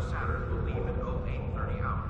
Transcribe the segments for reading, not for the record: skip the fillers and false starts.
Saturn will leave at 0830 hours.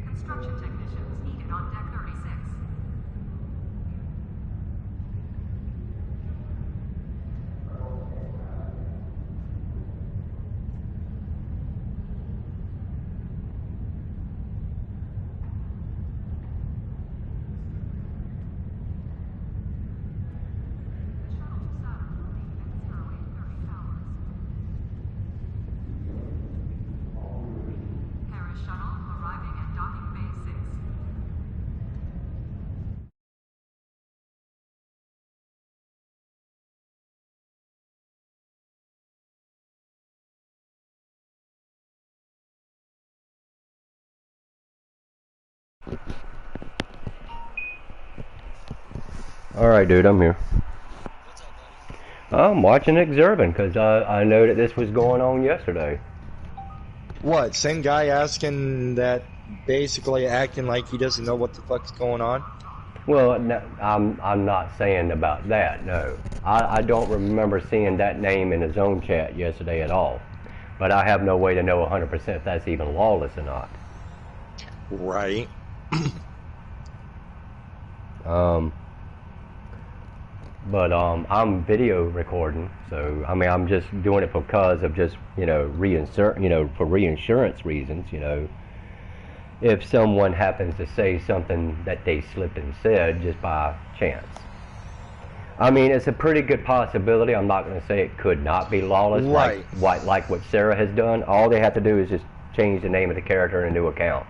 Construction technicians needed on deck 36. Alright, dude, I'm here. I'm watching and observing because I know that this was going on yesterday. What? Same guy asking that, basically acting like he doesn't know what the fuck's going on? Well, no, I'm not saying about that, no. I don't remember seeing that name in his own chat yesterday at all. But I have no way to know 100% if that's even lawless or not. Right. But I'm video recording, so I mean I'm just doing it because of just for reinsurance reasons. If someone happens to say something that they slipped and said just by chance. I mean, it's a pretty good possibility. I'm not going to say it could not be lawless, right. like what Sarah has done. All they have to do is just change the name of the character in a new account.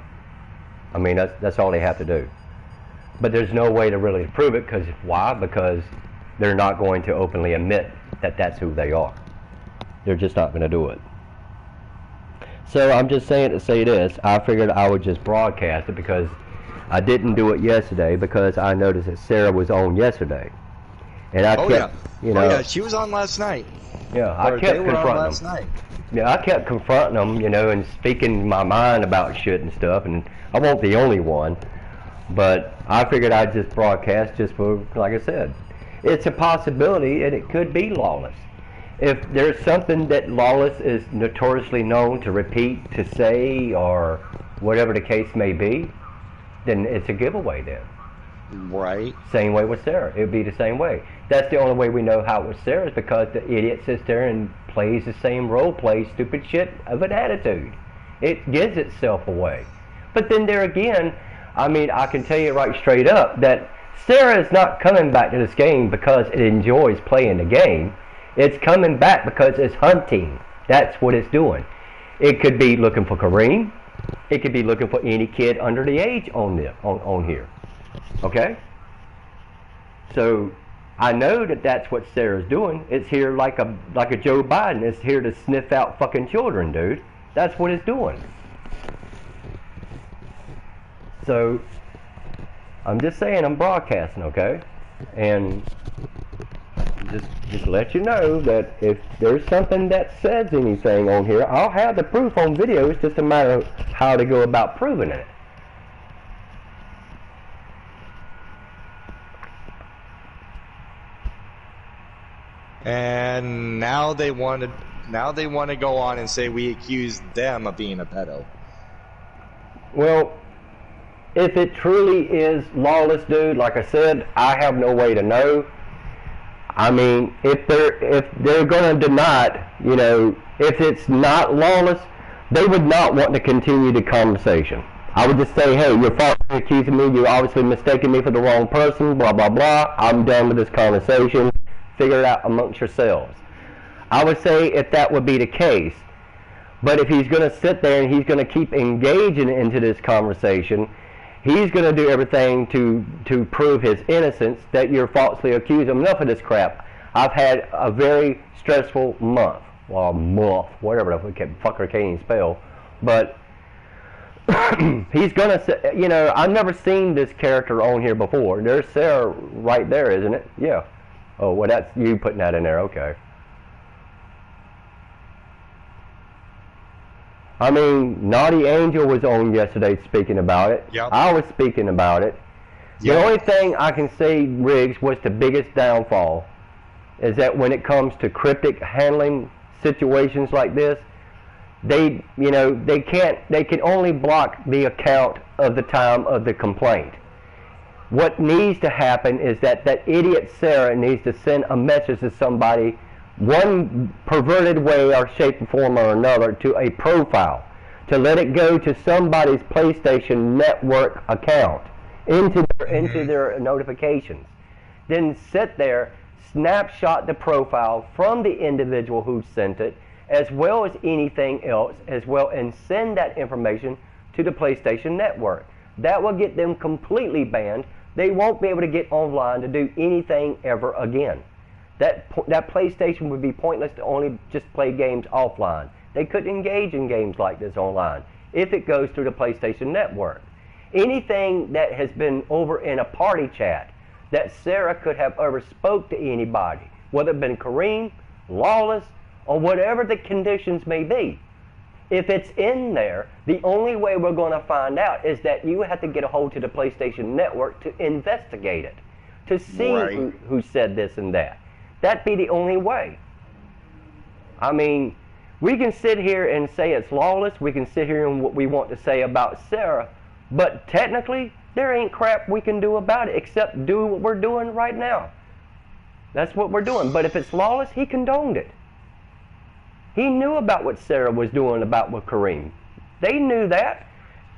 I mean, that's all they have to do. But there's no way to really prove it, because why? Because they're not going to openly admit that that's who they are. They're just not going to do it. So I'm just saying to say this. I figured I would just broadcast it because I didn't do it yesterday because I noticed that Sarah was on yesterday, and I kept, you know, oh yeah, she was on last night. Yeah, I Or kept they were on confronting last them. night. Yeah, I kept confronting them, you know, and speaking my mind about shit and stuff, and I wasn't the only one, but I figured I'd just broadcast just for, like I said, it's a possibility and it could be Lawless. If there's something that Lawless is notoriously known to repeat, to say, or whatever the case may be, then it's a giveaway then. Right. Same way with Sarah. It would be the same way. That's the only way we know how it was Sarah is because the idiot sits there and plays the same role play, stupid shit of an attitude. It gives itself away. But then there again, I mean, I can tell you right straight up that Sarah is not coming back to this game because it enjoys playing the game. It's coming back because it's hunting. That's what it's doing. It could be looking for Kareem. It could be looking for any kid under the age on here. Okay? So I know that that's what Sarah's doing. It's here like a Joe Biden. It's here to sniff out fucking children, dude. That's what it's doing. So I'm just saying I'm broadcasting, okay? And just let you know that if there's something that says anything on here, I'll have the proof on video. It's just a matter of how to go about proving it. And now they want to go on and say we accused them of being a pedo. Well, if it truly is Lawless, dude, like I said, I have no way to know. I mean, if they're going to deny it, you know, if it's not Lawless, they would not want to continue the conversation. I would just say, hey, you're falsely accusing me. You're obviously mistaking me for the wrong person. Blah blah blah. I'm done with this conversation. Figure it out amongst yourselves. I would say if that would be the case, but if he's going to sit there and he's going to keep engaging into this conversation, he's going to do everything to prove his innocence, that you're falsely accused him. Enough of this crap. I've had a very stressful month. Well, month, whatever the fucker can't even spell. But he's going to say, you know, I've never seen this character on here before. There's Sarah right there, isn't it? Yeah. Oh, well, that's you putting that in there. Okay. I mean, Naughty Angel was on yesterday speaking about it. Yep. I was speaking about it. Yep. The only thing I can say, Riggs, was the biggest downfall is that when it comes to cryptic handling situations like this, they can only block the account of the time of the complaint. What needs to happen is that idiot Sarah needs to send a message to somebody, one perverted way or shape, form or another, to a profile, to let it go to somebody's PlayStation Network account, into their notifications. Then sit there, snapshot the profile from the individual who sent it, as well as anything else, as well, and send that information to the PlayStation Network. That will get them completely banned. They won't be able to get online to do anything ever again. That PlayStation would be pointless to only just play games offline. They couldn't engage in games like this online if it goes through the PlayStation Network. Anything that has been over in a party chat that Sarah could have ever spoke to anybody, whether it been Kareem, Lawless, or whatever the conditions may be, if it's in there, the only way we're going to find out is that you have to get a hold to the PlayStation Network to investigate it, to see who said this and that. That'd be the only way. I mean, we can sit here and say it's Lawless. We can sit here and what we want to say about Sarah, but technically, there ain't crap we can do about it except do what we're doing right now. That's what we're doing. But if it's Lawless, he condoned it. He knew about what Sarah was doing about with Kareem. They knew that,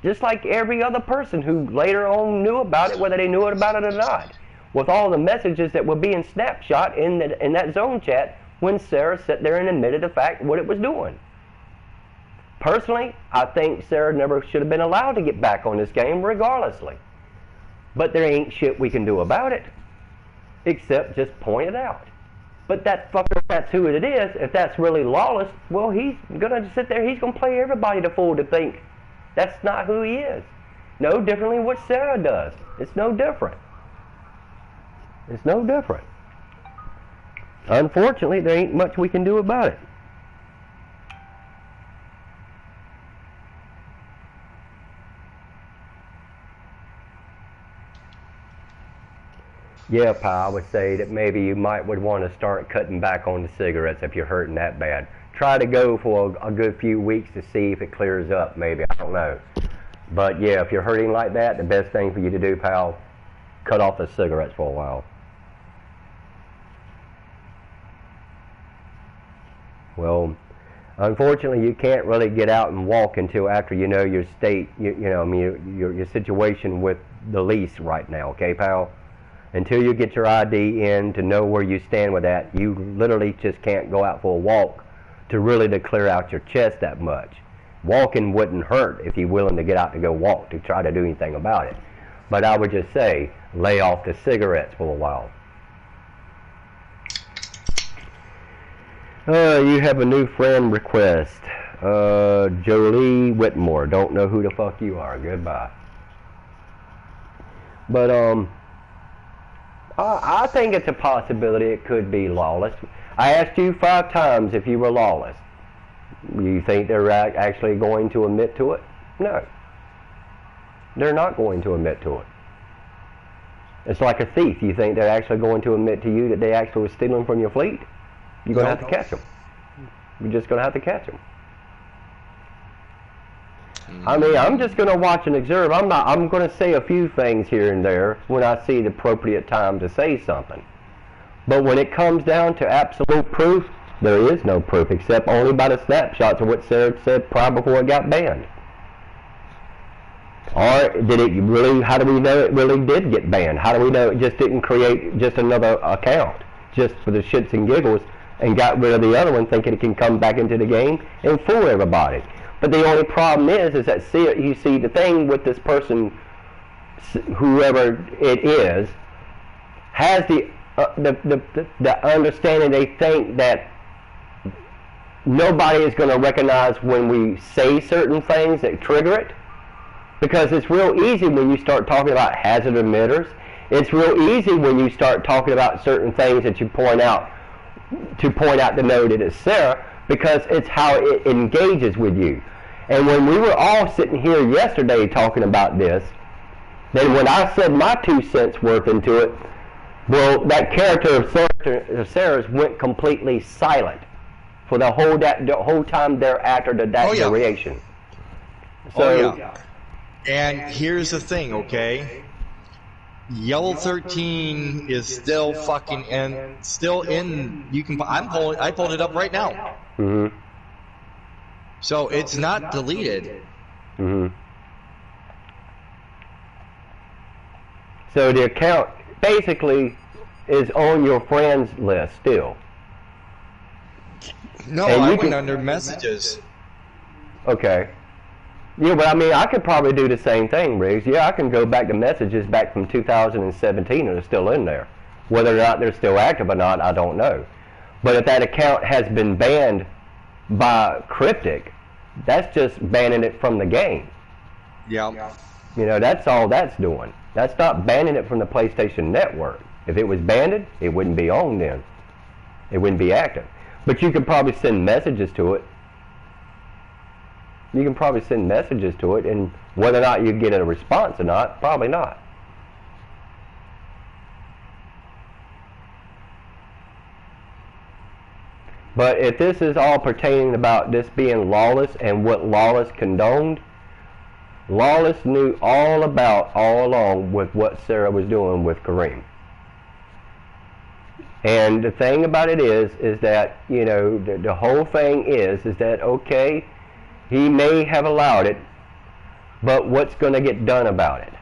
just like every other person who later on knew about it, whether they knew about it or not, with all the messages that were being snapshot in that zone chat when Sarah sat there and admitted the fact what it was doing. Personally, I think Sarah never should have been allowed to get back on this game regardlessly. But there ain't shit we can do about it, except just point it out. But that fucker, if that's who it is, if that's really lawless, well, he's gonna sit there. He's gonna play everybody the fool to think that's not who he is. No differently what Sarah does. It's no different. It's no different. Unfortunately, there ain't much we can do about it. Yeah, pal, I would say that maybe you would want to start cutting back on the cigarettes if you're hurting that bad. Try to go for a good few weeks to see if it clears up, maybe. I don't know. But yeah, if you're hurting like that, the best thing for you to do, pal, cut off the cigarettes for a while. Well, unfortunately, you can't really get out and walk until after you know your state, your situation with the lease right now, okay, pal? Until you get your ID in to know where you stand with that, you literally just can't go out for a walk to clear out your chest that much. Walking wouldn't hurt if you're willing to get out to go walk to try to do anything about it. But I would just say, lay off the cigarettes for a while. You have a new friend request. Jolie Whitmore. Don't know who the fuck you are. Goodbye. But, I think it's a possibility it could be lawless. I asked you 5 times if you were lawless. You think they're actually going to admit to it? No. They're not going to admit to it. It's like a thief. You think they're actually going to admit to you that they actually were stealing from your fleet? You're going to have to catch them. You're just going to have to catch them. I mean, I'm just going to watch and observe. I'm going to say a few things here and there when I see the appropriate time to say something. But when it comes down to absolute proof, there is no proof except only by the snapshots of what Sarah said prior before it got banned. Or did it really, how do we know it really did get banned? How do we know it just didn't create just another account just for the shits and giggles and got rid of the other one thinking it can come back into the game and fool everybody? But the only problem is that you see the thing with this person, whoever it is, has the understanding they think that nobody is going to recognize when we say certain things that trigger it. Because it's real easy when you start talking about hazard emitters. It's real easy when you start talking about certain things that you point out to know that it's Sarah, because it's how it engages with you. And when we were all sitting here yesterday talking about this, then when I said my 2 cents worth into it, well, that character of Sarah's went completely silent for the whole time thereafter that duration. So, and here's the thing, okay? Yellow 13 is still fucking and still in. I pulled it up right now. Mm-hmm. So it's not deleted. Mm-hmm. So the account basically is on your friends list still. No, I went under messages. Okay. Yeah, but I mean, I could probably do the same thing, Riggs. Yeah, I can go back to messages back from 2017 and they're still in there. Whether or not they're still active or not, I don't know. But if that account has been banned by Cryptic, that's just banning it from the game. Yeah. You know, that's all that's doing. That's not banning it from the PlayStation Network. If it was banned, it wouldn't be on then. It wouldn't be active. But you could probably send messages to it. You can probably send messages to it, and whether or not you get a response or not, probably not. But if this is all pertaining about this being lawless and what lawless condoned, lawless knew all along with what Sarah was doing with Kareem. And the thing about it is that, you know, the whole thing is that, okay, he may have allowed it, but what's going to get done about it?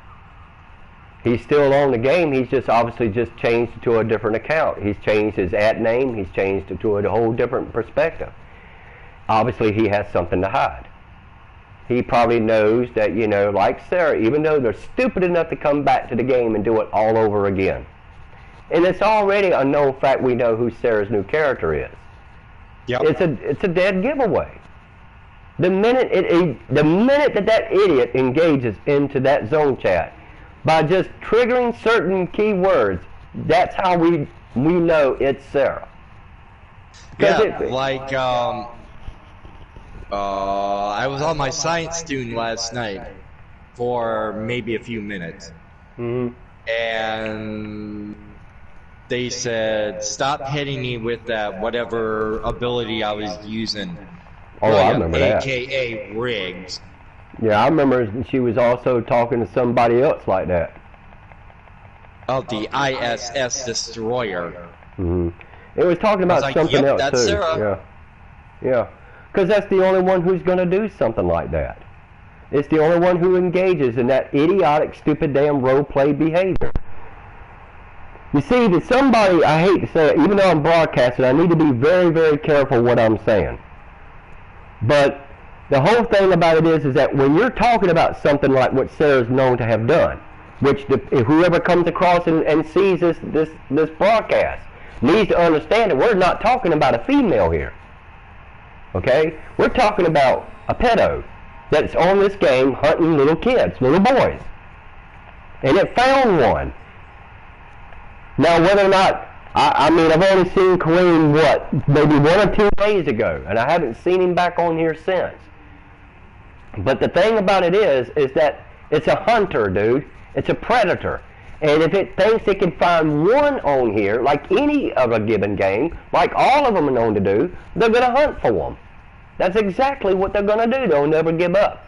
He's still on the game. He's just obviously just changed to a different account. He's changed his ad name. He's changed it to a whole different perspective. Obviously, he has something to hide. He probably knows that, you know, like Sarah, even though they're stupid enough to come back to the game and do it all over again, And it's already a known fact we know who Sarah's new character is. Yep. It's a dead giveaway. The minute that idiot engages into that zone chat by just triggering certain keywords, that's how we know it's Sarah. Yeah, I was on my science student last night for maybe a few minutes, and they said, "Stop hitting me with that whatever ability I was using." Oh, I remember that. AKA rigged. Yeah, I remember she was also talking to somebody else like that. Of the ISS destroyer. It was talking about something else that's too. Sarah. Yeah. Because that's the only one who's going to do something like that. It's the only one who engages in that idiotic, stupid, damn role-play behavior. You see, that somebody, I hate to say it, even though I'm broadcasting, I need to be very, very careful what I'm saying. But the whole thing about it is that when you're talking about something like what Sarah's known to have done, which whoever comes across and sees this broadcast needs to understand that we're not talking about a female here. Okay? We're talking about a pedo that's on this game hunting little kids, little boys. And it found one. Now, whether or not, I mean, I've only seen Kareem, maybe 1 or 2 days ago, and I haven't seen him back on here since. But the thing about it is that it's a hunter, dude. It's a predator. And if it thinks it can find one on here, like any of a given game, like all of them are known to do, they're going to hunt for them. That's exactly what they're going to do. They'll never give up.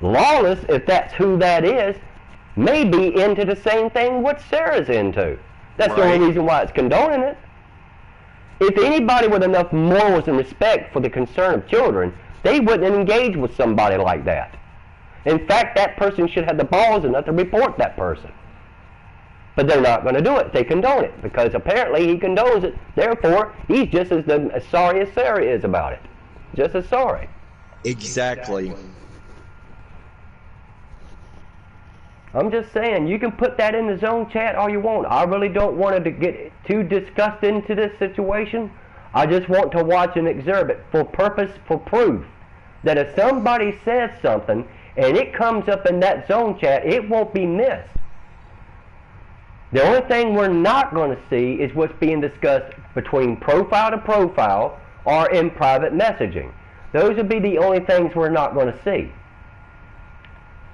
Lawless, if that's who that is, may be into the same thing what Sarah's into. That's the only reason why it's condoning it. If anybody with enough morals and respect for the concern of children, they wouldn't engage with somebody like that. In fact, that person should have the balls enough to report that person. But they're not going to do it. They condone it because apparently he condones it. Therefore, he's just as sorry as Sarah is about it. Just as sorry. Exactly. I'm just saying, you can put that in the zone chat all you want. I really don't want to get too discussed into this situation. I just want to watch and observe it for purpose, for proof. That if somebody says something and it comes up in that zone chat, it won't be missed. The only thing we're not going to see is what's being discussed between profile to profile or in private messaging. Those would be the only things we're not going to see.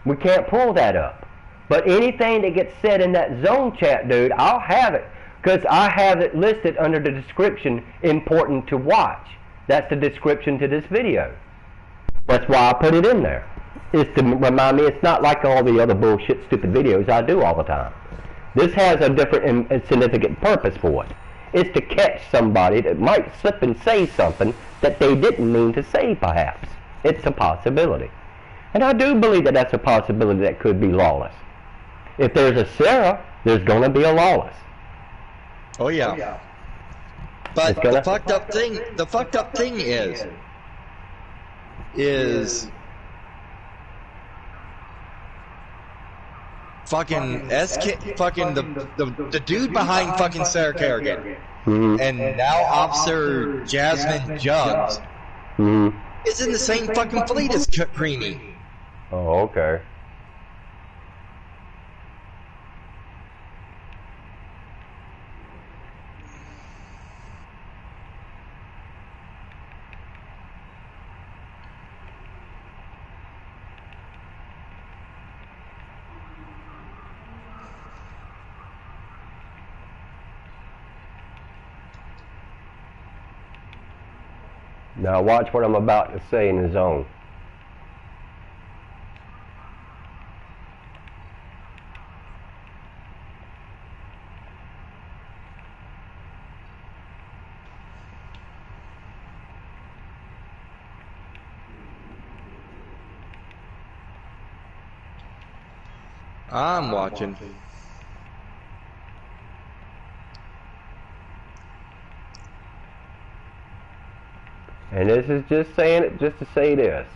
We can't pull that up. But anything that gets said in that zone chat, dude, I'll have it. Because I have it listed under the description, important to watch. That's the description to this video. That's why I put it in there. It's to remind me it's not like all the other bullshit, stupid videos I do all the time. This has a different and significant purpose for it. It's to catch somebody that might slip and say something that they didn't mean to say, perhaps. It's a possibility. And I do believe that that's a possibility that could be Lawless. If there's a Sarah, there's going to be a Lawless. Oh yeah. But the fucked up thing is fucking the dude behind fucking Sarah Kerrigan and now Officer Jasmine Jugs is in the same fucking fleet as Creamy. Oh, okay. Now watch what I'm about to say in the zone. I'm watching. And this is just saying it just to say this.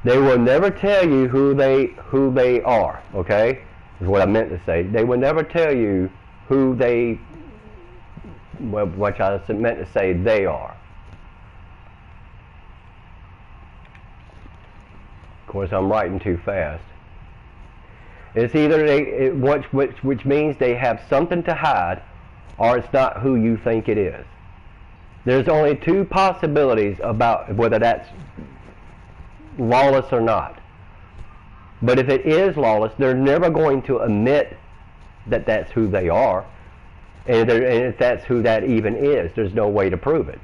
They will never tell you who they are, okay? Is what I meant to say. They will never tell you who they, well, what I meant to say they are. Of course, I'm writing too fast. It's either which means they have something to hide, or it's not who you think it is. There's only two possibilities about whether that's lawless or not. But if it is lawless, they're never going to admit that that's who they are. And if that's who that even is, there's no way to prove it.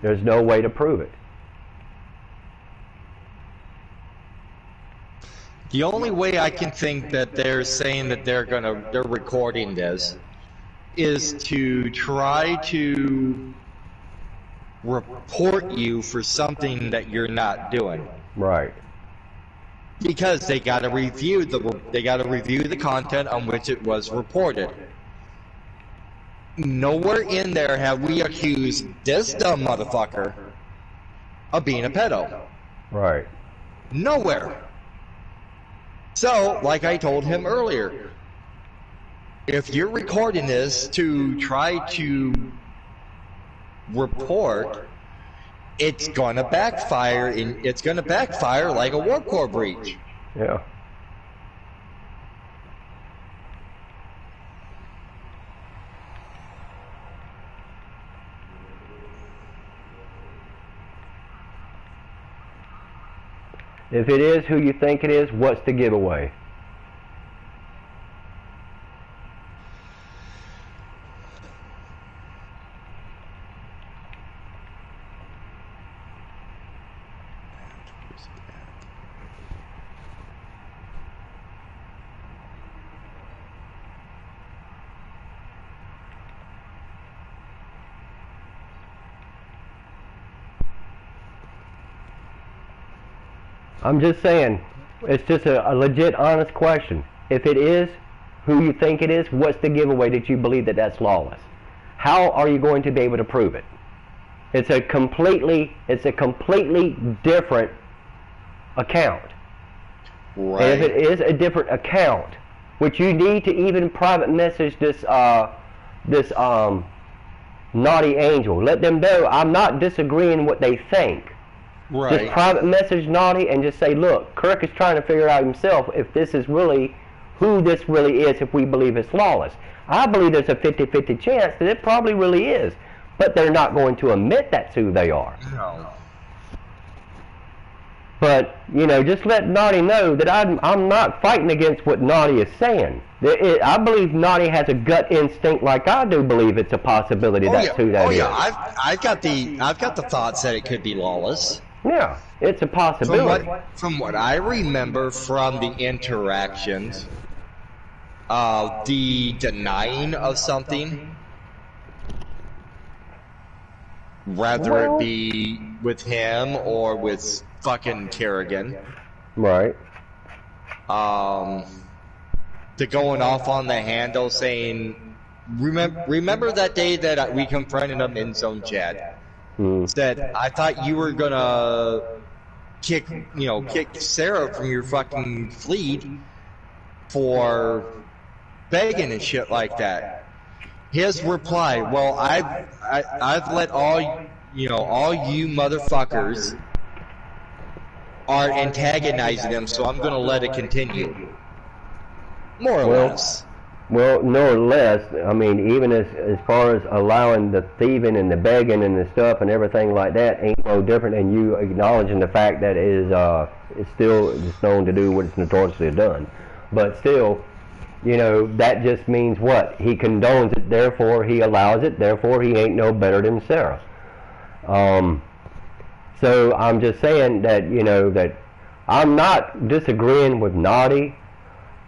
There's no way to prove it. The only way I can think that they're saying that they're recording this is to try to report you for something that you're not doing. Right. Because they got to review the content on which it was reported. Nowhere in there have we accused this dumb motherfucker of being a pedo. Right. Nowhere. So, like I told him earlier, if you're recording this to try to report, it's gonna backfire, and it's gonna backfire like a warp core breach. Yeah. If it is who you think it is, what's the giveaway? I'm just saying, it's just a legit, honest question. If it is who you think it is, what's the giveaway that you believe that that's lawless? How are you going to be able to prove it? It's a completely different account. Right. And if it is a different account, which you need to even private message this naughty angel, let them know I'm not disagreeing what they think. Right. Just private message Naughty and just say, look, Kirk is trying to figure out himself if this is really who this really is, if we believe it's lawless. I believe there's a 50-50 chance that it probably really is, but they're not going to admit that's who they are. No. But, you know, just let Naughty know that I'm not fighting against what Naughty is saying. I believe Naughty has a gut instinct like I do believe it's a possibility that's who that is. Oh yeah, I've got the thoughts that it could be lawless. Yeah, it's a possibility. From what I remember from the interactions, the denying of something, whether it be with him or with fucking Kerrigan. Right. The going off on the handle saying, remember that day that we confronted him in zone chat? Said, I thought you were gonna kick Sarah from your fucking fleet for begging and shit like that. His reply, well, I've let all you motherfuckers are antagonizing them, so I'm gonna let it continue. More or less. Well, no less. I mean, even as far as allowing the thieving and the begging and the stuff and everything like that ain't no different than you acknowledging the fact that it's still known to do what it's notoriously done. But still, you know, that just means what? He condones it, therefore he allows it, therefore he ain't no better than Sarah. So I'm just saying that, you know, that I'm not disagreeing with Naughty.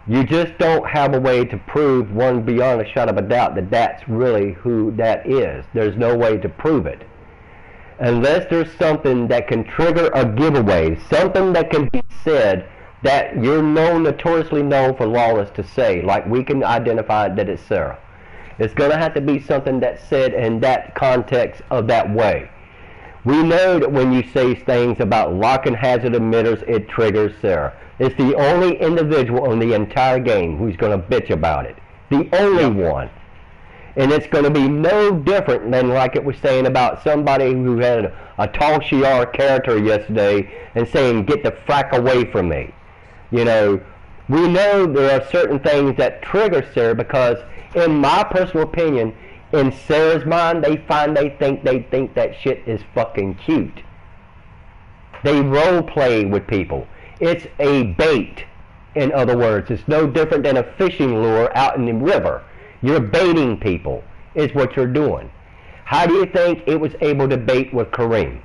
You just don't have a way to prove one beyond a shadow of a doubt that that's really who that is. There's no way to prove it. Unless there's something that can trigger a giveaway, something that can be said that you're notoriously known for lawless to say, like we can identify that it's Sarah. It's going to have to be something that's said in that context of that way. We know that when you say things about locking hazard emitters, it triggers Sarah. It's the only individual in the entire game who's going to bitch about it. The only one. And it's going to be no different than like it was saying about somebody who had a tall Shi'ar character yesterday and saying, get the frack away from me. You know, we know there are certain things that trigger Sarah because, in my personal opinion, in Sarah's mind, they think that shit is fucking cute. They role play with people. It's a bait, in other words. It's no different than a fishing lure out in the river. You're baiting people, is what you're doing. How do you think it was able to bait with Kareem?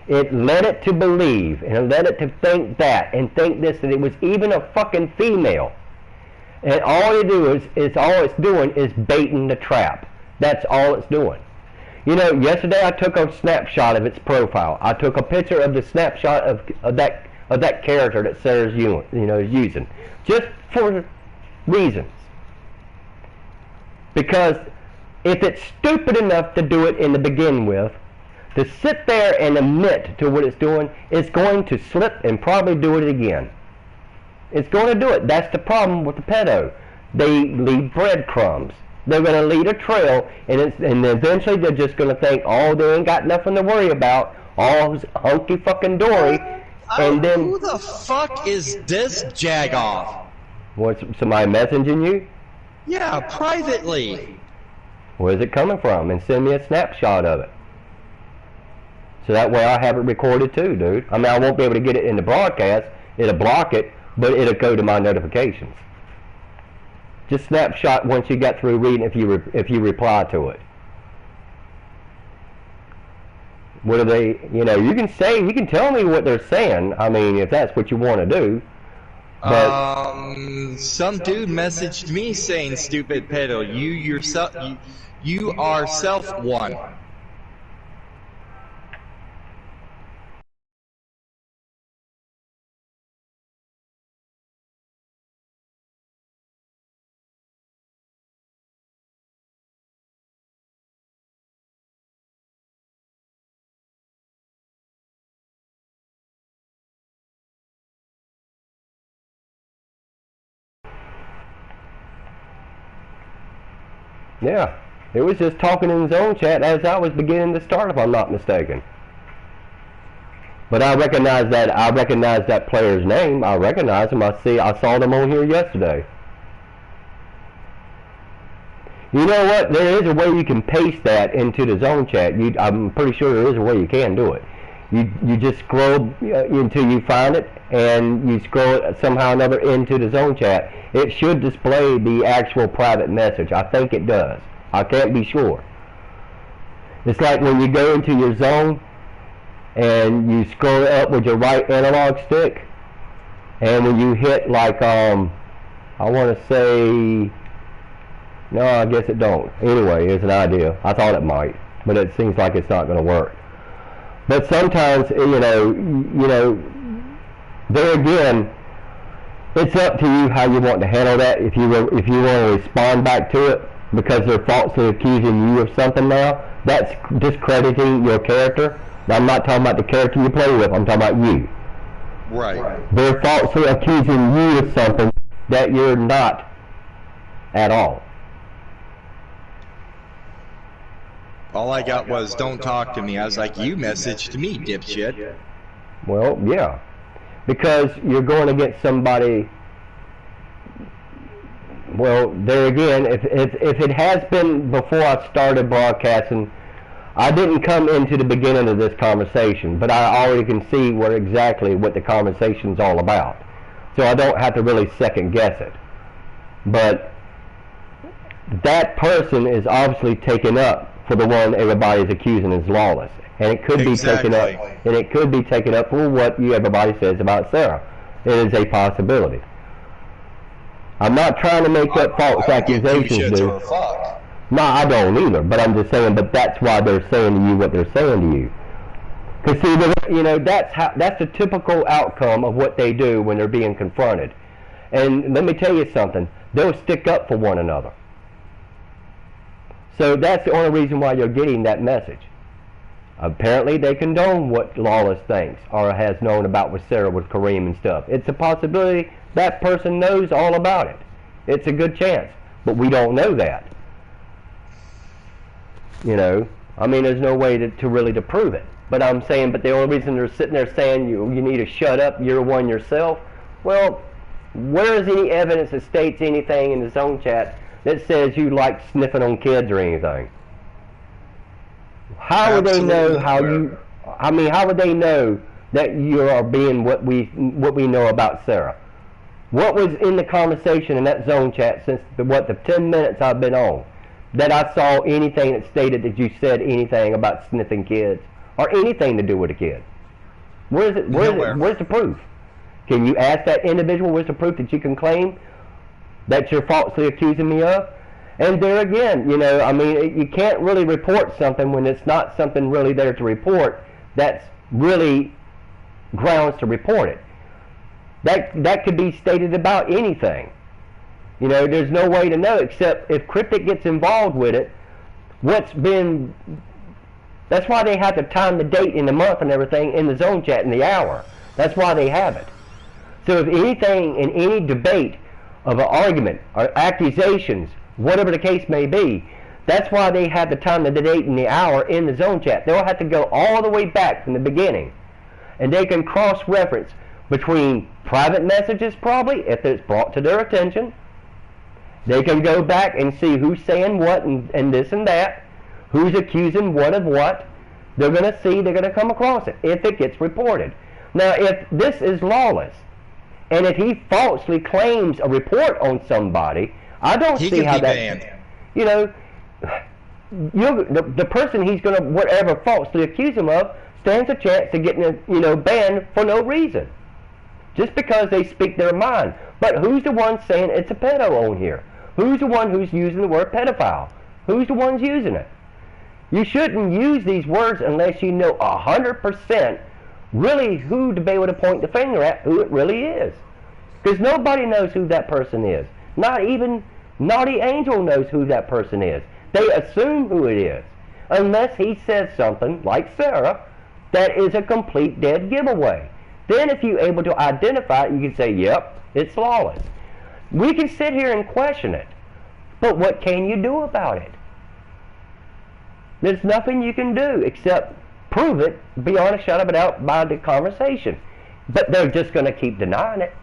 It led it to believe, and it led it to think that, and think this, that it was even a fucking female. And all you do is all it's doing is baiting the trap. That's all it's doing. You know, yesterday I took a snapshot of its profile. I took a picture of the snapshot of that character that Sarah's using, just for reasons. Because if it's stupid enough to do it in the begin with, to sit there and admit to what it's doing, it's going to slip and probably do it again. It's going to do it. That's the problem with the pedo. They leave breadcrumbs. They're going to lead a trail, and eventually they're just going to think, oh, they ain't got nothing to worry about, all hunky fucking dory, and then... Who the fuck is this jagoff? What's somebody messaging you? Yeah, privately. Where's it coming from? And send me a snapshot of it. So that way I have it recorded too, dude. I mean, I won't be able to get it in the broadcast. It'll block it, but it'll go to my notifications. Just snapshot once you get through reading if you reply to it. What are they, you know, you can tell me what they're saying. I mean, if that's what you want to do. But some dude messaged me saying, "Stupid pedo, you are self one." Yeah, it was just talking in his own chat as I was beginning to start, if I'm not mistaken. But I recognize that player's name. I recognize him. I saw them on here yesterday. You know what? There is a way you can paste that into the zone chat. I'm pretty sure there is a way you can do it. You just scroll until you find it, and you scroll it somehow or another into the zone chat. It should display the actual private message. I think it does. I can't be sure. It's like when you go into your zone and you scroll up with your right analog stick, and when you hit like I want to say, no, I guess it don't. Anyway, it's an idea. I thought it might, but it seems like it's not going to work. But sometimes, you know, there again, it's up to you how you want to handle that. If you want to respond back to it because they're falsely accusing you of something now, that's discrediting your character. Now, I'm not talking about the character you play with. I'm talking about you. Right. They're falsely accusing you of something that you're not at all. All I got was, "Don't talk to me." I was like, "You messaged me, dipshit." Well, yeah. Because you're going against somebody. Well, there again, if it has been before I started broadcasting, I didn't come into the beginning of this conversation, but I already can see exactly what the conversation's all about. So I don't have to really second guess it. But that person is obviously taken up for the one everybody's accusing is lawless. And it could be taken up, and it could be taken up for what everybody says about Sarah. It is a possibility. I'm not trying to make up false accusations, dude. No, I don't either. But I'm just saying. But that's why they're saying to you what they're saying to you. Because see, you know, that's the typical outcome of what they do when they're being confronted. And let me tell you something. They'll stick up for one another. So that's the only reason why you're getting that message. Apparently they condone what Lawless thinks or has known about with Sarah, with Kareem and stuff. It's a possibility that person knows all about it. It's a good chance, but we don't know that. You know, I mean, there's no way to really to prove it. But I'm saying, but the only reason they're sitting there saying you need to shut up, you're one yourself. Well, where is any evidence that states anything in the zone chat that says you like sniffing on kids or anything? How would they know how you? I mean, how would they know that you are being what we know about Sarah? What was in the conversation in that zone chat since the 10 minutes I've been on that I saw anything that stated that you said anything about sniffing kids or anything to do with a kid? Where is it? Where's the proof? Can you ask that individual where's the proof that you can claim that you're falsely accusing me of? And there again, you know, I mean, you can't really report something when it's not something really there to report that's really grounds to report it. That could be stated about anything. You know, there's no way to know except if Cryptic gets involved with it, that's why they have the time, the date, and the month and everything in the zone chat and the hour. That's why they have it. So if anything in any debate of an argument or accusations, whatever the case may be, that's why they have the time, the date, and the hour in the zone chat. They'll have to go all the way back from the beginning. And they can cross-reference between private messages probably, if it's brought to their attention. They can go back and see who's saying what and this and that, who's accusing what of what. They're going to see, they're going to come across it if it gets reported. Now, if this is Lawless, and if he falsely claims a report on somebody, I don't see how that, banned. You know, the person he's going to whatever falsely accuse him of stands a chance to getting banned for no reason, just because they speak their mind. But who's the one saying it's a pedo on here? Who's the one who's using the word pedophile? Who's the ones using it? You shouldn't use these words unless you know 100% really who to be able to point the finger at, who it really is. Because nobody knows who that person is. Not even Naughty Angel knows who that person is. They assume who it is. Unless he says something, like Sarah, that is a complete dead giveaway. Then if you're able to identify it, you can say, yep, it's Lawless. We can sit here and question it. But what can you do about it? There's nothing you can do except prove it beyond a shadow of a doubt by the conversation. But they're just going to keep denying it.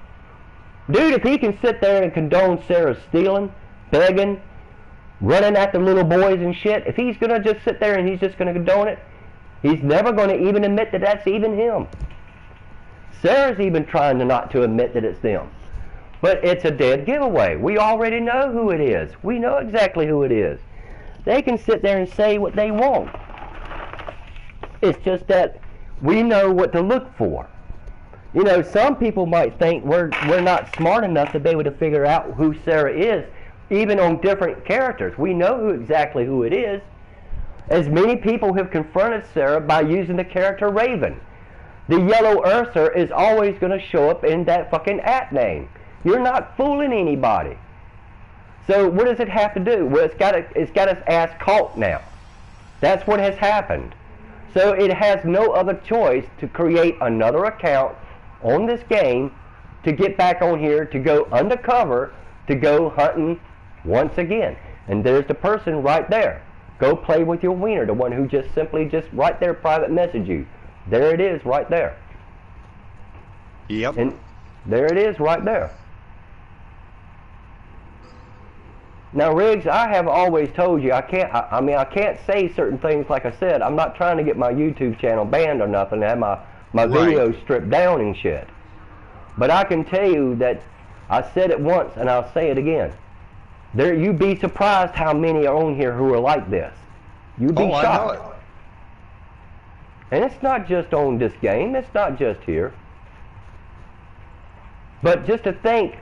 Dude, if he can sit there and condone Sarah stealing, begging, running after little boys and shit, if he's going to just sit there and he's just going to condone it, he's never going to even admit that that's even him. Sarah's even trying to not to admit that it's them. But it's a dead giveaway. We already know who it is. We know exactly who it is. They can sit there and say what they want. It's just that we know what to look for. You know, some people might think we're not smart enough to be able to figure out who Sarah is, even on different characters. We know exactly who it is. As many people have confronted Sarah by using the character Raven. The yellow Ursa is always going to show up in that fucking @ name. You're not fooling anybody. So what does it have to do? Well, it's got its ass caught now. That's what has happened. So it has no other choice to create another account on this game to get back on here, to go undercover, to go hunting once again. And there's the person right there. Go play with your wiener, the one who just simply right there private message you. There it is right there. Yep. And there it is right there. Now, Riggs, I have always told you I can't say certain things. Like I said, I'm not trying to get my YouTube channel banned or nothing, have my videos stripped down and shit. But I can tell you that I said it once and I'll say it again. You'd be surprised how many are on here who are like this. You'd be shocked. I know it. And it's not just on this game. It's not just here. But just to think,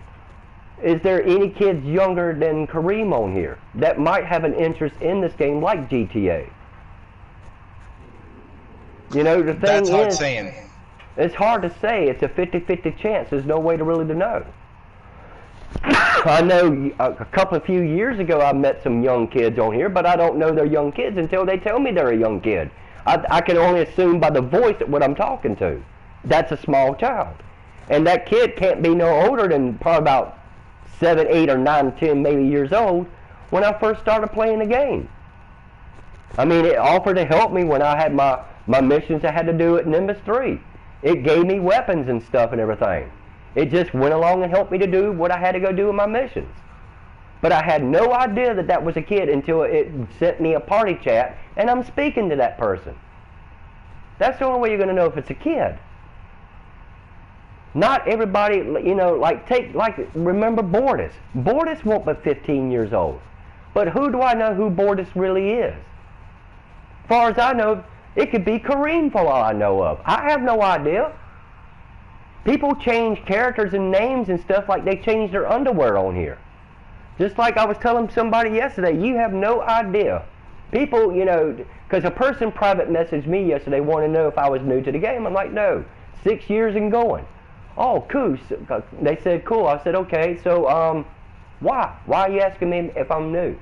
is there any kids younger than Kareem on here that might have an interest in this game like GTA? You know, the thing That's hard is, saying. It's hard to say. It's a 50-50 chance. There's no way to really to know. I know a few years ago I met some young kids on here, but I don't know they're young kids until they tell me they're a young kid. I can only assume by the voice of what I'm talking to. That's a small child. And that kid can't be no older than probably about 7, 8, or 9, 10 maybe years old when I first started playing the game. I mean, it offered to help me when I had my missions I had to do at Nimbus 3. It gave me weapons and stuff and everything. It just went along and helped me to do what I had to go do in my missions. But I had no idea that that was a kid until it sent me a party chat and I'm speaking to that person. That's the only way you're going to know if it's a kid. Not everybody, you know, remember Bortus. Bortus won't be 15 years old. But who do I know who Bortus really is? As far as I know, it could be Kareem for all I know of. I have no idea. People change characters and names and stuff like they change their underwear on here. Just like I was telling somebody yesterday, you have no idea. People, you know, because a person private messaged me yesterday wanting to know if I was new to the game. I'm like, no, 6 years and going. Oh, cool. They said, cool. I said, okay, so why? Why are you asking me if I'm new?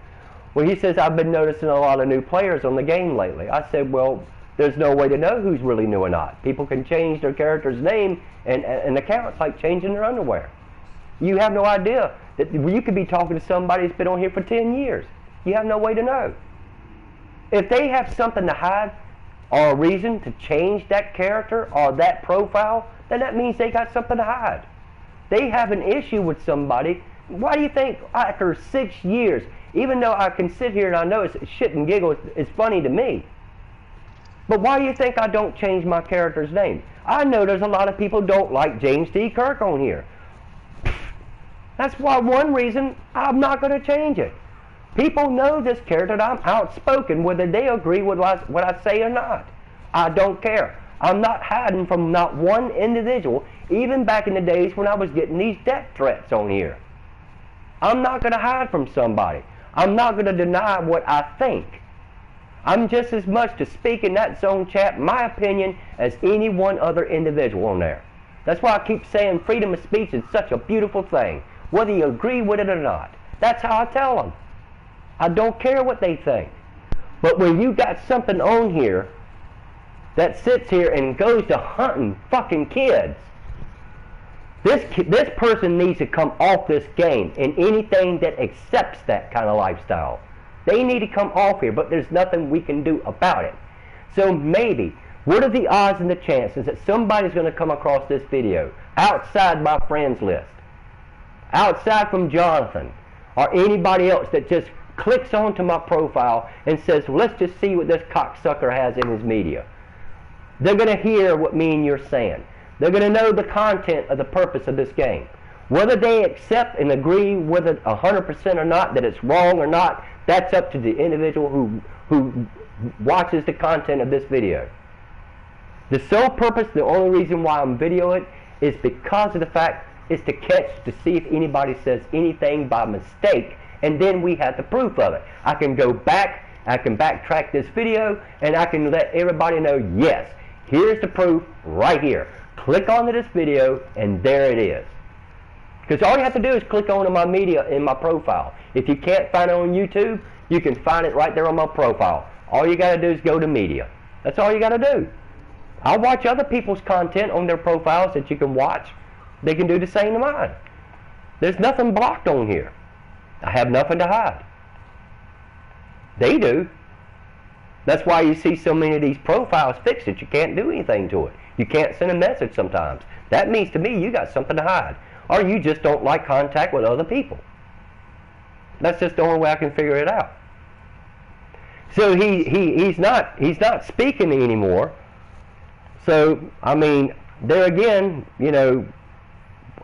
Well, he says, I've been noticing a lot of new players on the game lately. I said, well, there's no way to know who's really new or not. People can change their character's name and accounts like changing their underwear. You have no idea that you could be talking to somebody that's been on here for 10 years. You have no way to know. If they have something to hide or a reason to change that character or that profile, then that means they got something to hide. They have an issue with somebody. Why do you think after 6 years, even though I can sit here and I know it's shit and giggle, it's funny to me, but why do you think I don't change my character's name? I know there's a lot of people don't like James T. Kirk on here. That's why one reason I'm not going to change it. People know this character that I'm outspoken, whether they agree with what I say or not. I don't care. I'm not hiding from not one individual, even back in the days when I was getting these death threats on here. I'm not going to hide from somebody. I'm not going to deny what I think. I'm just as much to speak in that zone chat, my opinion, as any one other individual on there. That's why I keep saying freedom of speech is such a beautiful thing, whether you agree with it or not. That's how I tell them. I don't care what they think. But when you got something on here that sits here and goes to hunting fucking kids, this person needs to come off this game and anything that accepts that kind of lifestyle. They need to come off here, but there's nothing we can do about it. So maybe, what are the odds and the chances that somebody's going to come across this video outside my friends list, outside from Jonathan, or anybody else that just clicks onto my profile and says, well, let's just see what this cocksucker has in his media. They're going to hear what me and you're saying. They're going to know the content of the purpose of this game. Whether they accept and agree with it 100% or not, that it's wrong or not, that's up to the individual who watches the content of this video. The sole purpose, the only reason why I'm videoing it, is because of the fact is to catch, to see if anybody says anything by mistake, and then we have the proof of it. I can go back, I can backtrack this video, and I can let everybody know, yes, here's the proof right here. Click onto this video, and there it is. Because all you have to do is click onto my media in my profile. If you can't find it on YouTube, you can find it right there on my profile. All you got to do is go to media. That's all you got to do. I'll watch other people's content on their profiles that you can watch. They can do the same to mine. There's nothing blocked on here. I have nothing to hide. They do. That's why you see so many of these profiles fixed that you can't do anything to it. You can't send a message sometimes. That means to me you got something to hide. Or you just don't like contact with other people. That's just the only way I can figure it out. So he's not speaking anymore. So I mean, there again, you know,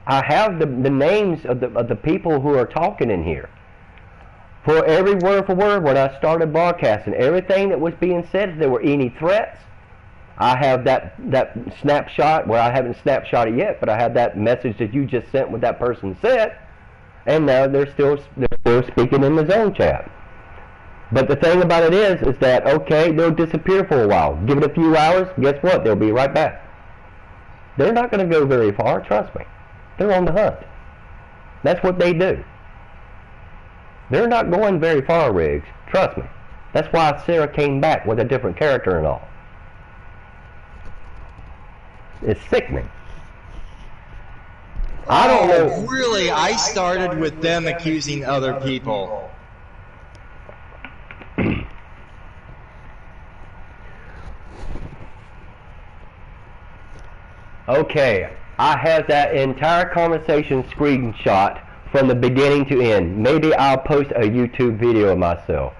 I have the names of the people who are talking in here. For every word for word, when I started broadcasting, everything that was being said, if there were any threats, I have that snapshot. Well, I haven't snapshot it yet, but I have that message that you just sent what that person said, and now they're still speaking in the zone chat. But the thing about it is that, okay, they'll disappear for a while. Give it a few hours, guess what? They'll be right back. They're not going to go very far, trust me. They're on the hunt. That's what they do. They're not going very far, Riggs. Trust me. That's why Sarah came back with a different character and all. It's sickening. I don't know. Really, I started with them accusing other people. Okay, I have that entire conversation screenshot from the beginning to end. Maybe I'll post a YouTube video of myself.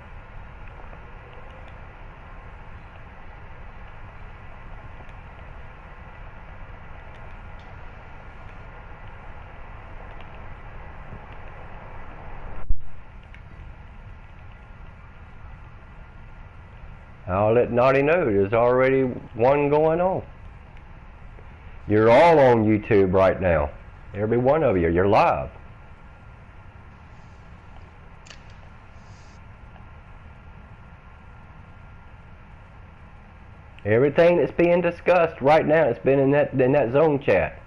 I'll let Naughty know there's already one going on. You're all on YouTube right now. Every one of you, you're live. Everything that's being discussed right now, it's been in that zone chat.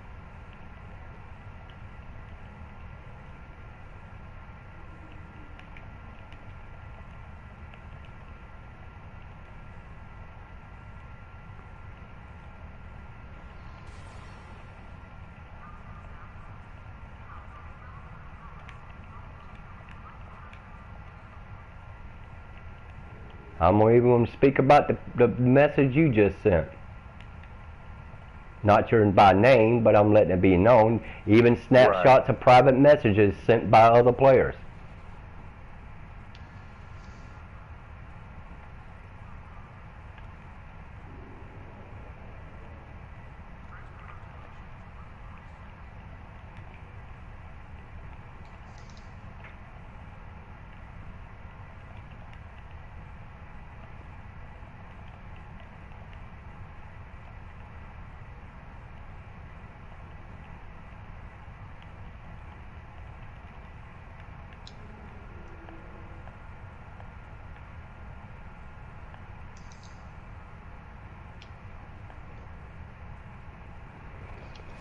I'm even going to speak about the message you just sent. Not sure by name, but I'm letting it be known. Even snapshots of private messages sent by other players.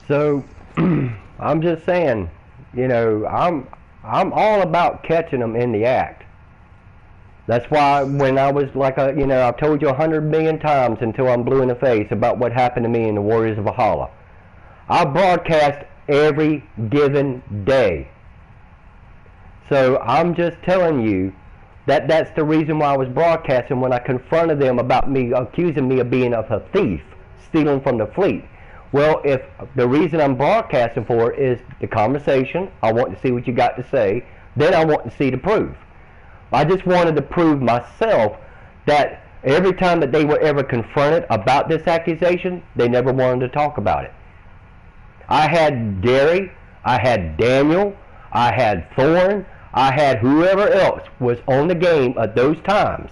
So, I'm just saying, you know, I'm all about catching them in the act. That's why when I was like, you know, I've told you 100 million times until I'm blue in the face about what happened to me in the Warriors of Valhalla. I broadcast every given day. So I'm just telling you that that's the reason why I was broadcasting when I confronted them about me accusing me of being a thief, stealing from the fleet. Well, if the reason I'm broadcasting for is the conversation, I want to see what you got to say, then I want to see the proof. I just wanted to prove myself that every time that they were ever confronted about this accusation, they never wanted to talk about it. I had Gary, I had Daniel, I had Thorne, I had whoever else was on the game at those times.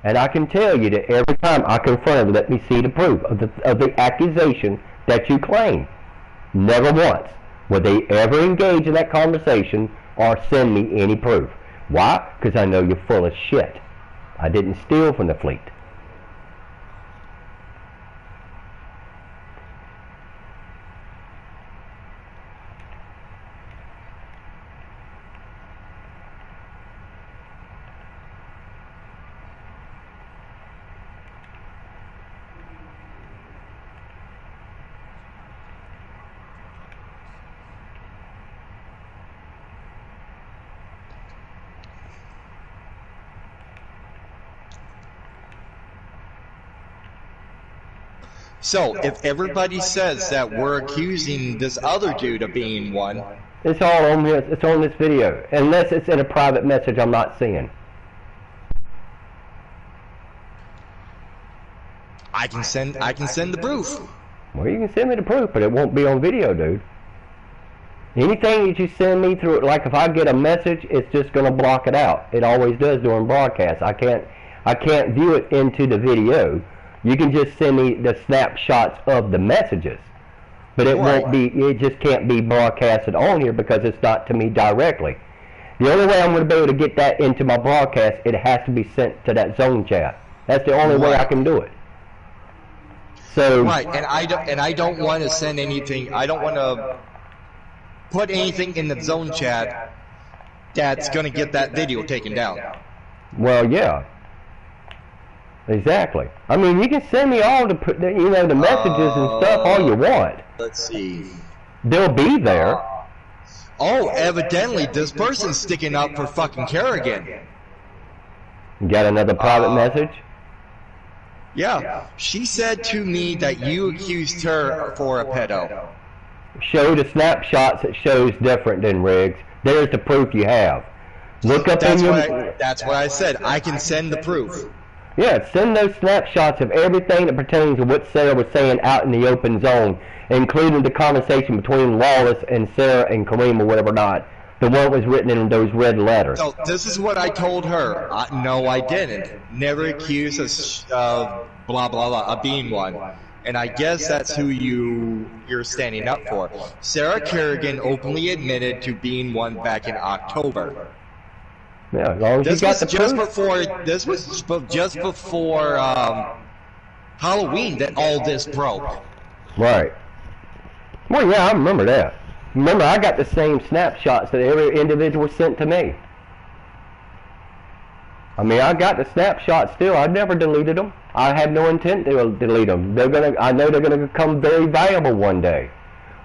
And I can tell you that every time I confronted, let me see the proof of the accusation that you claim. Never once would they ever engage in that conversation or send me any proof. Why? Because I know you're full of shit. I didn't steal from the fleet. So, if everybody says that we're accusing this other dude of being one, it's all on this. It's on this video, unless it's in a private message I'm not seeing. I can send the proof. Well, you can send me the proof, but it won't be on video, dude. Anything that you send me through, like if I get a message, it's just going to block it out. It always does during broadcasts. I can't view it into the video. You can just send me the snapshots of the messages, but it won't be. It just can't be broadcasted on here because it's not to me directly. The only way I'm going to be able to get that into my broadcast, it has to be sent to that zone chat. That's the only way I can do it. So and I don't want to send anything. I don't want to put anything in the zone chat that's going to get that video taken down. Well, yeah. Exactly. I mean, you can send me all the messages and stuff all you want. Let's see. They'll be there. Oh, evidently this person's sticking up for fucking Kerrigan. You got another private message? Yeah. She said to me that you accused her for a pedo. Show the snapshots that shows different than Riggs. There's the proof you have. Look up That's in your... that's what I said. I can send the proof. Yeah, send those snapshots of everything that pertains to what Sarah was saying out in the open zone, including the conversation between Lawless and Sarah and Kareem or whatever not. The one was written in those red letters. So this is what I told her. No, I didn't. Never accused us of blah blah blah of being one. And I guess that's who you're standing up for. Sarah Kerrigan openly admitted to being one back in October. Yeah, as long as you got the proof. This was just before Halloween that all this broke. Right. Well, yeah, I remember that. Remember, I got the same snapshots that every individual sent to me. I mean, I got the snapshots still. I never deleted them. I had no intent to delete them. I know they're gonna become very valuable one day.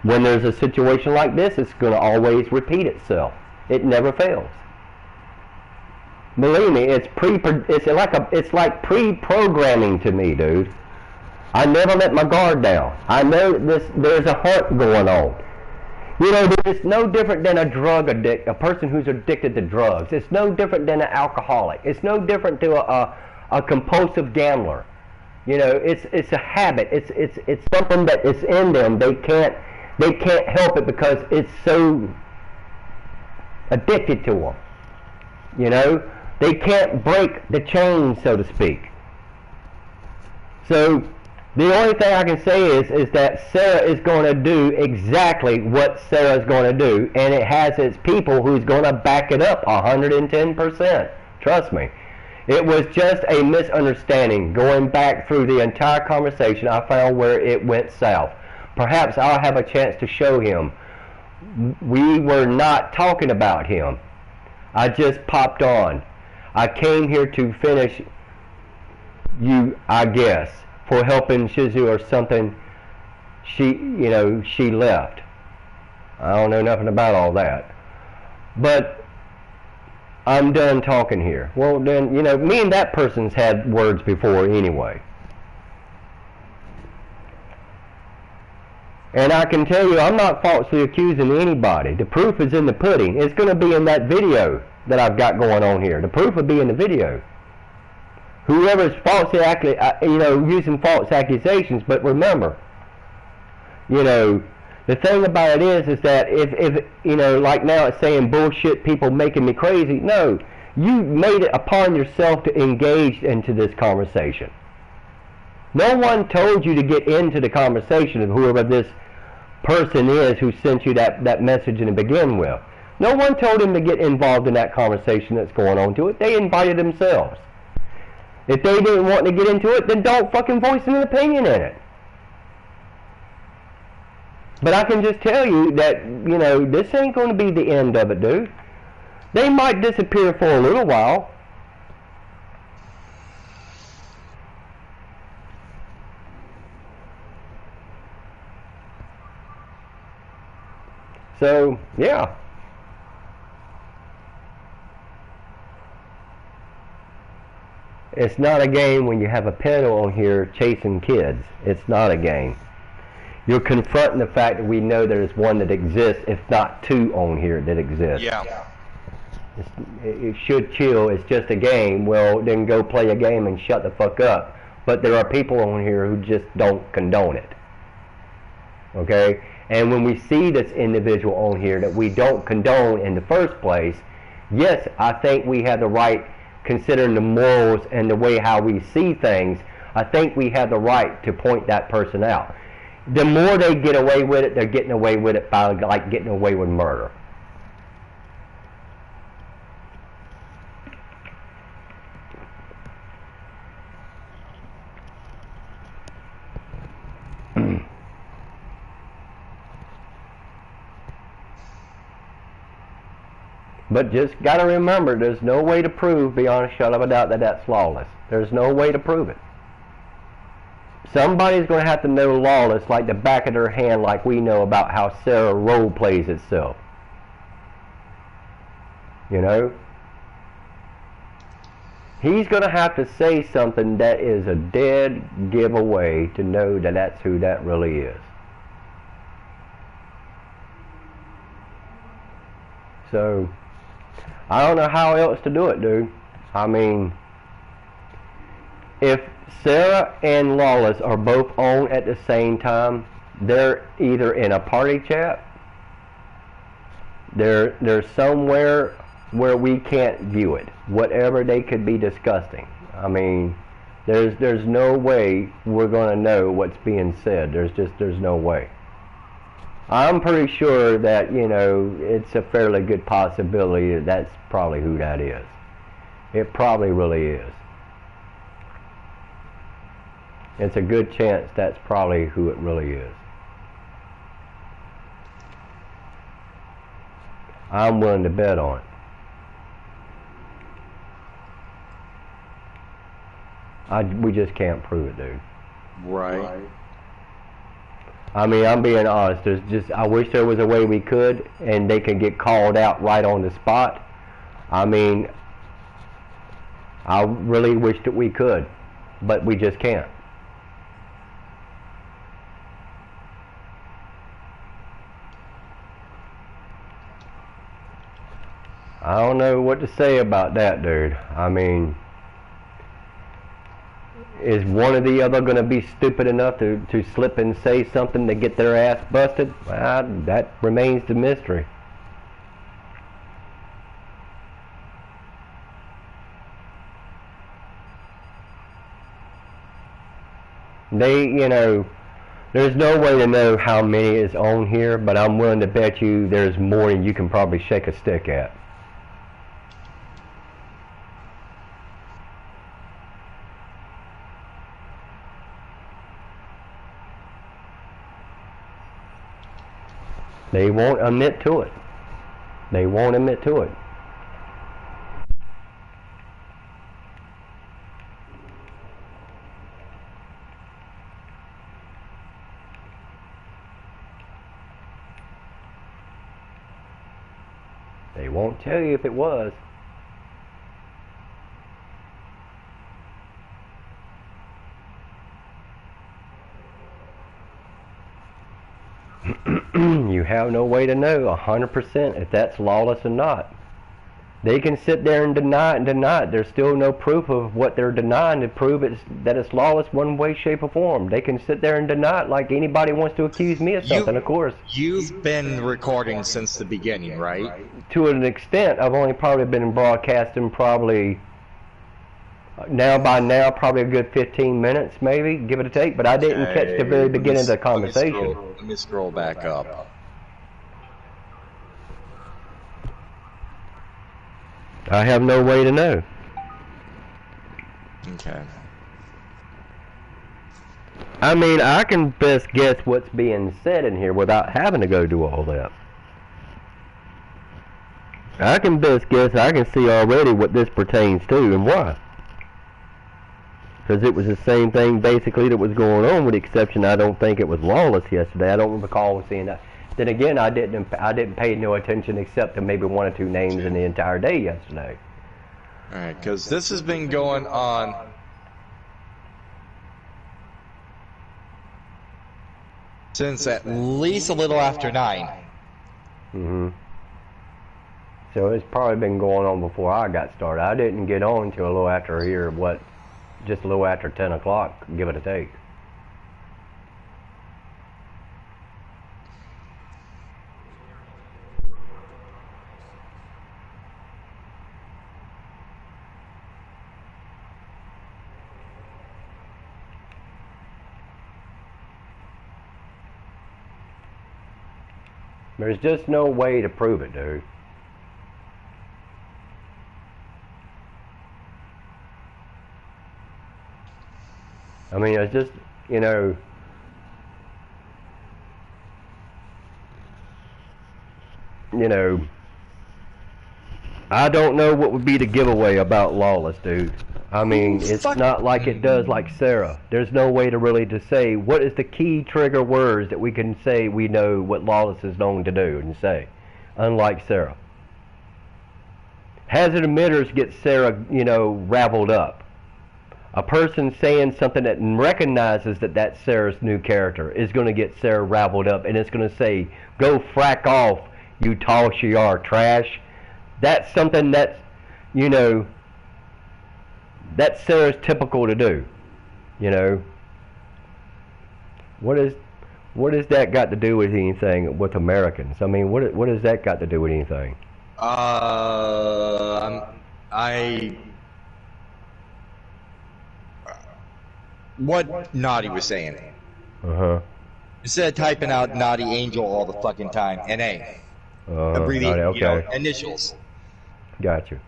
When there's a situation like this, it's gonna always repeat itself. It never fails. Believe me, it's like pre-programming to me, dude. I never let my guard down. I know there's a hunt going on. You know, it's no different than a drug addict, a person who's addicted to drugs. It's no different than an alcoholic. It's no different to a compulsive gambler. You know, it's a habit. It's something that is in them. They can't help it because it's so addicted to them. You know, they can't break the chain, so to speak. So the only thing I can say is that Sarah is going to do exactly what Sarah's going to do, and it has its people who's going to back it up 110%. Trust me. It was just a misunderstanding. Going back through the entire conversation, I found where it went south. Perhaps I'll have a chance to show him. We were not talking about him. I just popped on. I came here to finish you, I guess, for helping Shizu or something. She left. I don't know nothing about all that. But I'm done talking here. Well, then, me and that person's had words before anyway. And I can tell you, I'm not falsely accusing anybody. The proof is in the pudding. It's going to be in that video that I've got going on here. The proof will be in the video. Whoever's falsely, using false accusations, but remember, the thing about it is that if like now it's saying bullshit, people making me crazy. No, you made it upon yourself to engage into this conversation. No one told you to get into the conversation of whoever this person is who sent you that message to begin with. No one told him to get involved in that conversation that's going on to it. They invited themselves. If they didn't want to get into it, then don't fucking voice an opinion in it. But I can just tell you that, this ain't going to be the end of it, dude. They might disappear for a little while. So, yeah. It's not a game when you have a pedo on here chasing kids. It's not a game. You're confronting the fact that we know there's one that exists, if not two on here that exist. Yeah. It should chill. It's just a game. Well, then go play a game and shut the fuck up. But there are people on here who just don't condone it. Okay? And when we see this individual on here that we don't condone in the first place, yes, I think we have the right, considering the morals and the way how we see things, I think we have the right to point that person out. The more they get away with it, they're getting away with it by like getting away with murder. But just got to remember, there's no way to prove beyond a shadow of a doubt that that's lawless. There's no way to prove it. Somebody's going to have to know lawless like the back of their hand, like we know about how Sarah role plays itself. You know? He's going to have to say something that is a dead giveaway to know that that's who that really is. So, I don't know how else to do it, dude. I mean, if Sarah and Lawless are both on at the same time, they're either in a party chat, they're somewhere where we can't view it. Whatever they could be discussing. I mean, there's no way we're going to know what's being said. There's no way. I'm pretty sure that, you know, it's a fairly good possibility that that's probably who that is. It probably really is. It's a good chance that's probably who it really is. I'm willing to bet on it. We just can't prove it, dude. Right. I mean, I'm being honest. I wish there was a way we could, and they could get called out right on the spot. I mean, I really wish that we could, but we just can't. I don't know what to say about that, dude. I mean, is one or the other going to be stupid enough to slip and say something to get their ass busted? That remains the mystery. They, you know, there's no way to know how many is on here, but I'm willing to bet you there's more than you can probably shake a stick at. They won't admit to it. They won't admit to it. They won't tell you if it was. You have no way to know 100% if that's lawless or not. They can sit there and deny it and deny it. There's still no proof of what they're denying to prove that it's lawless one way, shape, or form. They can sit there and deny it like anybody wants to accuse me of something, of course. You've been recording since the beginning, right? To an extent. I've only probably been broadcasting probably probably a good 15 minutes, maybe, give it a take. But I didn't catch the very beginning of the conversation. Let me scroll back up. I have no way to know. Okay. I mean, I can best guess what's being said in here without having to go do all that. I can best guess, I can see already what this pertains to and why. Because it was the same thing basically that was going on, with the exception I don't think it was lawless yesterday. I don't recall seeing that. Then again, I didn't pay no attention except to maybe one or two names in the entire day yesterday. Alright, because this has been going on since at least a little after 9. Mm-hmm. So it's probably been going on before I got started. I didn't get on until a little after here, just a little after 10 o'clock, give it a take. There's just no way to prove it, dude. I mean, it's just, you know, I don't know what would be the giveaway about Lawless, dude. I mean, it's not like it does like Sarah. There's no way to really to say what is the key trigger words that we can say we know what Lawless is known to do and say, unlike Sarah. Hazard emitters get Sarah, you know, raveled up. A person saying something that recognizes that that's Sarah's new character is going to get Sarah raveled up, and it's going to say, "Go frack off, you tall shiar trash." That's something that's, you know, that's Sarah's typical to do, you know. What is that got to do with anything with Americans? I mean, what has that got to do with anything? What Naughty was saying. Uh-huh. Instead of typing out Naughty Angel all the fucking time, NA. Abbreviated, okay. you know, initials. Gotcha.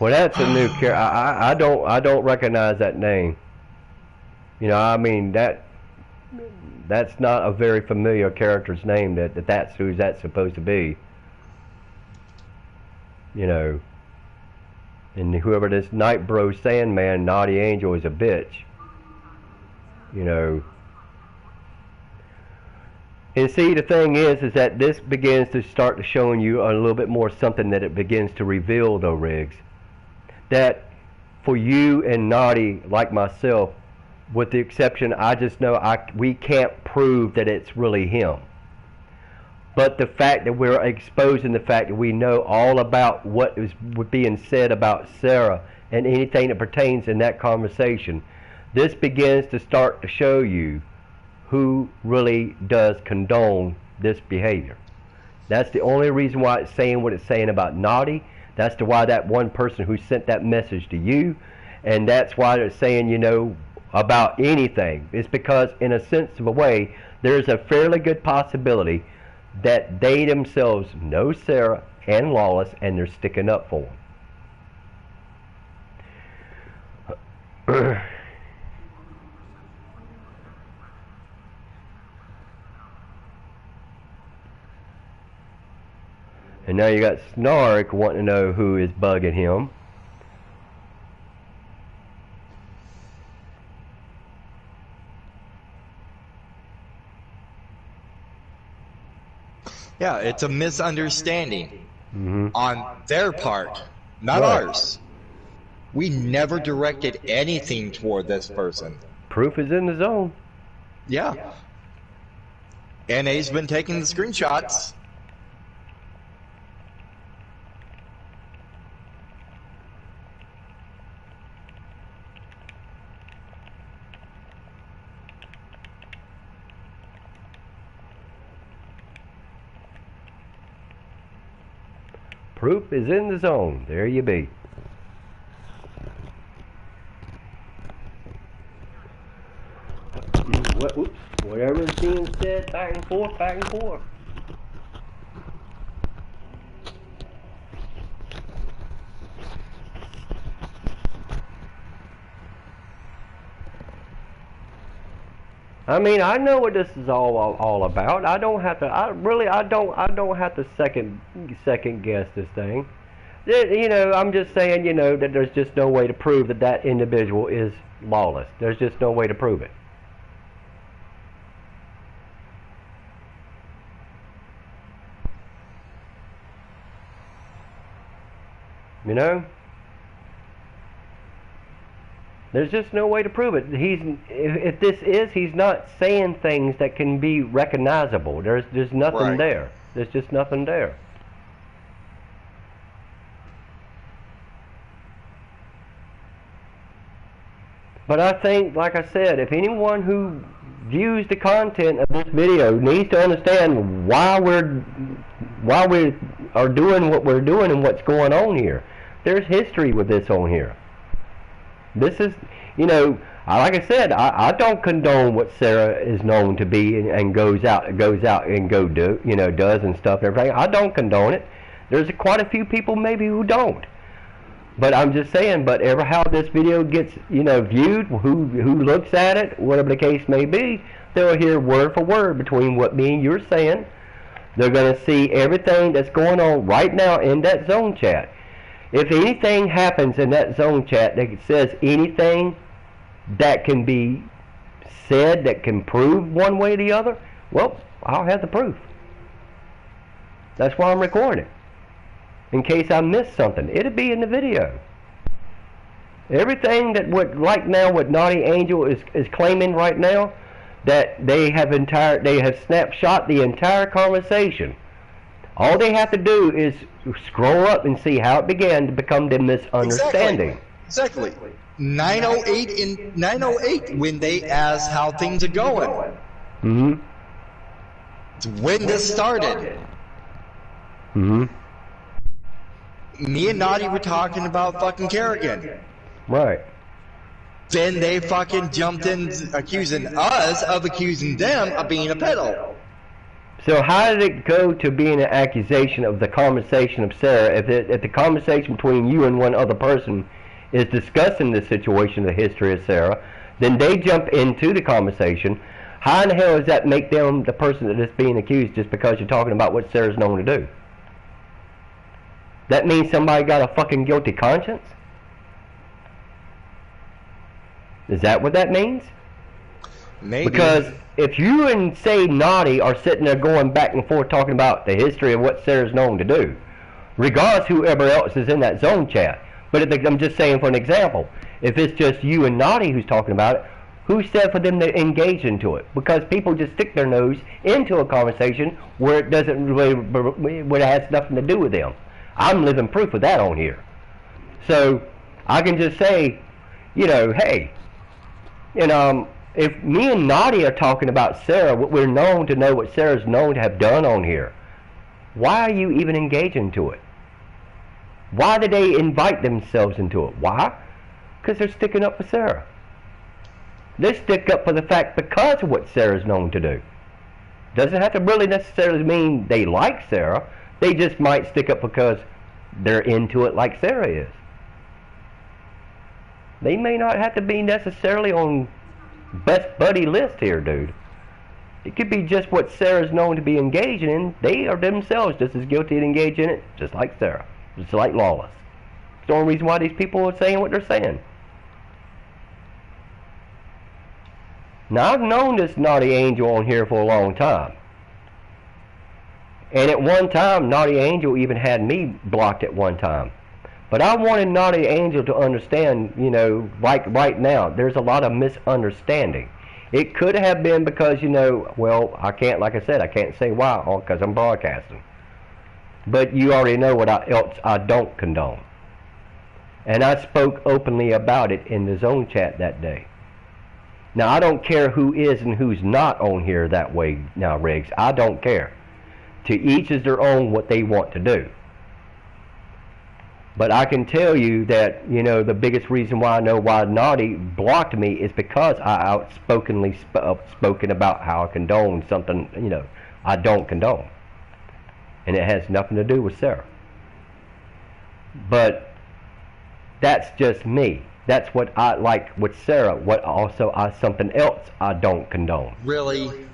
Well, that's a new character. I don't recognize that name. You know, I mean that's not a very familiar character's name. That's who that's supposed to be. You know, and whoever this Nightbro Sandman Naughty Angel is a bitch. You know. And see, the thing is that this begins to start to showing you a little bit more something that it begins to reveal, though, Riggs. That for you and Naughty, like myself, with the exception, I just know we can't prove that it's really him. But the fact that we're exposing the fact that we know all about what is being said about Sarah and anything that pertains in that conversation, this begins to start to show you who really does condone this behavior. That's the only reason why it's saying what it's saying about Naughty. That's why that one person who sent that message to you, and that's why it's saying, you know, about anything. It's because, in a sense of a way, there's a fairly good possibility that they themselves know Sarah and Lawless, and they're sticking up for them. And now you got Snark wanting to know who is bugging him. Yeah, it's a misunderstanding on their part, not ours. We never directed anything toward this person. Proof is in the zone. Yeah. NA's been taking the screenshots. Proof is in the zone. There you be. Whatever is being said, back and forth, back and forth. I mean, I know what this is all about. I don't have to. I don't have to second guess this thing. You know, I'm just saying, you know, that there's just no way to prove that that individual is Lawless. There's just no way to prove it. You know? There's just no way to prove it. If this is, he's not saying things that can be recognizable. There's nothing there. There's just nothing there. But I think, like I said, if anyone who views the content of this video needs to understand why we are doing what we're doing and what's going on here. There's history with this on here. This is, you know, like I said, I don't condone what Sarah is known to be and goes out and do, you know, does and stuff and everything. I don't condone it. There's quite a few people maybe who don't. But I'm just saying, but how this video gets, you know, viewed, who looks at it, whatever the case may be, They'll hear word for word between what me and you're saying. They're going to see everything that's going on right now in that zone chat. If anything happens in that zone chat that says anything that can be said that can prove one way or the other, well, I'll have the proof. That's why I'm recording it. In case I missed something, it'll be in the video. Everything that right now what Naughty Angel is claiming right now, that they have snapshot the entire conversation. All they have to do is scroll up and see how it began to become the misunderstanding. Exactly. 908 in 908 when they asked how things are going. Mm-hmm. It's when this started. Mm-hmm. Me and Naughty were talking about fucking Kerrigan. Right. Then they fucking jumped in accusing us of accusing them of being a pedo. So how did it go to being an accusation of the conversation of Sarah if the conversation between you and one other person is discussing the situation, the history of Sarah, then they jump into the conversation. How in the hell does that make them the person that is being accused just because you're talking about what Sarah's known to do? That means somebody got a fucking guilty conscience? Is that what that means? Maybe. Because if you and, say, Naughty are sitting there going back and forth talking about the history of what Sarah's known to do, regardless whoever else is in that zone chat, but I'm just saying for an example, if it's just you and Naughty who's talking about it, who said for them to engage into it? Because people just stick their nose into a conversation where it doesn't really, where it has nothing to do with them. I'm living proof of that on here. So I can just say, you know, hey, if me and Naughty are talking about Sarah, what we're known to know, what Sarah's known to have done on here, why are you even engaging to it? Why did they invite themselves into it? Why? Because they're sticking up for Sarah. They stick up for the fact because of what Sarah's known to do. Doesn't have to really necessarily mean they like Sarah. They just might stick up because they're into it like Sarah is. They may not have to be necessarily on best buddy list here, dude. It could be just what Sarah's known to be engaging in. They are themselves just as guilty of engaging in it, just like Sarah. Just like Lawless. It's the only reason why these people are saying what they're saying. Now, I've known this Naughty Angel on here for a long time. And at one time, Naughty Angel even had me blocked at one time. But I wanted Naughty Angel to understand, you know, like right now, there's a lot of misunderstanding. It could have been because, you know, well, I can't, like I said, I can't say why, because I'm broadcasting. But you already know what else I don't condone. And I spoke openly about it in the zone chat that day. Now, I don't care who is and who's not on here that way now, Riggs. I don't care. To each is their own what they want to do. But I can tell you that, you know, the biggest reason why I know why Naughty blocked me is because I outspokenly spoken about how I condone something, you know, I don't condone. And it has nothing to do with Sarah. But that's just me. That's what I like with Sarah. What also something else I don't condone. Really?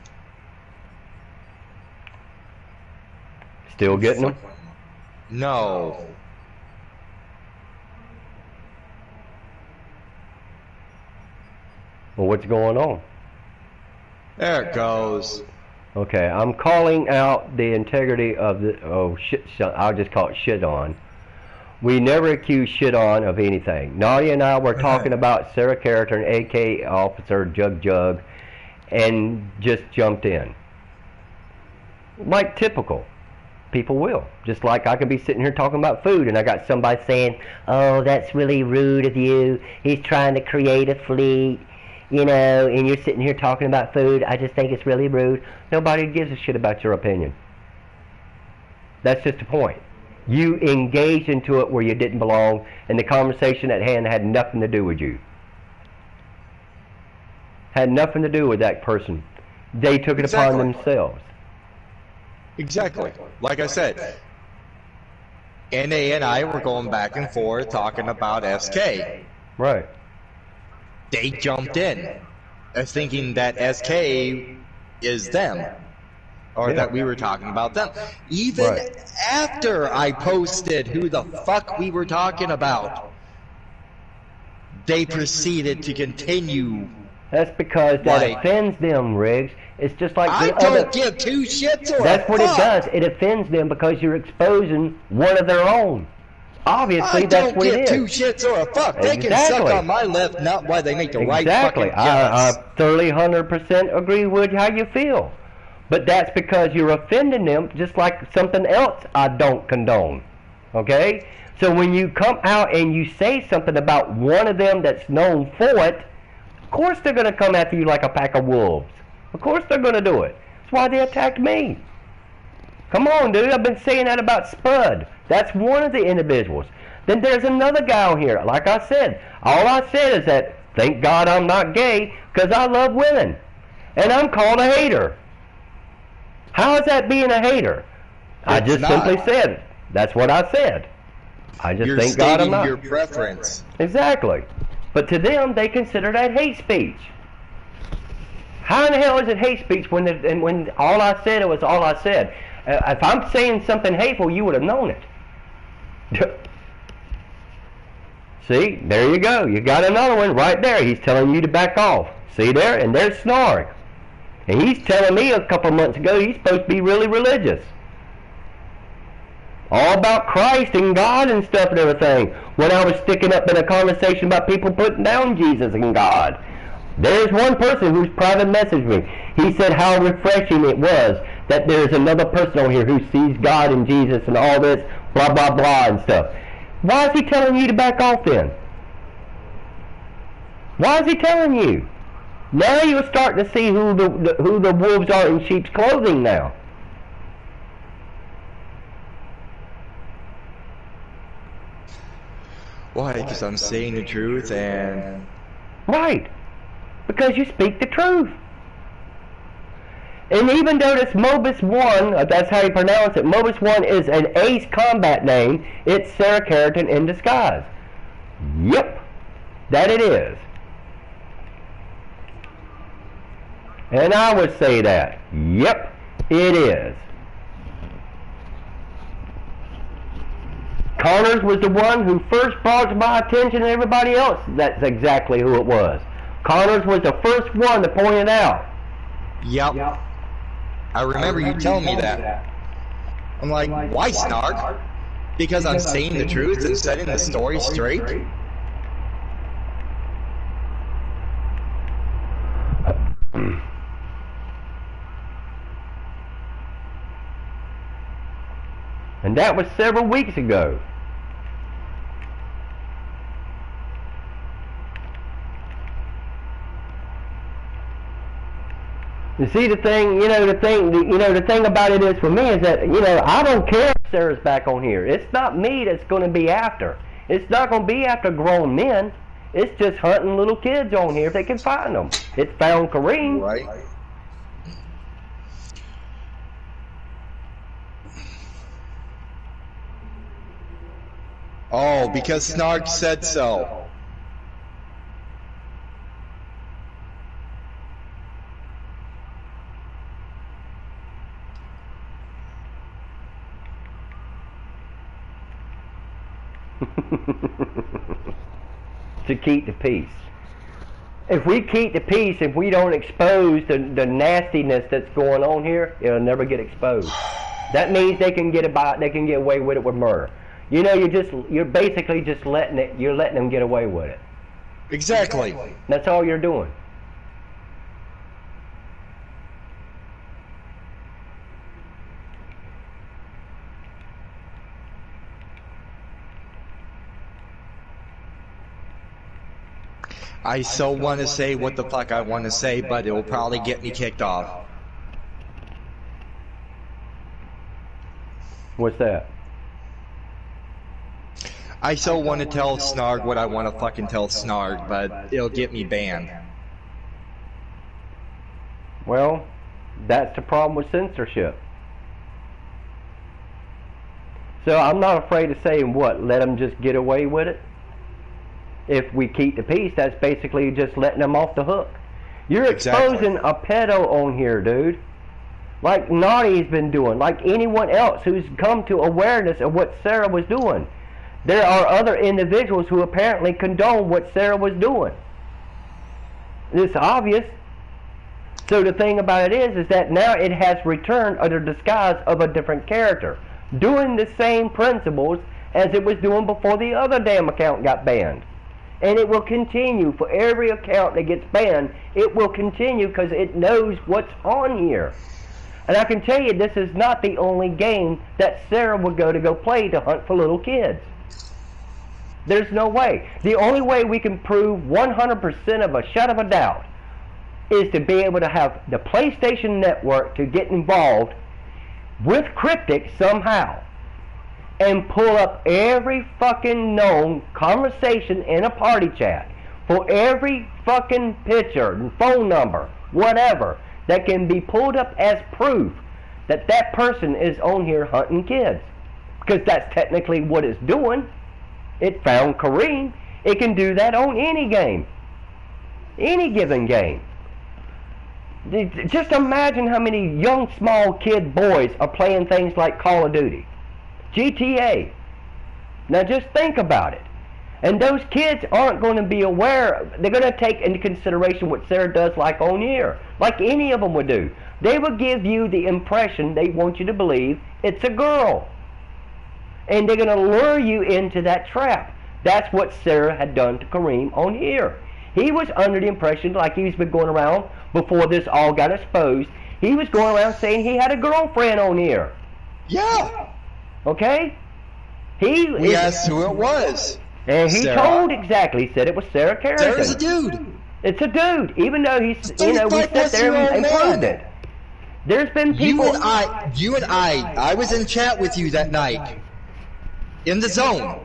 Still getting them? No. Well, what's going on? There it goes. Okay, I'm calling out the integrity of the, I'll just call it shit on. We never accuse shit on of anything. Nadia and I were talking about Sarah character and AK Officer Jug, and just jumped in. Like typical. People will. Just like I could be sitting here talking about food and I got somebody saying, oh, that's really rude of you. He's trying to create a fleet. You know, and you're sitting here talking about food. I just think it's really rude. Nobody gives a shit about your opinion. That's just the point. You engaged into it where you didn't belong, and the conversation at hand had nothing to do with you. Had nothing to do with that person. They took it upon themselves. Exactly. Like I said, NA and I were going back and forth talking about SK. Right. They jumped in. thinking that SK is them. Or that we were talking about them. Even after I posted who the fuck we were talking about, they proceeded to continue. That's because that offends them, Riggs. It's just like I don't give two shits or That's what it does. It offends them because you're exposing one of their own. Obviously, that's what it is. I don't give two shits or a fuck. They can suck on my left, not why they make the right fucking guess. I thoroughly 100% agree with how you feel. But that's because you're offending them just like something else I don't condone. Okay? So when you come out and you say something about one of them that's known for it, of course they're going to come after you like a pack of wolves. Of course they're going to do it. That's why they attacked me. Come on, dude. I've been saying that about Spud. That's one of the individuals. Then there's another guy on here. Like I said, all I said is that thank God I'm not gay because I love women. And I'm called a hater. How is that being a hater? I just simply said, that's what I said. I just thank God I'm not. You're stating your preference. Exactly. But to them, they consider that hate speech. How in the hell is it hate speech when all I said was all I said? If I'm saying something hateful, you would have known it. See, there you go. You got another one right there. He's telling you to back off. See there? And there's Snark. And he's telling me a couple months ago he's supposed to be really religious. All about Christ and God and stuff and everything. When I was sticking up in a conversation about people putting down Jesus and God. There's one person who's private messaged me. He said how refreshing it was that there's another person on here who sees God and Jesus and all this blah blah blah and stuff. Why is he telling you to back off then? Why is he telling you? Now you're starting to see who the wolves are in sheep's clothing now. Why? Because I'm saying the truth and... Right. Because you speak the truth. And even though this Mobus 1, that's how you pronounce it, Mobus 1 is an ace combat name, it's Sarah Carrington in disguise. Yep. That it is. And I would say that. Yep, it is. Connors was the one who first brought to my attention and everybody else. That's exactly who it was. Connors was the first one to point it out. Yep. I remember you telling me that. I'm like, why Snark? Because I'm saying the truth and setting the story straight? And that was several weeks ago. You see the thing, the thing about it is for me is that, I don't care if Sarah's back on here. It's not me that's going to be after. It's not going to be after grown men. It's just hunting little kids on here if they can find them. It's found Kareem. Right. Oh, because Snark said so. To keep the peace. If we keep the peace, if we don't expose the nastiness that's going on here, it'll never get exposed. That means they can get away with it with murder. You're basically just letting them get away with it. Exactly. That's all you're doing. I so want to say what the fuck I want to say, but it will probably get me kicked off. What's that? I so want to tell Snarg what I want to fucking tell Snarg, but it'll get me banned. Well, that's the problem with censorship. So I'm not afraid of saying what? Let them just get away with it? If we keep the peace, that's basically just letting them off the hook. You're exposing a pedo on here, dude. Like Naughty's been doing, like anyone else who's come to awareness of what Sarah was doing. There are other individuals who apparently condone what Sarah was doing. It's obvious. So the thing about it is that now it has returned under disguise of a different character, doing the same principles as it was doing before the other damn account got banned. And it will continue for every account that gets banned. It will continue because it knows what's on here. And I can tell you, this is not the only game that Sarah would go play to hunt for little kids. There's no way. The only way we can prove 100% of a shot of a doubt is to be able to have the PlayStation Network to get involved with Cryptic somehow and pull up every fucking known conversation in a party chat for every fucking picture and phone number, whatever, that can be pulled up as proof that that person is on here hunting kids. Because that's technically what it's doing. It found Kareem. It can do that on any game. Any given game. Just imagine how many young, small kid boys are playing things like Call of Duty, GTA. Now just think about it. And those kids aren't going to be aware. They're going to take into consideration what Sarah does like on here, like any of them would do. They will give you the impression they want you to believe it's a girl. And they're going to lure you into that trap. That's what Sarah had done to Kareem on here. He was under the impression, like he's been going around before this all got exposed, he was going around saying he had a girlfriend on here. Yeah. Okay? We asked who it was. And he told exactly. He said it was Sarah Kerrigan. Sarah's a dude. It's a dude. Even though he's, we sat there and proved it. There's been people. You and I was in chat with you that night. In the zone.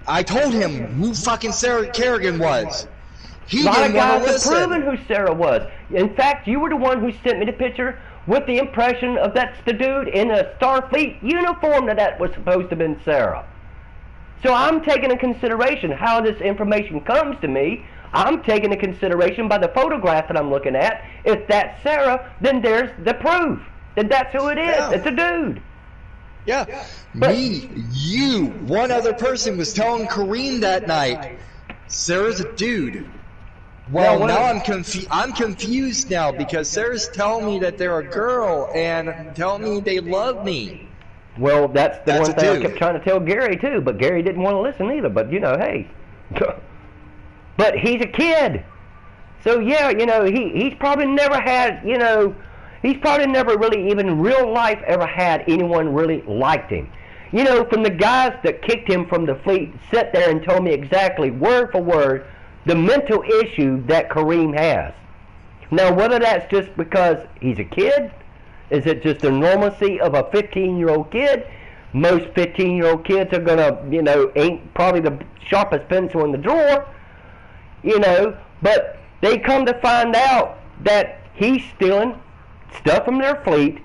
I told him who fucking Sarah Kerrigan was. He didn't want to listen. Proven who Sarah was. In fact, you were the one who sent me the picture with the impression of that's the dude in a Starfleet uniform that was supposed to have been Sarah. So I'm taking into consideration how this information comes to me. I'm taking into consideration by the photograph that I'm looking at. If that's Sarah, then there's the proof that that's who it is. Yeah. It's a dude. Yeah. But me, you, one other person was telling Kareem that night, Sarah's a dude. Well, now I'm confused now because Sarah's telling me that they're a girl and telling me they love me. Well, that's the one thing I kept trying to tell Gary too, but Gary didn't want to listen either. But you know, hey, but he's a kid, so yeah, you know, he's probably never had, you know, he's probably never really even real life ever had anyone really liked him. You know, from the guys that kicked him from the fleet, sat there and told me exactly word for word the mental issue that Kareem has. Now, whether that's just because he's a kid, is it just the normalcy of a 15-year-old kid? Most 15-year-old kids are gonna, you know, ain't probably the sharpest pencil in the drawer, you know, but they come to find out that he's stealing stuff from their fleet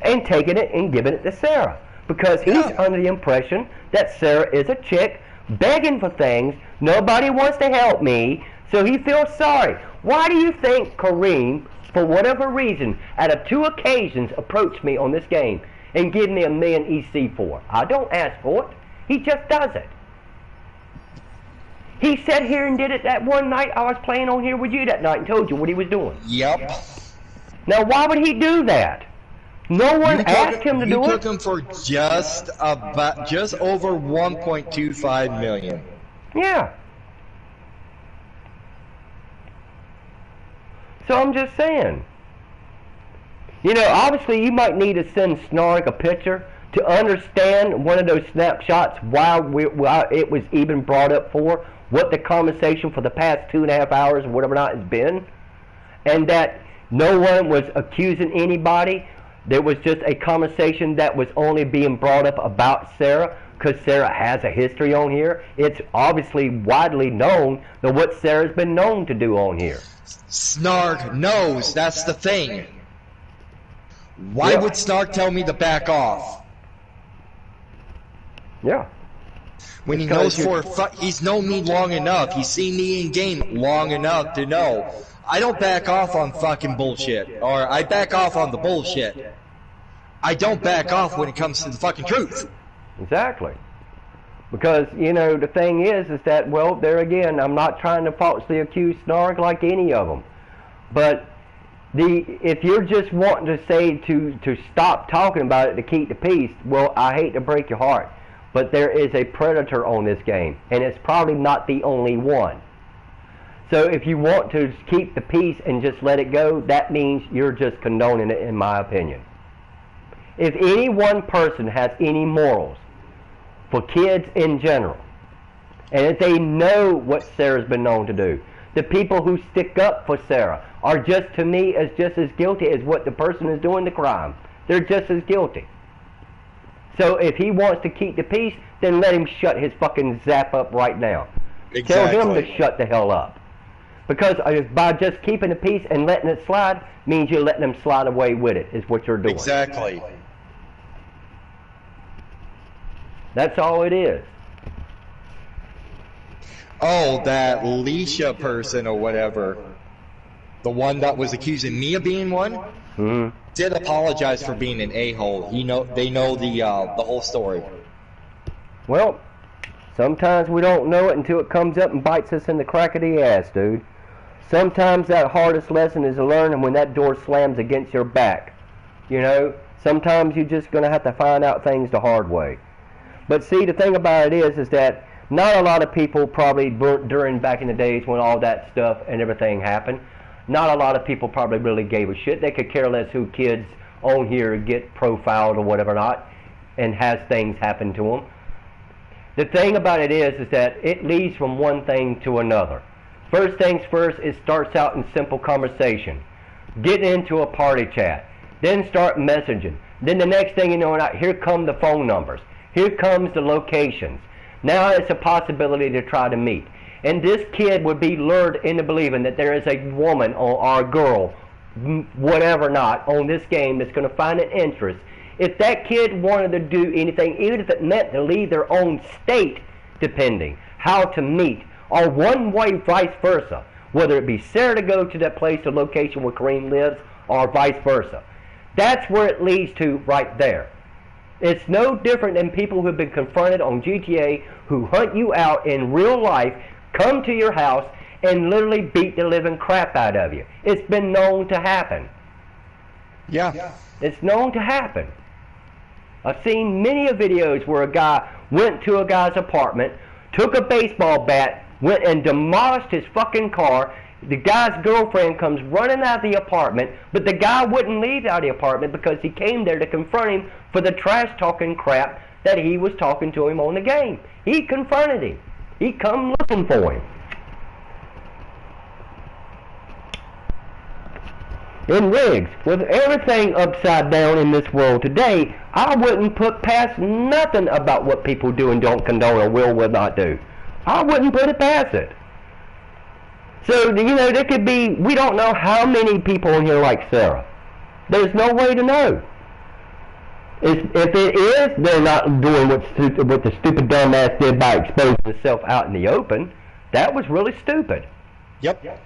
and taking it and giving it to Sarah because he's under the impression that Sarah is a chick begging for things. Nobody wants to help me, so he feels sorry. Why do you think Kareem, for whatever reason, out of 2 occasions approached me on this game and gave me $1 million EC4? I don't ask for it. He just does it. He sat here and did it that one night I was playing on here with you that night and told you what he was doing. Yep. Now, why would he do that? No one asked him to do it. You took him for just over 1.25 million. Yeah. So I'm just saying. You know, obviously you might need to send Snark a picture to understand one of those snapshots why it was even brought up for, what the conversation for the past 2.5 hours or whatever not has been, and that no one was accusing anybody. There was just a conversation that was only being brought up about Sarah because Sarah has a history on here. It's obviously widely known that what Sarah's been known to do on here. Snark knows, that's the thing. Why would Snark tell me to back off? Yeah. When he knows he's known me long enough, he's seen me in game long enough to know I don't back off on fucking bullshit, or I back off on the bullshit. I don't back off when it comes to the fucking truth. Exactly. Because, you know, the thing is that, well, there again, I'm not trying to falsely accuse Snark like any of them. But if you're just wanting to say to stop talking about it to keep the peace, well, I hate to break your heart, but there is a predator on this game, and it's probably not the only one. So if you want to keep the peace and just let it go, that means you're just condoning it, in my opinion. If any one person has any morals for kids in general, and if they know what Sarah's been known to do, the people who stick up for Sarah are just, to me, just as guilty as what the person is doing the crime. They're just as guilty. So if he wants to keep the peace, then let him shut his fucking zap up right now. Exactly. Tell him to shut the hell up. Because by just keeping the peace and letting it slide means you're letting them slide away with it, is what you're doing. Exactly. That's all it is. Oh, that Leisha person or whatever, the one that was accusing me of being one, did apologize for being an a-hole. They know the whole story. Well, sometimes we don't know it until it comes up and bites us in the crack of the ass, dude. Sometimes that hardest lesson is to learn when that door slams against your back. You know, sometimes you're just going to have to find out things the hard way. But see, the thing about it is that not a lot of people probably during back in the days when all that stuff and everything happened, not a lot of people probably really gave a shit. They could care less who kids on here get profiled or whatever not and has things happen to them. The thing about it is that it leads from one thing to another. First things first, it starts out in simple conversation. Get into a party chat. Then start messaging. Then the next thing you know, here come the phone numbers. Here comes the locations. Now it's a possibility to try to meet. And this kid would be lured into believing that there is a woman or a girl, whatever not, on this game that's going to find an interest. If that kid wanted to do anything, even if it meant to leave their own state, depending how to meet, or one way vice versa, whether it be Sarah to go to that place, the location where Kareem lives, or vice versa. That's where it leads to right there. It's no different than people who have been confronted on GTA who hunt you out in real life, come to your house, and literally beat the living crap out of you. It's been known to happen. Yeah. It's known to happen. I've seen many of videos where a guy went to a guy's apartment, took a baseball bat, went and demolished his fucking car. The guy's girlfriend comes running out of the apartment, but the guy wouldn't leave out of the apartment because he came there to confront him for the trash-talking crap that he was talking to him on the game. He confronted him. He come looking for him. In Riggs, with everything upside down in this world today, I wouldn't put past nothing about what people do and don't condone or will not do. I wouldn't put it past it. So, you know, there could be, we don't know how many people in here like Sarah. There's no way to know. If it is, they're not doing what the stupid dumbass did by exposing himself out in the open. That was really stupid. Yep.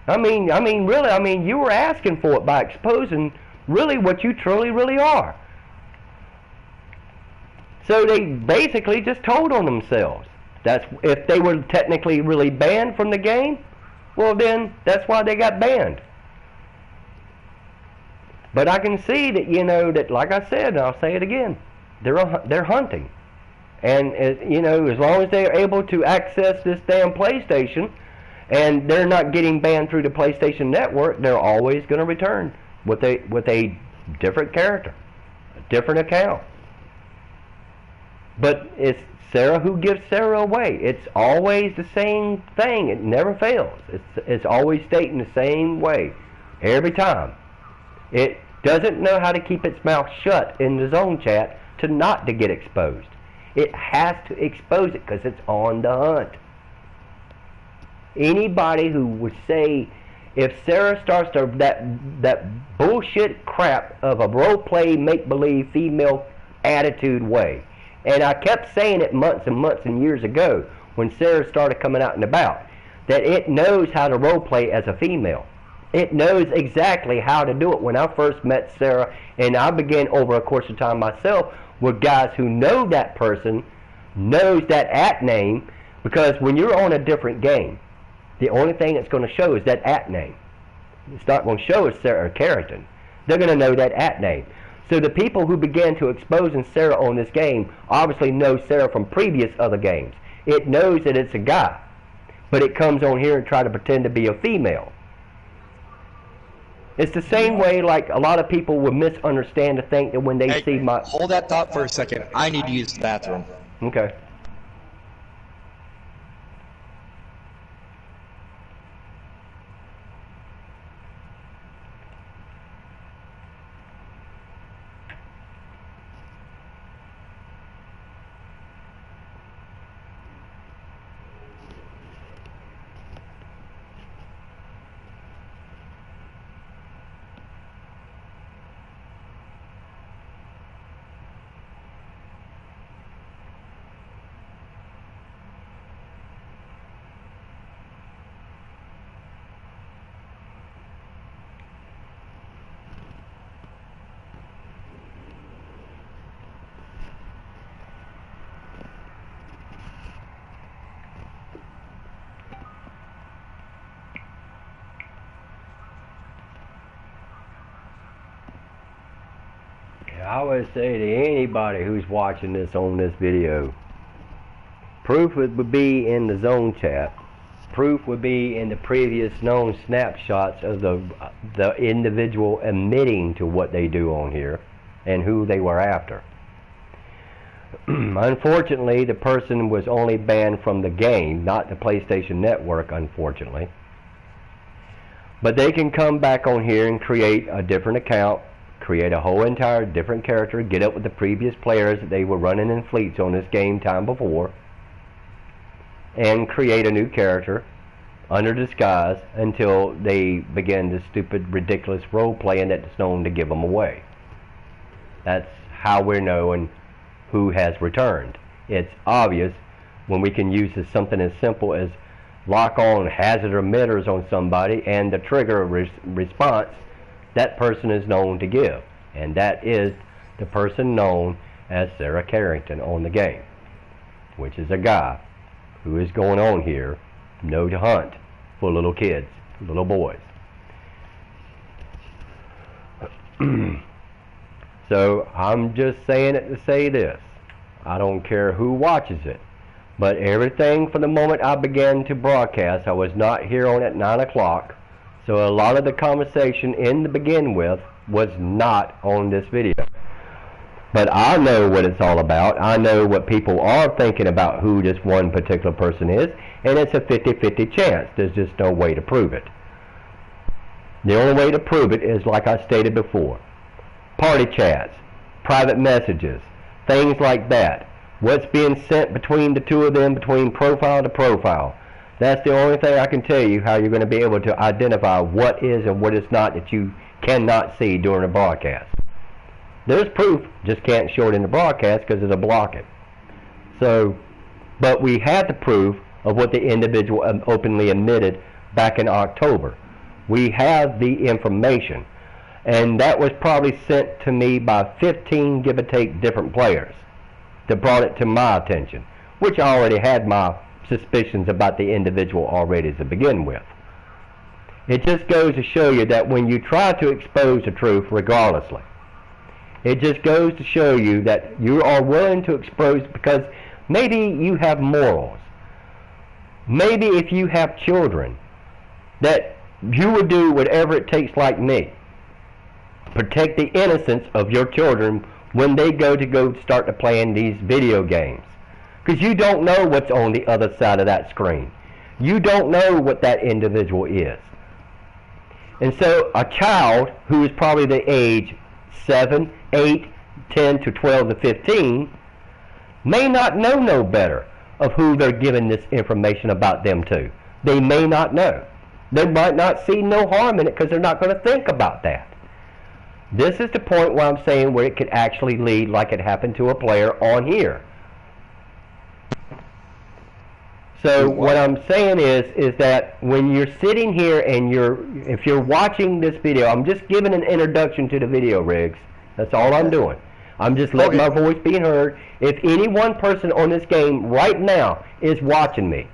I mean, really, you were asking for it by exposing really what you truly, really are. So they basically just told on themselves. That's if they were technically really banned from the game, well then that's why they got banned. But I can see that, you know, that like I said, and I'll say it again, they're hunting, and you know, as long as they're able to access this damn PlayStation, and they're not getting banned through the PlayStation Network, they're always going to return with a different character, a different account. But it's Sarah who gives Sarah away. It's always the same thing. It never fails. It's always stating the same way every time. It doesn't know how to keep its mouth shut in the zone chat to get exposed. It has to expose it because it's on the hunt. Anybody who would say, if Sarah starts to that bullshit crap of a role-play, make-believe, female attitude way, and I kept saying it months and months and years ago when Sarah started coming out and about, that it knows how to role play as a female. It knows exactly how to do it. When I first met Sarah, and I began over a course of time myself with guys who know that person, knows that at name, because when you're on a different game, the only thing it's going to show is that at name. It's not going to show us Sarah Carrington. They're going to know that at name. So the people who began to expose Sarah on this game obviously know Sarah from previous other games. It knows that it's a guy, but it comes on here and try to pretend to be a female. It's the same way like a lot of people would misunderstand to think that when they see my... Hold that thought for a second. I need to use the bathroom. Okay. I would say to anybody who's watching this on this video, proof would be in the zone chat. Proof would be in the previous known snapshots of the individual admitting to what they do on here and who they were after. Unfortunately, the person was only banned from the game, not the PlayStation Network, unfortunately. But they can come back on here and create a different account, create a whole entire different character, get up with the previous players that they were running in fleets on this game time before, and create a new character under disguise until they begin this stupid, ridiculous role playing that's known to give them away. That's how we're knowing who has returned. It's obvious when we can use something as simple as lock on hazard emitters on somebody and the trigger response that person is known to give, and that is the person known as Sarah Carrington on the game, which is a guy who is going on here to hunt for little kids, little boys. So I'm just saying it to say this. I don't care who watches it, but everything from the moment I began to broadcast, I was not here on at 9 o'clock. So a lot of the conversation in the begin with was not on this video. But I know what it's all about. I know what people are thinking about who this one particular person is, and it's a 50-50 chance. There's just no way to prove it. The only way to prove it is, like I stated before, party chats, private messages, things like that. What's being sent between the two of them, between profile to profile. That's the only thing I can tell you how you're going to be able to identify what is and what is not that you cannot see during a broadcast. There's proof, just can't show it in the broadcast because it'll block it. So, but we had the proof of what the individual openly admitted back in October. We have the information, and that was probably sent to me by 15, give or take, different players that brought it to my attention, which I already had my suspicions about the individual already to begin with. It just goes to show you that when you try to expose the truth regardlessly, it just goes to show you that you are willing to expose because maybe you have morals. Maybe if you have children, that you would do whatever it takes like me. Protect the innocence of your children when they go start to playing these video games. Because you don't know what's on the other side of that screen. You don't know what that individual is. And so a child who is probably the age 7, 8, 10 to 12 to 15 may not know no better of who they're giving this information about them to. They may not know. They might not see no harm in it because they're not going to think about that. This is the point where I'm saying where it could actually lead like it happened to a player on here. So what I'm saying is that when you're sitting here and if you're watching this video, I'm just giving an introduction to the video, Riggs. That's all I'm doing. I'm just letting my voice be heard. If any one person on this game right now is watching me,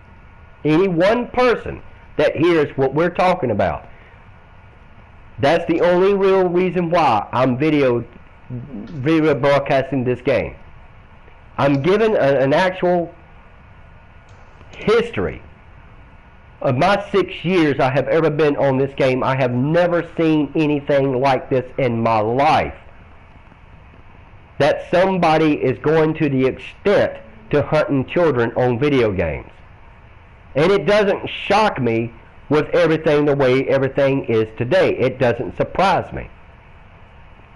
any one person that hears what we're talking about, that's the only real reason why I'm video broadcasting this game. I'm giving an actual history of my 6 years I have ever been on this game. I have never seen anything like this in my life. That somebody is going to the extent to hunting children on video games. And it doesn't shock me with everything the way everything is today. It doesn't surprise me.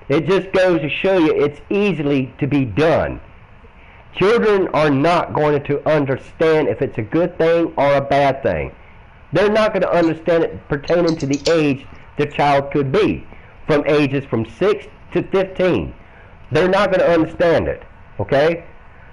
It just goes to show you it's easily to be done. Children are not going to understand if it's a good thing or a bad thing. They're not going to understand it pertaining to the age the child could be, from ages from 6 to 15. They're not going to understand it, okay?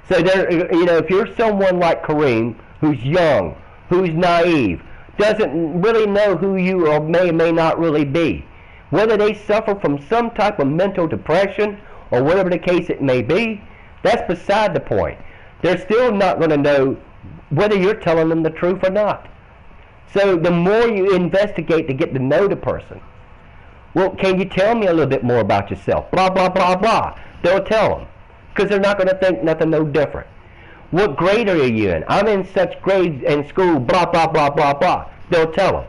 So if you're someone like Kareem, who's young, who's naive, doesn't really know who you or may not really be, whether they suffer from some type of mental depression or whatever the case it may be, that's beside the point. They're still not going to know whether you're telling them the truth or not. So the more you investigate to get to know the person, well, can you tell me a little bit more about yourself? Blah, blah, blah, blah. They'll tell them, because they're not going to think nothing no different. What grade are you in? I'm in such grade in school, blah, blah, blah, blah, blah. They'll tell them.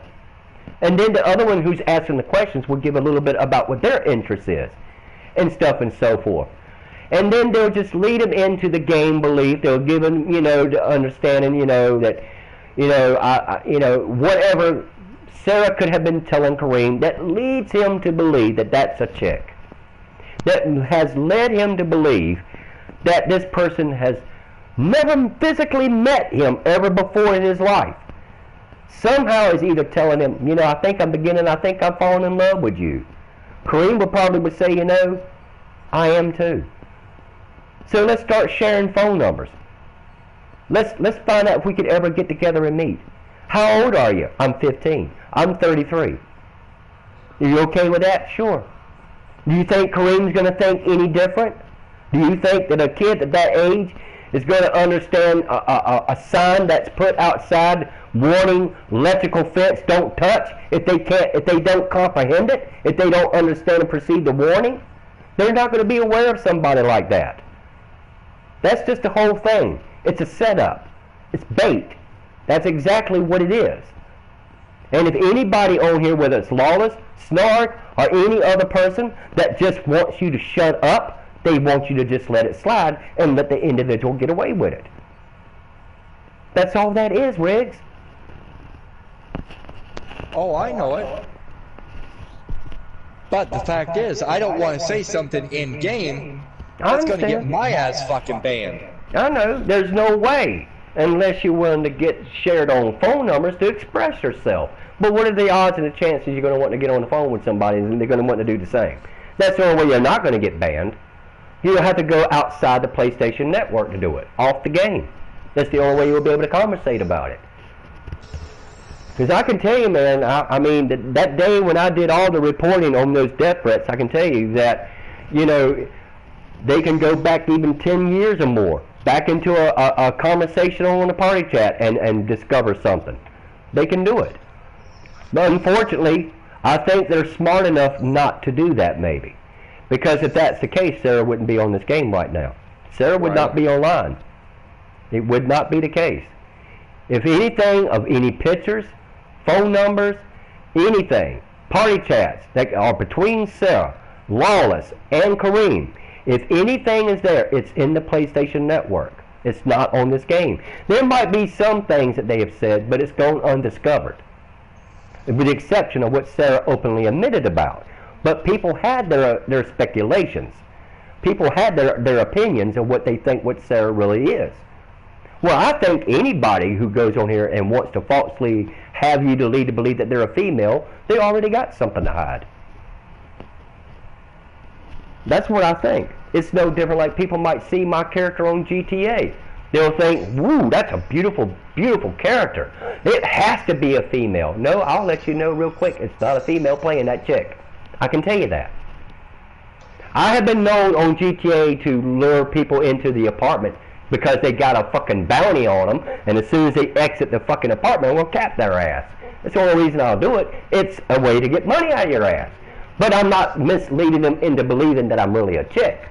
And then the other one who's asking the questions will give a little bit about what their interest is and stuff and so forth. And then they'll just lead them into the game belief. They'll give them, the understanding, that, whatever Sarah could have been telling Kareem that leads him to believe that that's a chick. That has led him to believe that this person has never physically met him ever before in his life. Somehow is either telling him, I think I'm falling in love with you. Kareem would say, I am too. So let's start sharing phone numbers. Let's find out if we could ever get together and meet. How old are you? I'm 15. I'm 33. Are you okay with that? Sure. Do you think Kareem's going to think any different? Do you think that a kid at that age is going to understand a sign that's put outside warning electrical fence don't touch if they don't comprehend it, if they don't understand and perceive the warning? They're not going to be aware of somebody like that. That's just the whole thing. It's a setup. It's bait. That's exactly what it is. And if anybody on here, whether it's Lawless, Snark, or any other person that just wants you to shut up, they want you to just let it slide and let the individual get away with it. That's all that is, Riggs. Oh, I know it. But the fact is, I don't want to say something in game that's going to get my ass fucking banned. I know. There's no way, unless you're willing to get shared on phone numbers to express yourself. But what are the odds and the chances you're going to want to get on the phone with somebody and they're going to want to do the same? That's the only way you're not going to get banned. You'll have to go outside the PlayStation Network to do it, off the game. That's the only way you'll be able to conversate about it. Because I can tell you, man, that day when I did all the reporting on those death threats, I can tell you that, they can go back even 10 years or more, back into a conversation on a party chat and discover something. They can do it. But unfortunately, I think they're smart enough not to do that, maybe. Because if that's the case, Sarah wouldn't be on this game right now. Sarah would not be online. It would not be the case. If anything of any pictures, phone numbers, anything, party chats that are between Sarah, Lawless, and Kareem, if anything is there, it's in the PlayStation Network. It's not on this game. There might be some things that they have said, but it's gone undiscovered. With the exception of what Sarah openly admitted about. But people had their speculations. People had their opinions of what they think what Sarah really is. Well, I think anybody who goes on here and wants to falsely have you to lead to believe that they're a female, they already got something to hide. That's what I think. It's no different like people might see my character on GTA. They'll think, woo, that's a beautiful, beautiful character. It has to be a female. No, I'll let you know real quick, it's not a female playing that chick. I can tell you that. I have been known on GTA to lure people into the apartment because they got a fucking bounty on them, and as soon as they exit the fucking apartment, we'll cap their ass. That's the only reason I'll do it. It's a way to get money out of your ass. But I'm not misleading them into believing that I'm really a chick.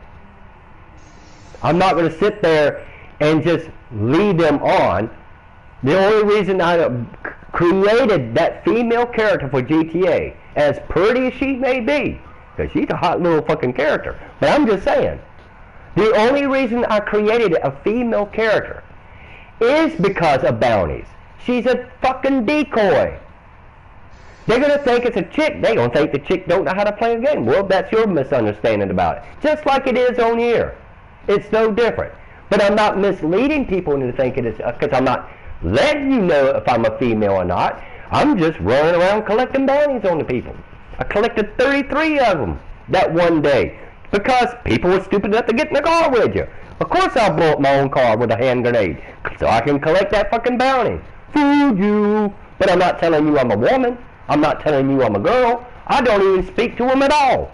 I'm not going to sit there and just lead them on. The only reason I created that female character for GTA, as pretty as she may be, because she's a hot little fucking character, but I'm just saying, the only reason I created a female character is because of bounties. She's a fucking decoy. They're going to think it's a chick. They're going to think the chick don't know how to play a game. Well, that's your misunderstanding about it. Just like it is on here. It's no different. But I'm not misleading people into thinking it's, because I'm not letting you know if I'm a female or not. I'm just running around collecting bounties on the people. I collected 33 of them that one day because people were stupid enough to get in the car with you. Of course I'll blow up my own car with a hand grenade so I can collect that fucking bounty. Fooled you. But I'm not telling you I'm a woman. I'm not telling you I'm a girl. I don't even speak to them at all.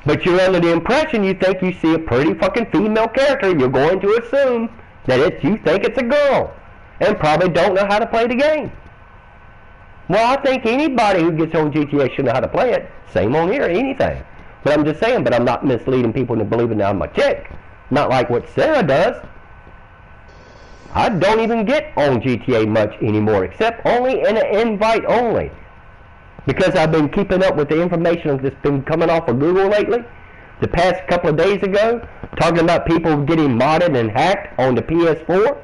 But you're under the impression you think you see a pretty fucking female character. You're going to assume that you think it's a girl and probably don't know how to play the game. Well, I think anybody who gets on GTA should know how to play it. Same on here, anything. But I'm just saying, but I'm not misleading people into believing that I'm a chick. Not like what Sarah does. I don't even get on GTA much anymore, except only in an invite only. Because I've been keeping up with the information that's been coming off of Google lately. The past couple of days ago, talking about people getting modded and hacked on the ps4.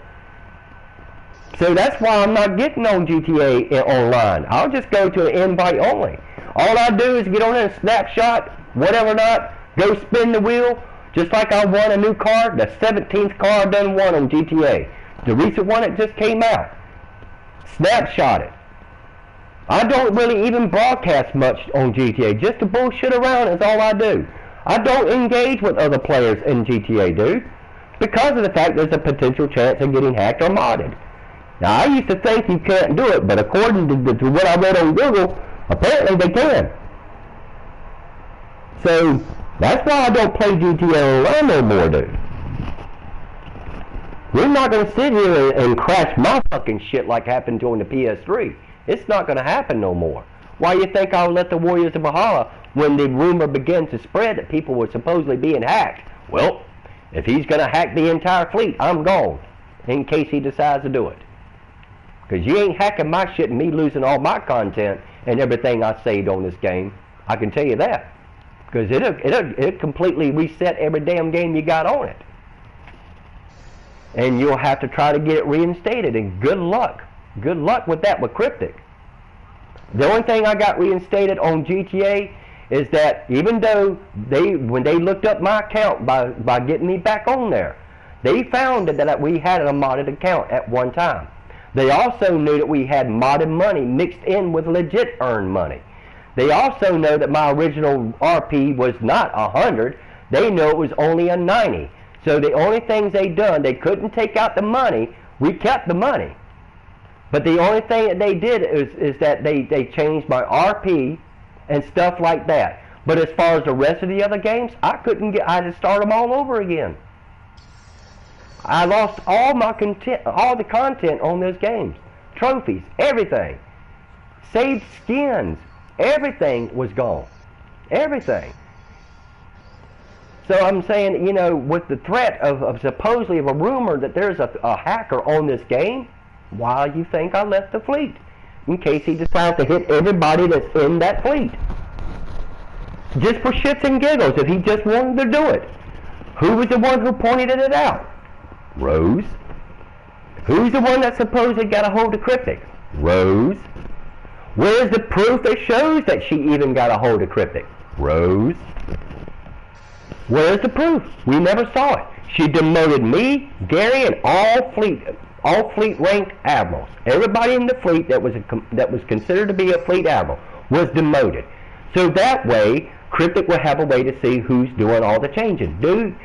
So that's why I'm not getting on GTA online. I'll just go to an invite only. All I do is get on there and snapshot, whatever not, go spin the wheel, just like I won a new car, the 17th car I done won on GTA. The recent one that just came out. Snapshot it. I don't really even broadcast much on GTA. Just to bullshit around is all I do. I don't engage with other players in GTA, dude. Because of the fact there's a potential chance of getting hacked or modded. Now, I used to think you can't do it, but according to what I read on Google, apparently they can. So, that's why I don't play GTA Online no more, dude. We're not going to sit here and crash my fucking shit like happened during the PS3. It's not going to happen no more. Why you think I'll let the Warriors of Valhalla when the rumor began to spread that people were supposedly being hacked? Well, if he's going to hack the entire fleet, I'm gone. In case he decides to do it. Because you ain't hacking my shit and me losing all my content and everything I saved on this game. I can tell you that. Because it'll completely reset every damn game you got on it. And you'll have to try to get it reinstated, and good luck. Good luck with that with Cryptic. The only thing I got reinstated on GTA is that even though when they looked up my account by getting me back on there, they found that we had a modded account at one time. They also knew that we had modded money mixed in with legit earned money. They also know that my original RP was not 100. They know it was only a 90. So the only things they done, they couldn't take out the money. We kept the money. But the only thing that they did is that they changed my RP and stuff like that. But as far as the rest of the other games, I had to start them all over again. I lost all my content, all the content on those games. Trophies, everything. Saved skins, everything was gone. Everything. So I'm saying, you know, with the threat of supposedly of a rumor that there's a hacker on this game, why you think I left the fleet? In case he decides to hit everybody that's in that fleet. Just for shits and giggles, if he just wanted to do it. Who was the one who pointed it out? Rose. Who's the one that supposedly got a hold of Cryptic? Rose. Where's the proof that shows that she even got a hold of Cryptic? Rose. Where's the proof? We never saw it. She demoted me, Gary, and all fleet ranked admirals. Everybody in the fleet that was considered to be a fleet admiral was demoted. So that way, Cryptic will have a way to see who's doing all the changes. Dude,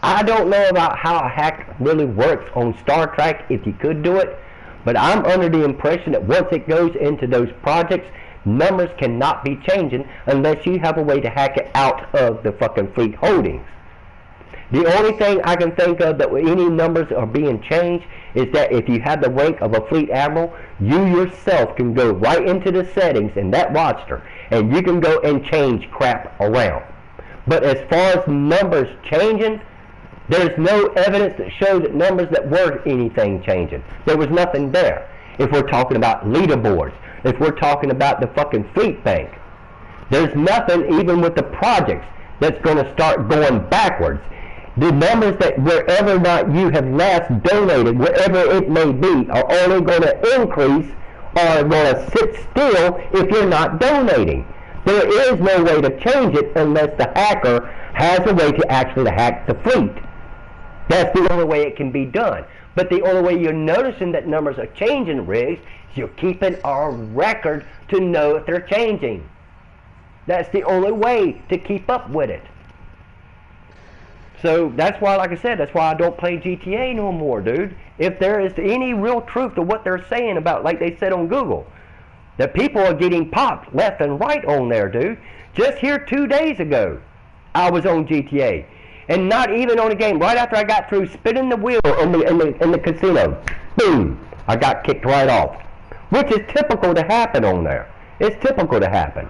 I don't know about how a hack really works on Startrek, if you could do it, but I'm under the impression that once it goes into those projects, numbers cannot be changing unless you have a way to hack it out of the fucking fleet holdings. The only thing I can think of that any numbers are being changed is that if you have the rank of a fleet admiral, you yourself can go right into the settings in that roster and you can go and change crap around. But as far as numbers changing, there's no evidence that shows that numbers that were anything changing. There was nothing there. If we're talking about leaderboards, if we're talking about the fucking fleet bank, there's nothing even with the projects that's going to start going backwards. The numbers that wherever not you have last donated, wherever it may be, are only going to increase or are going to sit still if you're not donating. There is no way to change it unless the hacker has a way to actually hack the fleet. That's the only way it can be done. But the only way you're noticing that numbers are changing, Riggs, is you're keeping our record to know if they're changing. That's the only way to keep up with it. So that's why, like I said, that's why I don't play GTA no more, dude. If there is any real truth to what they're saying about, like they said on Google, that people are getting popped left and right on there, dude. Just here 2 days ago, I was on GTA. And not even on the game. Right after I got through spinning the wheel in the casino, boom, I got kicked right off. Which is typical to happen on there. It's typical to happen.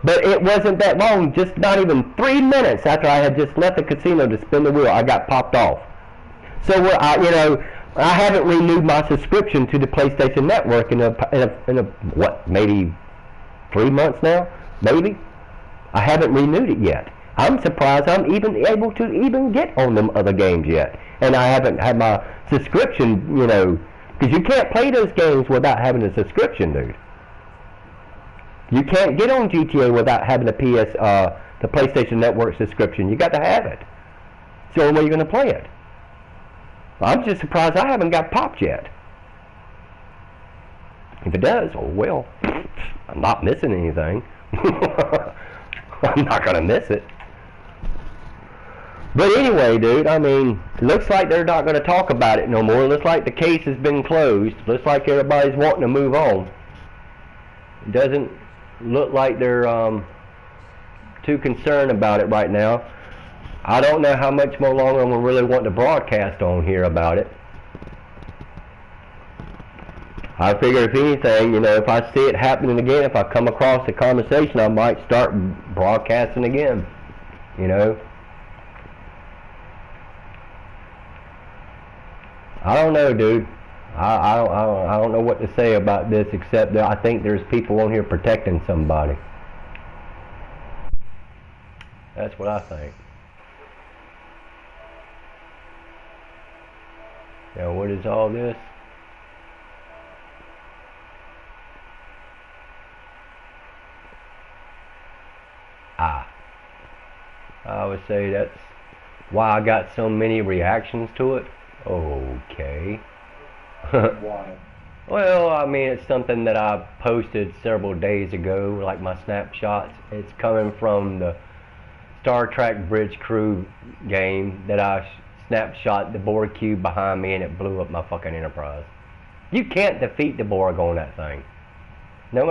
But it wasn't that long, just not even 3 minutes after I had just left the casino to spin the wheel, I got popped off. So I haven't renewed my subscription to the PlayStation Network in a what, maybe 3 months now, maybe. I haven't renewed it yet. I'm surprised I'm even able to even get on them other games yet, and I haven't had my subscription, because you can't play those games without having a subscription, dude. You can't get on GTA without having the PlayStation Network subscription. You got to have it. It's the only way you're going to play it. I'm just surprised I haven't got popped yet. If it does, oh well, I'm not missing anything. I'm not going to miss it. But anyway, dude, I mean, looks like they're not going to talk about it no more. Looks like the case has been closed. Looks like everybody's wanting to move on. It doesn't look like they're too concerned about it right now. I don't know how much more longer I'm really wanting to broadcast on here about it. I figure if anything, if I see it happening again, if I come across the conversation, I might start broadcasting again, I don't know, dude. I don't know what to say about this except that I think there's people on here protecting somebody. That's what I think. Now, what is all this? I would say that's why I got so many reactions to it. Okay. Why? Well, I mean, it's something that I posted several days ago, like my snapshots. It's coming from the Star Trek Bridge Crew game that I snapshot the Borg cube behind me and it blew up my fucking Enterprise. You can't defeat the Borg on that thing. No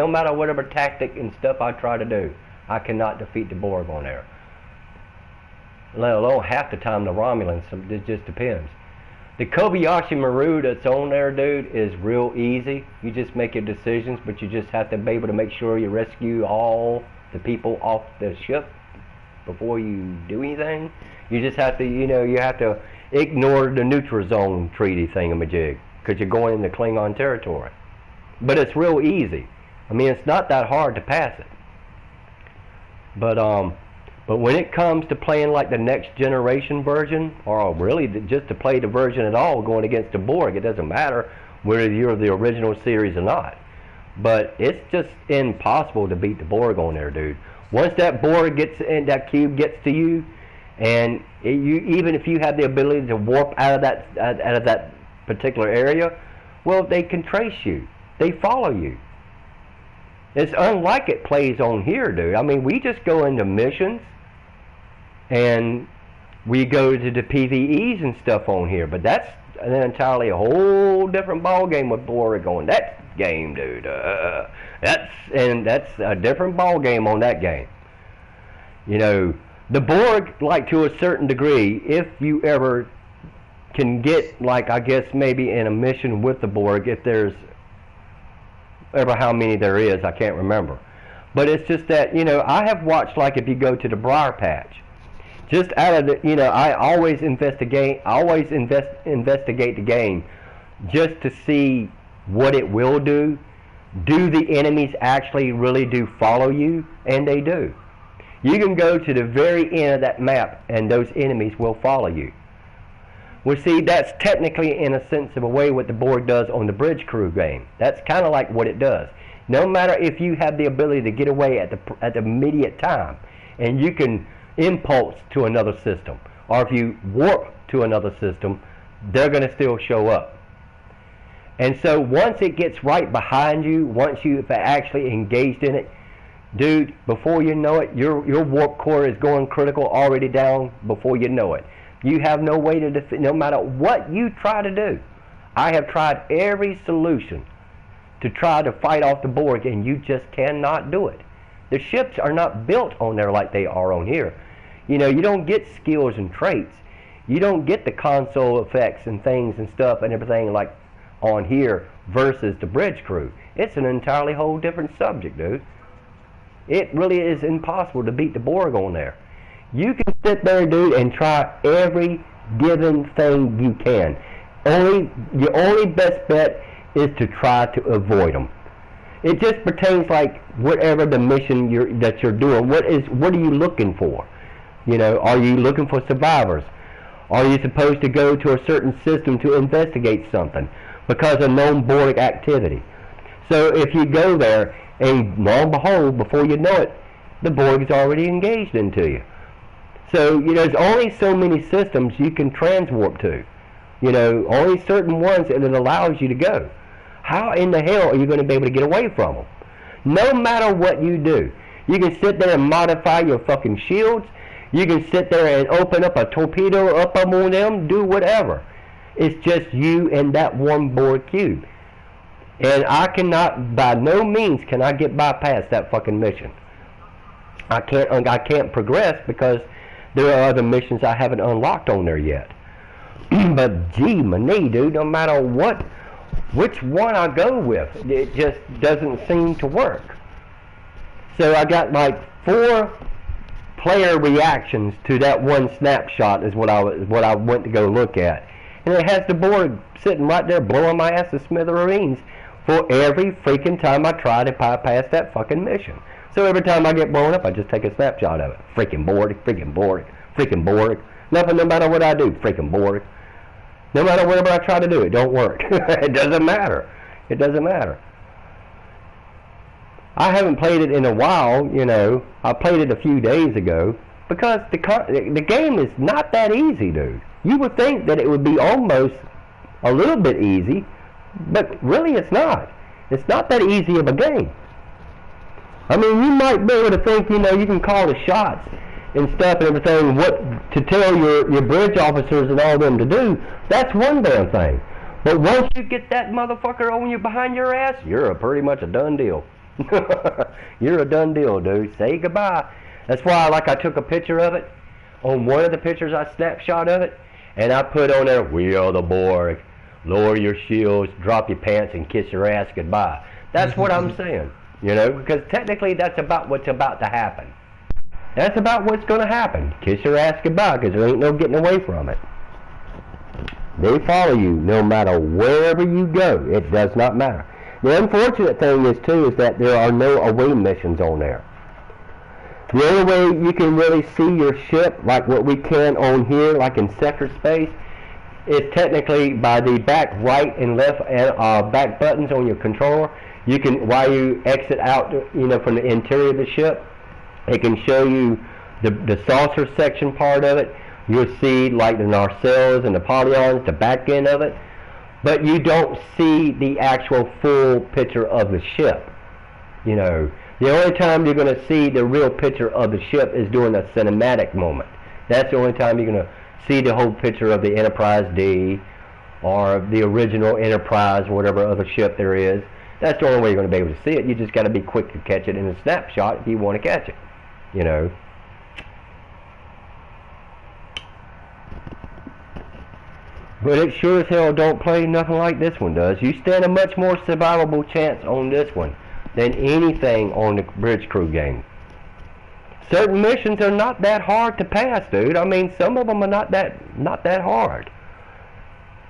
matter whatever tactic and stuff I try to do, I cannot defeat the Borg on there. Let alone half the time the Romulans, it just depends. The Kobayashi Maru that's on there, dude, is real easy. You just make your decisions, but you just have to be able to make sure you rescue all the people off the ship before you do anything. You just have to, you have to ignore the neutral zone treaty thingamajig, because you're going into Klingon territory. But it's real easy. I mean, it's not that hard to pass it. But when it comes to playing like the next generation version, or really just to play the version at all, going against the Borg, it doesn't matter whether you're the original series or not. But it's just impossible to beat the Borg on there, dude. Once that Borg gets in, that cube gets to you, and even if you have the ability to warp out of that particular area, well, they can trace you. They follow you. It's unlike it plays on here, dude. I mean, we just go into missions, and we go to the PVEs and stuff on here, but that's an entirely a whole different ball game with Borg on that game, dude. That's a different ball game on that game. You know, the Borg, like to a certain degree, if you ever can get, like, I guess maybe in a mission with the Borg, if there's ever how many there is, I can't remember. But it's just that, you know, I have watched, like, if you go to the Briar Patch, just out of the, you know, I always investigate the game just to see what it will do. Do the enemies actually really do follow you? And they do. You can go to the very end of that map and those enemies will follow you. Well, see, that's technically, in a sense of a way, what the Borg does on the Bridge Crew game. That's kind of like what it does. No matter if you have the ability to get away at the immediate time, and you can impulse to another system, or if you warp to another system, they're going to still show up. And so once it gets right behind you, once you've actually engaged in it, dude, before you know it, your warp core is going critical already down before you know it. You have no way to defend, no matter what you try to do. I have tried every solution to try to fight off the Borg, and you just cannot do it. The ships are not built on there like they are on here. You know, you don't get skills and traits. You don't get the console effects and things and stuff and everything like on here versus the Bridge Crew. It's an entirely whole different subject, dude. It really is impossible to beat the Borg on there. You can sit there, dude, and try every given thing you can. Your only best bet is to try to avoid them. It just pertains like whatever the mission that you're doing. What are you looking for? You know, are you looking for survivors? Are you supposed to go to a certain system to investigate something because of known Borg activity? So if you go there, and lo and behold, before you know it, the Borg is already engaged into you. So, you know, there's only so many systems you can transwarp to. You know, only certain ones that it allows you to go. How in the hell are you going to be able to get away from them? No matter what you do. You can sit there and modify your fucking shields. You can sit there and open up a torpedo up on them, do whatever. It's just you and that one Borg cube. And I cannot, by no means can I get bypast that fucking mission. I can't progress because there are other missions I haven't unlocked on there yet. But gee, me, dude, no matter which one I go with, it just doesn't seem to work. So I got like 4 player reactions to that one snapshot is what I went to go look at. And it has the Borg sitting right there blowing my ass to smithereens for every freaking time I try to bypass that fucking mission. So every time I get blown up, I just take a snapshot of it. Freaking Borg, freaking Borg, freaking Borg. Nothing, no matter what I do, freaking Borg. No matter whatever I try to do, it don't work. It doesn't matter. It doesn't matter. I haven't played it in a while, you know. I played it a few days ago because the game is not that easy, dude. You would think that it would be almost a little bit easy, but really it's not. It's not that easy of a game. I mean, you might be able to think, you know, you can call the shots and stuff and everything, what to tell your bridge officers and all them to do. That's one damn thing. But once you get that motherfucker on you behind your ass, you're pretty much a done deal. You're a done deal, dude. Say goodbye. That's why, like, I took a picture of it. On one of the pictures, I snapshot of it, and I put on there, "We are the Borg. Lower your shields, drop your pants, and kiss your ass goodbye." That's what I'm saying, you know, because technically that's about what's about to happen. That's about what's going to happen. Kiss your ass goodbye, because there ain't no getting away from it. They follow you no matter wherever you go. It does not matter. The unfortunate thing is, too, is that there are no away missions on there. The only way you can really see your ship, like what we can on here, like in sector space, is technically by the back right and left back buttons on your controller. You can, while you exit out, you know, from the interior of the ship, it can show you the saucer section part of it. You'll see like the nacelles and the polygons, the back end of it, but you don't see the actual full picture of the ship. You know, the only time you're going to see the real picture of the ship is during a cinematic moment. That's the only time you're going to see the whole picture of the Enterprise D or the original Enterprise or whatever other ship there is. That's the only way you're going to be able to see it. You just got to be quick to catch it in a snapshot if you want to catch it, you know. But it sure as hell don't play nothing like this one does. You stand a much more survivable chance on this one than anything on the Bridge Crew game. Certain missions are not that hard to pass, dude. I mean, some of them are not that hard.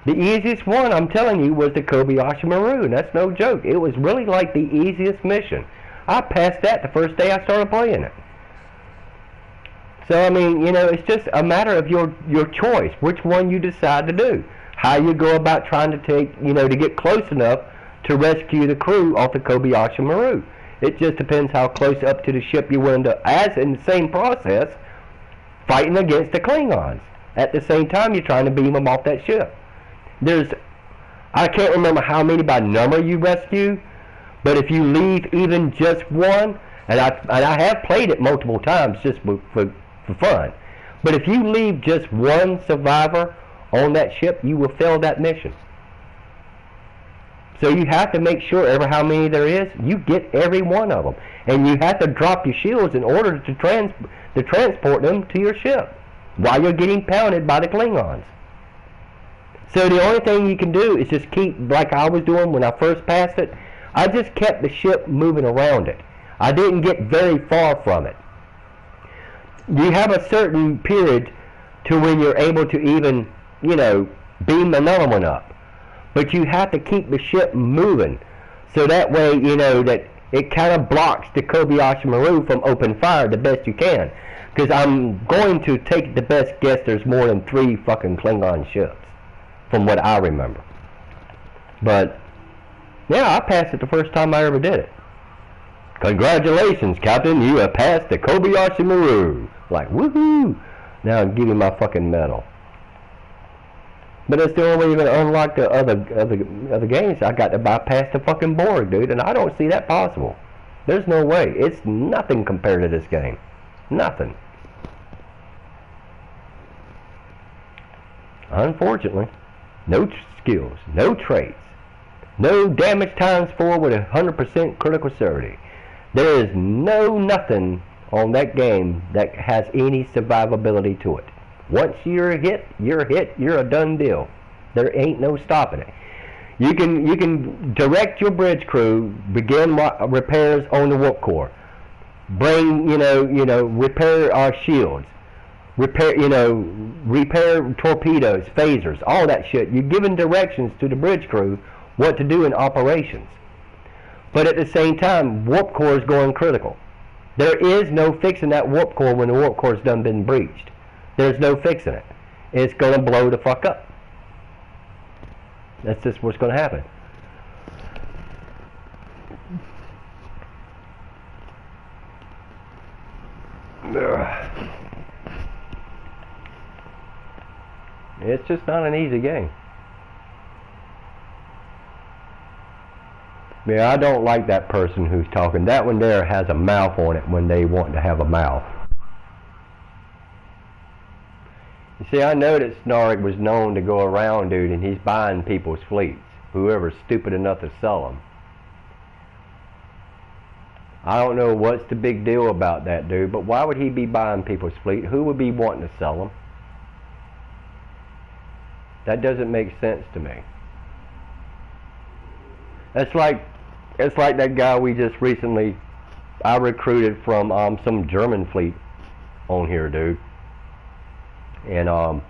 The easiest one, I'm telling you, was the Kobayashi Maru, and that's no joke. It was really like the easiest mission. I passed that the first day I started playing it. So, I mean, you know, it's just a matter of your choice, which one you decide to do. How you go about trying to take, you know, to get close enough to rescue the crew off the Kobayashi Maru. It just depends how close up to the ship you're willing to, as in the same process, fighting against the Klingons. At the same time, you're trying to beam them off that ship. I can't remember how many by number you rescue, but if you leave even just one, and I have played it multiple times just for fun, but if you leave just one survivor on that ship, you will fail that mission. So you have to make sure, ever how many there is, you get every one of them, and you have to drop your shields in order to transport them to your ship while you're getting pounded by the Klingons. So the only thing you can do is just keep, like I was doing when I first passed it, I just kept the ship moving around it. I didn't get very far from it. You have a certain period to when you're able to even, you know, beam another one up. But you have to keep the ship moving. So that way, you know, that it kind of blocks the Kobayashi Maru from open fire the best you can. Because I'm going to take the best guess there's more than 3 fucking Klingon ships, from what I remember. But, yeah, I passed it the first time I ever did it. Congratulations, Captain, you have passed the Kobayashi Maru. Like, woohoo! Now I'll give you my fucking medal. But that's the only way you're going to unlock the other games. I got to bypass the fucking board, dude, and I don't see that possible. There's no way. It's nothing compared to this game. Nothing. Unfortunately. No skills, no traits, no damage times 4 with 100% critical certainty. There is nothing on that game that has any survivability to it. Once you're hit, you're a done deal. There ain't no stopping it. You can direct your bridge crew, begin repairs on the warp core, bring repair our shields, repair torpedoes, phasers, all that shit. You're giving directions to the bridge crew what to do in operations. But at the same time, warp core is going critical. There is no fixing that warp core when the warp core's done been breached. There's no fixing it. It's going to blow the fuck up. That's just what's going to happen. It's just not an easy game. Yeah, I don't like that person who's talking. That one there has a mouth on it when they want to have a mouth. You see, I know that Startrek was known to go around, dude, and he's buying people's fleets. Whoever's stupid enough to sell them. I don't know what's the big deal about that, dude, but why would he be buying people's fleet? Who would be wanting to sell them? That doesn't make sense to me. It's like that guy we just recently, I recruited from some German fleet on here, dude. And I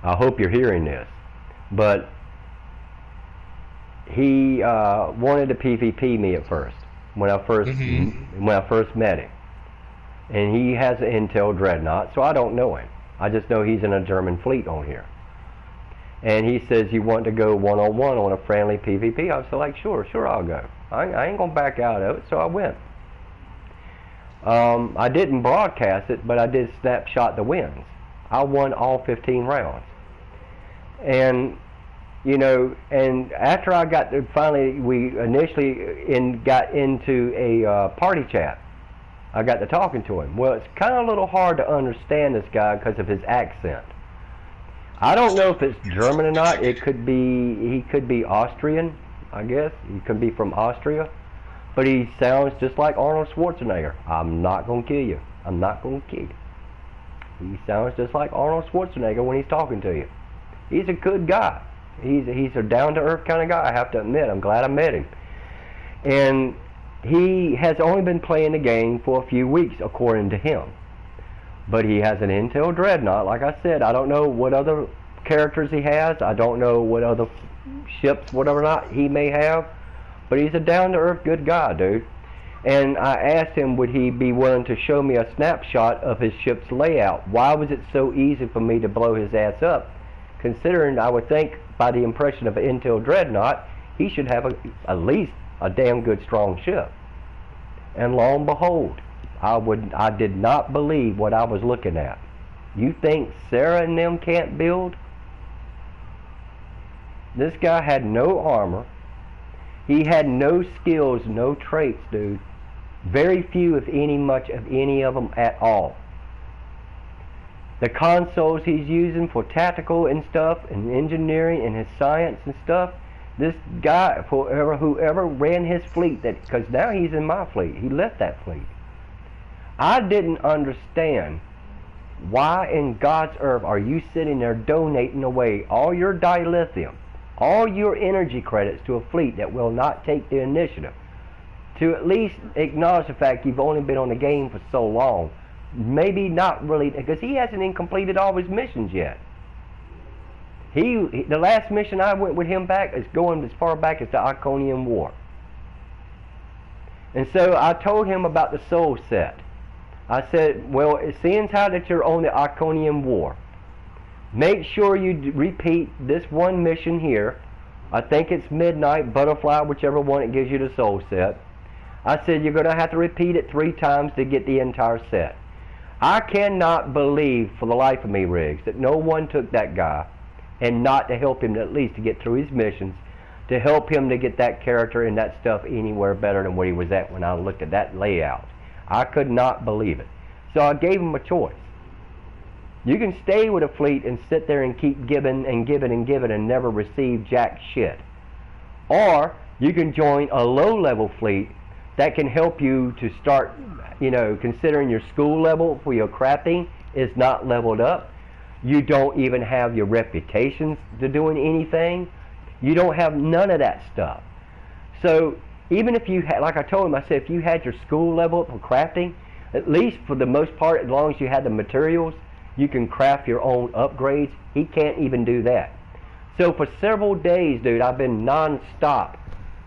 hope you're hearing this, but he wanted to PvP me at first when I first met him, and he has an Intel Dreadnought, so I don't know him. I just know he's in a German fleet on here. And he says, you want to go one-on-one on a friendly PvP? I was like, sure, I'll go. I ain't going to back out of it, so I went. I didn't broadcast it, but I did snapshot the wins. I won all 15 rounds. And, you know, and after I got to, finally, we initially got into a party chat. I got to talking to him. Well, it's kind of a little hard to understand this guy because of his accent. I don't know if it's German or not. He could be Austrian, I guess. He could be from Austria. But he sounds just like Arnold Schwarzenegger. I'm not going to kill you. I'm not going to kill you. He sounds just like Arnold Schwarzenegger when he's talking to you. He's a good guy. He's a down-to-earth kind of guy, I have to admit. I'm glad I met him. And he has only been playing the game for a few weeks, according to him. But he has an Intel Dreadnought. Like I said, I don't know what other characters he has. I don't know what other ships, whatever not, he may have. But he's a down-to-earth good guy, dude. And I asked him, would he be willing to show me a snapshot of his ship's layout? Why was it so easy for me to blow his ass up? Considering I would think, by the impression of an Intel Dreadnought, he should have at least a damn good strong ship. And lo and behold, I did not believe what I was looking at. You think Sarah and them can't build? This guy had no armor. He had no skills, no traits, dude. Very few, if any, much of any of them at all. The consoles he's using for tactical and stuff, and engineering and his science and stuff, this guy, whoever ran his fleet, because now he's in my fleet, he left that fleet. I didn't understand why in God's earth are you sitting there donating away all your dilithium, all your energy credits to a fleet that will not take the initiative, to at least acknowledge the fact you've only been on the game for so long. Maybe not really, because he hasn't even completed all his missions yet. The last mission I went with him back is going as far back as the Iconium War. And so I told him about the soul set. I said, well, seeing how that you're on the Iconium War, make sure you repeat this one mission here. I think it's Midnight, Butterfly, whichever one it gives you the soul set. I said, you're going to have to repeat it 3 times to get the entire set. I cannot believe for the life of me, Riggs, that no one took that guy and not to help him at least to get through his missions, to help him to get that character and that stuff anywhere better than what he was at when I looked at that layout. I could not believe it. So I gave him a choice. You can stay with a fleet and sit there and keep giving and giving and giving and never receive jack shit. Or you can join a low-level fleet that can help you to start, considering your school level for your crafting is not leveled up. You don't even have your reputations to doing anything. You don't have none of that stuff. So even if you had, like I told him, I said, if you had your school level up for crafting, at least for the most part, as long as you had the materials, you can craft your own upgrades. He can't even do that. So for several days, dude, I've been non-stop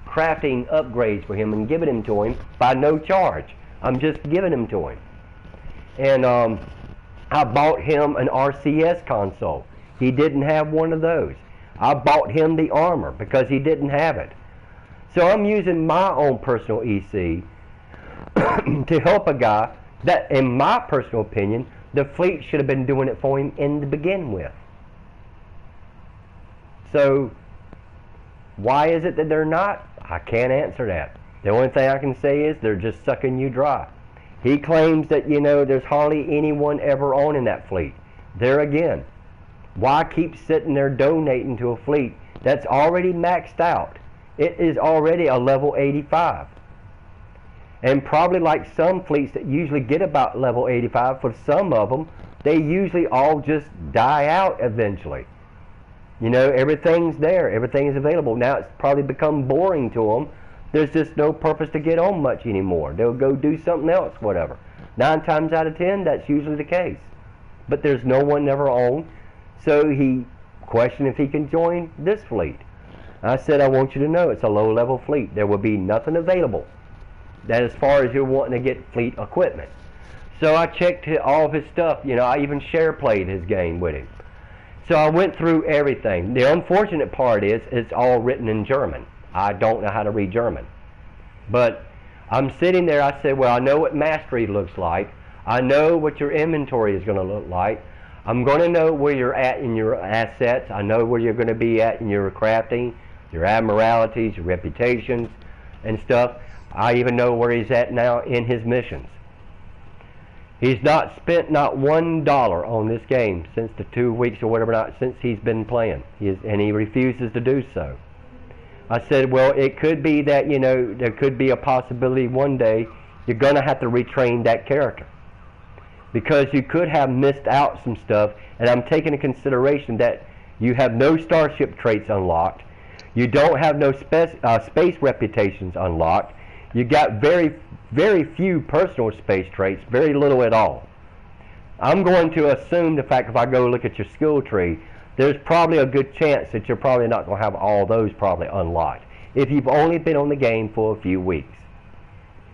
crafting upgrades for him and giving them to him by no charge. I'm just giving them to him. And I bought him an RCS console. He didn't have one of those. I bought him the armor because he didn't have it. So I'm using my own personal EC to help a guy that, in my personal opinion, the fleet should have been doing it for him in the begin with. So why is it that they're not? I can't answer that. The only thing I can say is they're just sucking you dry. He claims that, there's hardly anyone ever on in that fleet. There again, why keep sitting there donating to a fleet that's already maxed out? It is already a level 85. And probably like some fleets that usually get about level 85, for some of them, they usually all just die out eventually. Everything's there. Everything is available. Now it's probably become boring to them. There's just no purpose to get on much anymore. They'll go do something else, whatever. 9 times out of 10, that's usually the case. But there's no one ever on. So he questioned if he can join this fleet. I said, I want you to know it's a low-level fleet. There will be nothing available. That as far as you're wanting to get fleet equipment. So I checked all of his stuff. I even share played his game with him. So I went through everything. The unfortunate part is it's all written in German. I don't know how to read German. But I'm sitting there, I said, well, I know what mastery looks like. I know what your inventory is going to look like. I'm going to know where you're at in your assets. I know where you're going to be at in your crafting, your admiralities, your reputations, and stuff. I even know where he's at now in his missions. He's not spent not $1 on this game since the 2 weeks or whatever not since he's been playing. And he refuses to do so. I said, well, it could be that, you know, there could be a possibility one day you're going to have to retrain that character. Because you could have missed out some stuff, and I'm taking into consideration that you have no starship traits unlocked. You don't have no space reputations unlocked. You got very few personal space traits, very little at all. I'm going to assume the fact if I go look at your skill tree, there's probably a good chance that you're probably not going to have all those probably unlocked if you've only been on the game for a few weeks.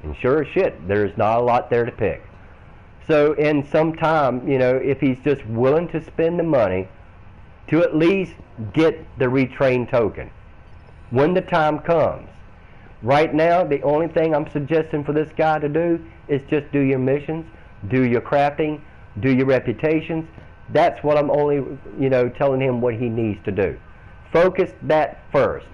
And sure as shit, there's not a lot there to pick. So in some time, you know, if he's just willing to spend the money to at least get the retrain token when the time comes. Right now, the only thing I'm suggesting for this guy to do is just do your missions, do your crafting, do your reputations. That's what I'm only, you know, telling him what he needs to do. Focus that first,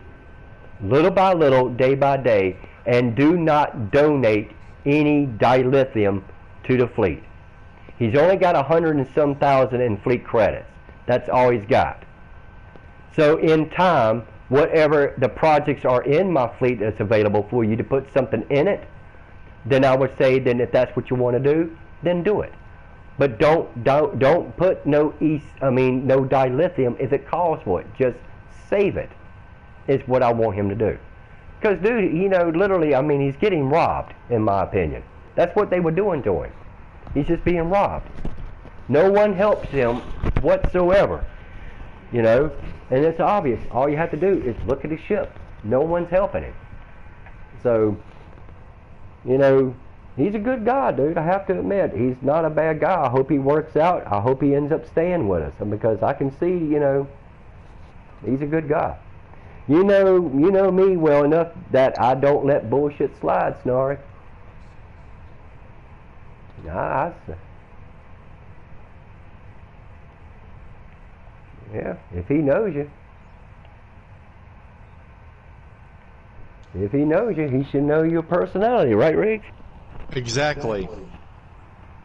little by little, day by day, and do not donate any dilithium to the fleet. He's only got 100 and some thousand in fleet credits. That's all he's got. So in time, whatever the projects are in my fleet that's available for you to put something in it, then I would say, then if that's what you want to do, then do it. But don't put no dilithium if it calls for it. Just save it. Is what I want him to do. Because dude, you know, literally, I mean, he's getting robbed, in my opinion. That's what they were doing to him. He's just being robbed. No one helps him whatsoever. You know, and it's obvious. All you have to do is look at his ship. No one's helping him. So, you know, he's a good guy, dude. I have to admit, he's not a bad guy. I hope he works out. I hope he ends up staying with us, because I can see, you know, he's a good guy. You know me well enough that I don't let bullshit slide, Snark. Yeah, if he knows you. If he knows you, he should know your personality, right, Rick? Exactly.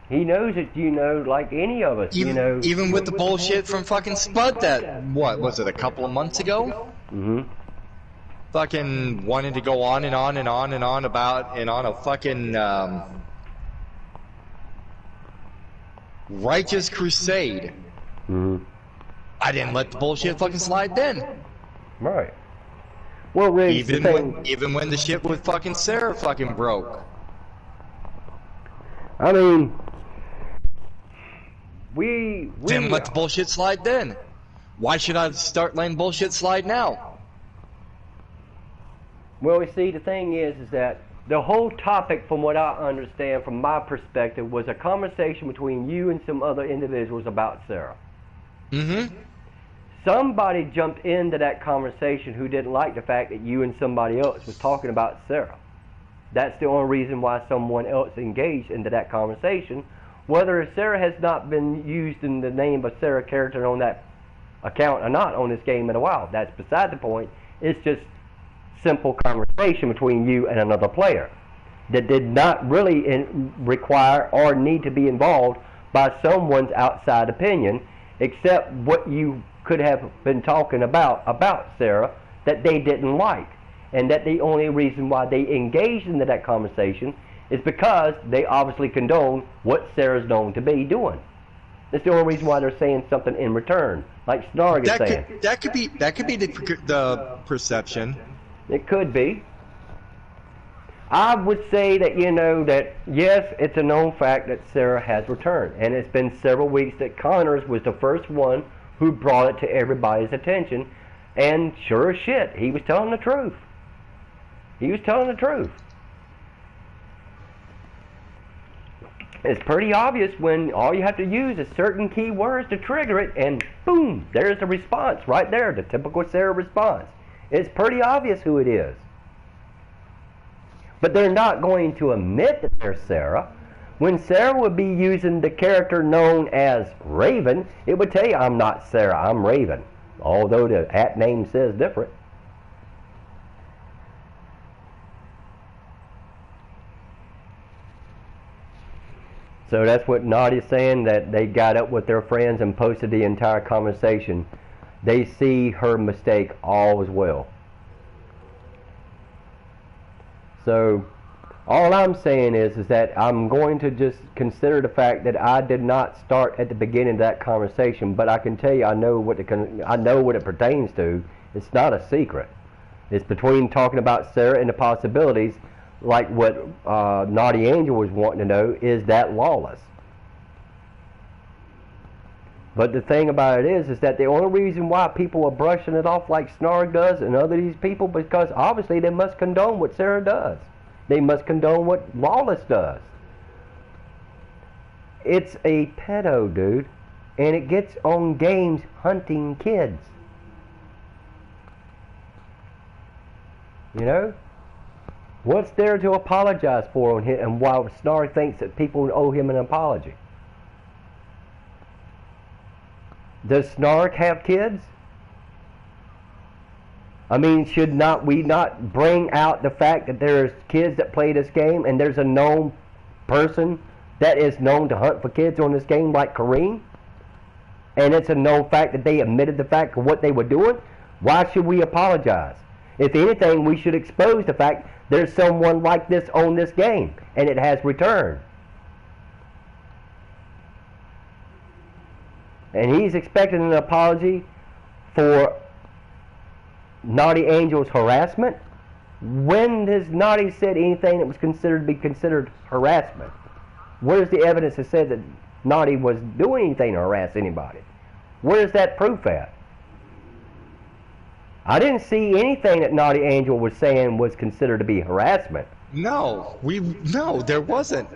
He knows it, you know, like any of us, even, you know. Even with the bullshit from fucking Spud that, what, was it a couple of months ago? Mm-hmm. Fucking wanted to go on and on and on and on about, and on a fucking, righteous crusade. Mm-hmm. I didn't let the bullshit fucking slide then. Right. Well, Rick, even when the shit with fucking Sarah fucking broke. I mean, we didn't let the bullshit slide then. Why should I start letting bullshit slide now? Well, you see, the thing is that the whole topic, from what I understand, from my perspective, was a conversation between you and some other individuals about Sarah. Mm-hmm. Somebody jumped into that conversation who didn't like the fact that you and somebody else was talking about Sarah. That's the only reason why someone else engaged into that conversation. Whether Sarah has not been used in the name of Sarah character on that account or not on this game in a while, that's beside the point. It's just simple conversation between you and another player that did not really require or need to be involved by someone's outside opinion, except what you could have been talking about Sarah that they didn't like, and that the only reason why they engaged into that conversation is because they obviously condone what Sarah's known to be doing. That's the only reason why they're saying something in return, like Snarg is saying. That could be the perception. It could be. I would say that, you know, that yes, it's a known fact that Sarah has returned, and it's been several weeks that Connors was the first one who brought it to everybody's attention, and sure as shit, he was telling the truth. He was telling the truth. It's pretty obvious when all you have to use is certain keywords to trigger it, and boom, there's the response right there, the typical Sarah response. It's pretty obvious who it is. But they're not going to admit that they're Sarah. When Sarah would be using the character known as Raven, it would tell you, I'm not Sarah, I'm Raven. Although the @ name says different. So that's what Nadia's saying, that they got up with their friends and posted the entire conversation. They see her mistake all as well. So all I'm saying is that I'm going to just consider the fact that I did not start at the beginning of that conversation, but I can tell you I know what it pertains to. It's not a secret. It's between talking about Sarah and the possibilities, like what Naughty Angel was wanting to know, is that lawless? But the thing about it is that the only reason why people are brushing it off like Snark does and other these people, because obviously they must condone what Sarah does. They must condone what Lawless does. It's a pedo, dude, and it gets on games hunting kids. You know? What's there to apologize for on him, and while Snark thinks that people owe him an apology? Does Snark have kids? I mean, should we not bring out the fact that there's kids that play this game, and there's a known person that is known to hunt for kids on this game like Kareem? And it's a known fact that they admitted the fact of what they were doing? Why should we apologize? If anything, we should expose the fact there's someone like this on this game, and it has returned. And he's expecting an apology for Naughty Angel's harassment. When has Naughty said anything that was considered to be considered harassment? Where's the evidence that said that Naughty was doing anything to harass anybody? Where's that proof at? I didn't see anything that Naughty Angel was saying was considered to be harassment. No, there wasn't.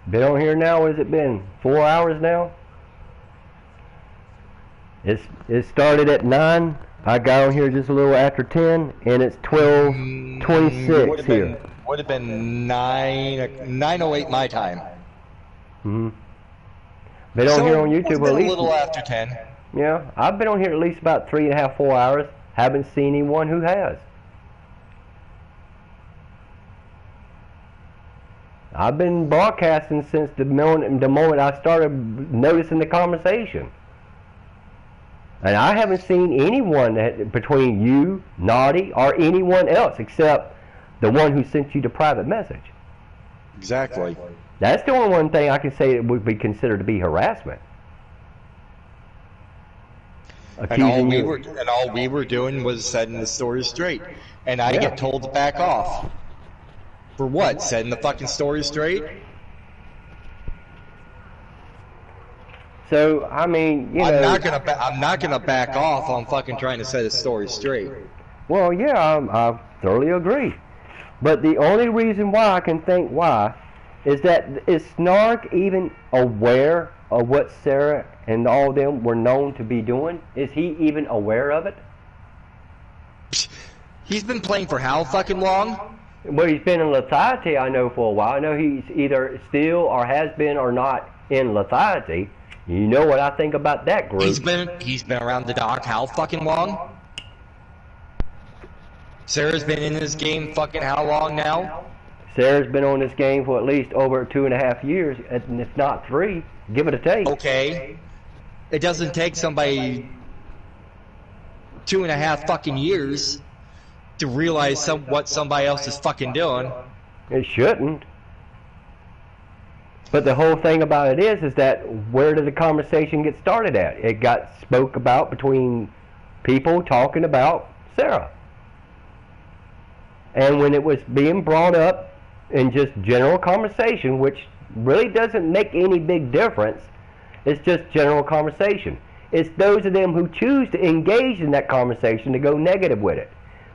Been on here now, what has it been? 4 hours now? It started at 9. I got on here just a little after 10, and it's 12:26 here. Would have been 9:08 my time. Mm-hmm. Been on here on YouTube at least a little after 10. Yeah, I've been on here at least about 3.5, 4 hours. Haven't seen anyone who has. I've been broadcasting since the moment I started noticing the conversation. And I haven't seen anyone between you, Naughty, or anyone else except the one who sent you the private message. Exactly. That's the only one thing I can say that would be considered to be harassment. And all we were doing was setting the story straight. And I get told to back off. For what? Setting the fucking story straight? So, I mean, you know... I'm not gonna back off on fucking trying to set a story straight. Well, yeah, I thoroughly agree. But the only reason why I can think why is that, is Snark even aware of what Sarah and all them were known to be doing? Is he even aware of it? He's been playing for how fucking long? Well, he's been in lethality, I know, for a while. I know he's either still or has been or not in lethality. You know what I think about that group. He's been around the dock how fucking long? Sarah's been in this game fucking how long now? Sarah's been on this game for at least over 2.5 years, and if not 3. Give it a take. Okay. It doesn't take somebody 2.5 fucking years to realize what somebody else is fucking doing. It shouldn't. But the whole thing about it is that where did the conversation get started at? It got spoke about between people talking about Sarah. And when it was being brought up in just general conversation, which really doesn't make any big difference, It's just general conversation. It's those of them who choose to engage in that conversation to go negative with it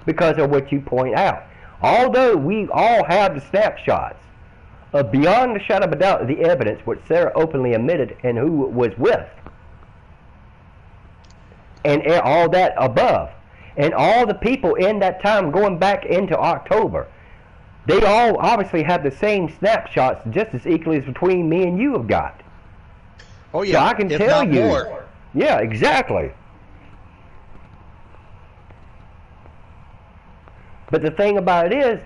because of what you point out. Although we all have the snapshots of beyond the shadow of a doubt the evidence what Sarah openly admitted and who it was with. And all that above. And all the people in that time going back into October, they all obviously have the same snapshots just as equally as between me and you have got. Oh yeah, so I can if tell not you. More. Yeah, exactly. But the thing about it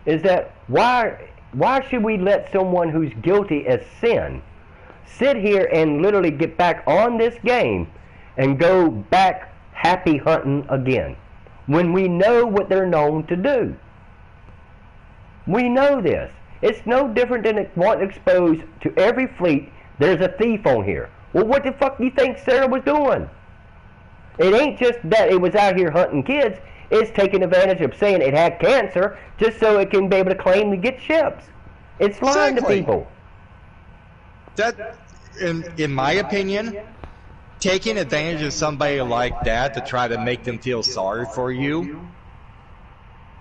is that why should we let someone who's guilty as sin sit here and literally get back on this game and go back happy hunting again when we know what they're known to do? We know this. It's no different than wanting to expose to every fleet there's a thief on here. Well, what the fuck do you think Sarah was doing? It ain't just that it was out here hunting kids. It's taking advantage of saying it had cancer just so it can be able to claim to get ships. It's lying to people. That, in my opinion, taking advantage of somebody like that to try to make them feel sorry for you.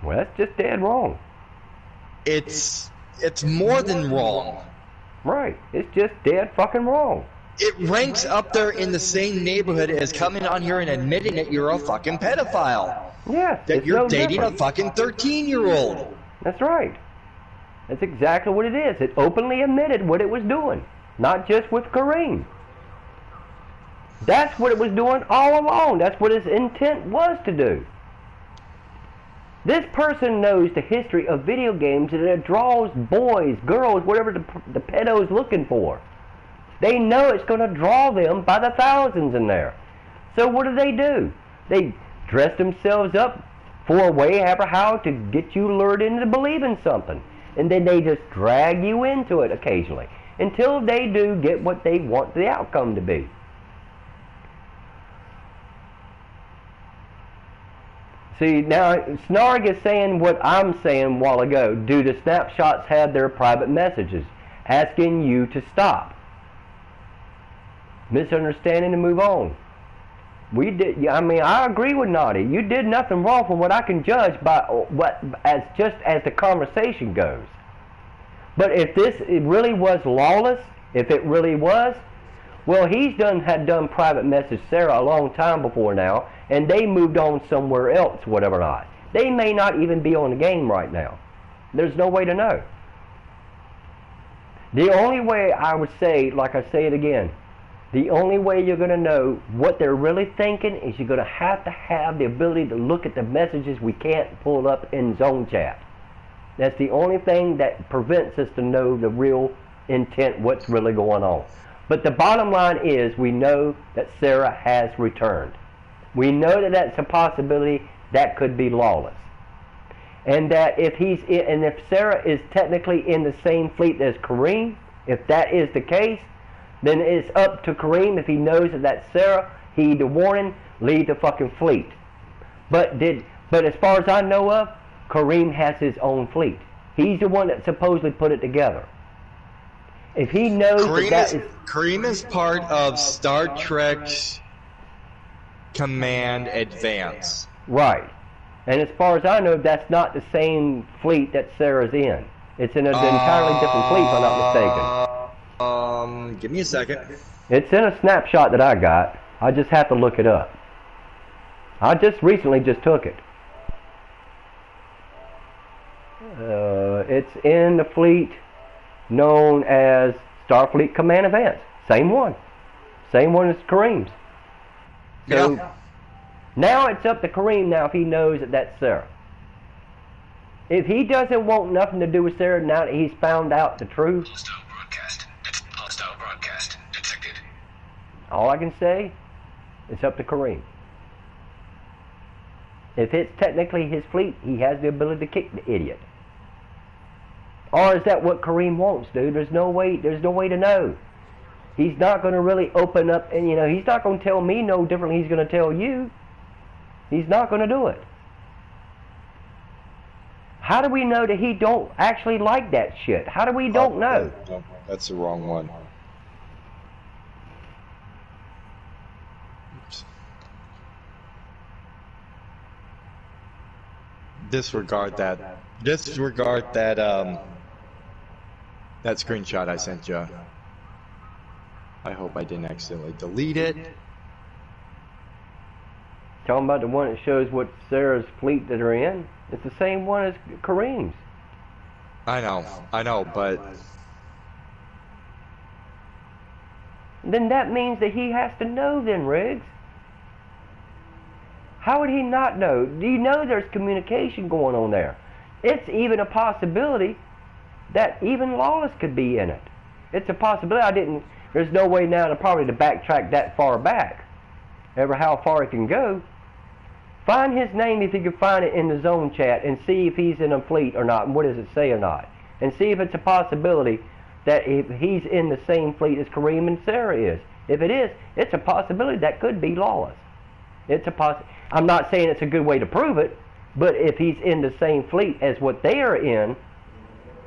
Well, that's just dead wrong. It's more than wrong. Right. It's just dead fucking wrong. It ranks up there in the same neighborhood as coming on here and admitting that you're a fucking pedophile. Yeah. That you're no dating different. a fucking 13-year-old. That's right. That's exactly what it is. It openly admitted what it was doing. Not just with Kareem. That's what it was doing all along. That's what his intent was to do. This person knows the history of video games and it draws boys, girls, whatever the pedo's looking for. They know it's going to draw them by the thousands in there. So what do? They dress themselves up for a way, however, how to get you lured into believing something. And then they just drag you into it occasionally until they do get what they want the outcome to be. See, now, Snarg is saying what I'm saying a while ago. Do the snapshots have their private messages asking you to stop? Misunderstanding and move on. We did. I mean, I agree with Naughty. You did nothing wrong from what I can judge by just as the conversation goes. But if it really was lawless, if it really was, well, had done private message Sarah a long time before now, and they moved on somewhere else, whatever not. They may not even be on the game right now. There's no way to know. The only way I would say, like I say it again, the only way you're going to know what they're really thinking is you're going to have the ability to look at the messages we can't pull up in zone chat. That's the only thing that prevents us to know the real intent, what's really going on. But the bottom line is we know that Sarah has returned. We know that that's a possibility that could be lawless. And that if Sarah is technically in the same fleet as Kareem, if that is the case, then it's up to Kareem, if he knows that that's Sarah, heed the warning, leave the fucking fleet. But as far as I know of, Kareem has his own fleet. He's the one that supposedly put it together. If he knows Kareem is part of Startrek's Command Advance. Right. And as far as I know, that's not the same fleet that Sarah's in. It's in an entirely different fleet, if I'm not mistaken. Give me a second. It's in a snapshot that I got. I just have to look it up. I just recently took it. It's in the fleet known as Starfleet Command Advance. Same one. Same one as Kareem's. So now it's up to Kareem now if he knows that that's Sarah. If he doesn't want nothing to do with Sarah now that he's found out the truth. Hostile broadcast detected. All I can say, it's up to Kareem. If it's technically his fleet, he has the ability to kick the idiot. Or is that what Kareem wants, dude? There's no way to know. He's not going to really open up, and he's not going to tell me no different than he's going to tell you. He's not going to do it. How do we know that he don't actually like that shit? How do we don't know? That's the wrong one. Disregard that. That screenshot I sent you. I hope I didn't accidentally delete it. Talking about the one that shows what Sarah's fleet that are in. It's the same one as Kareem's. I know, but Then that means that he has to know then, Riggs. How would he not know? Do you know there's communication going on there? It's even a possibility that even Lawless could be in it. It's a possibility. There's no way now to probably to backtrack that far back. Ever how far it can go. Find his name if you can find it in the zone chat and see if he's in a fleet or not, and what does it say or not. And see if it's a possibility that if he's in the same fleet as Kareem and Sarah is. If it is, it's a possibility that could be Lawless. It's a I'm not saying it's a good way to prove it, but if he's in the same fleet as what they are in,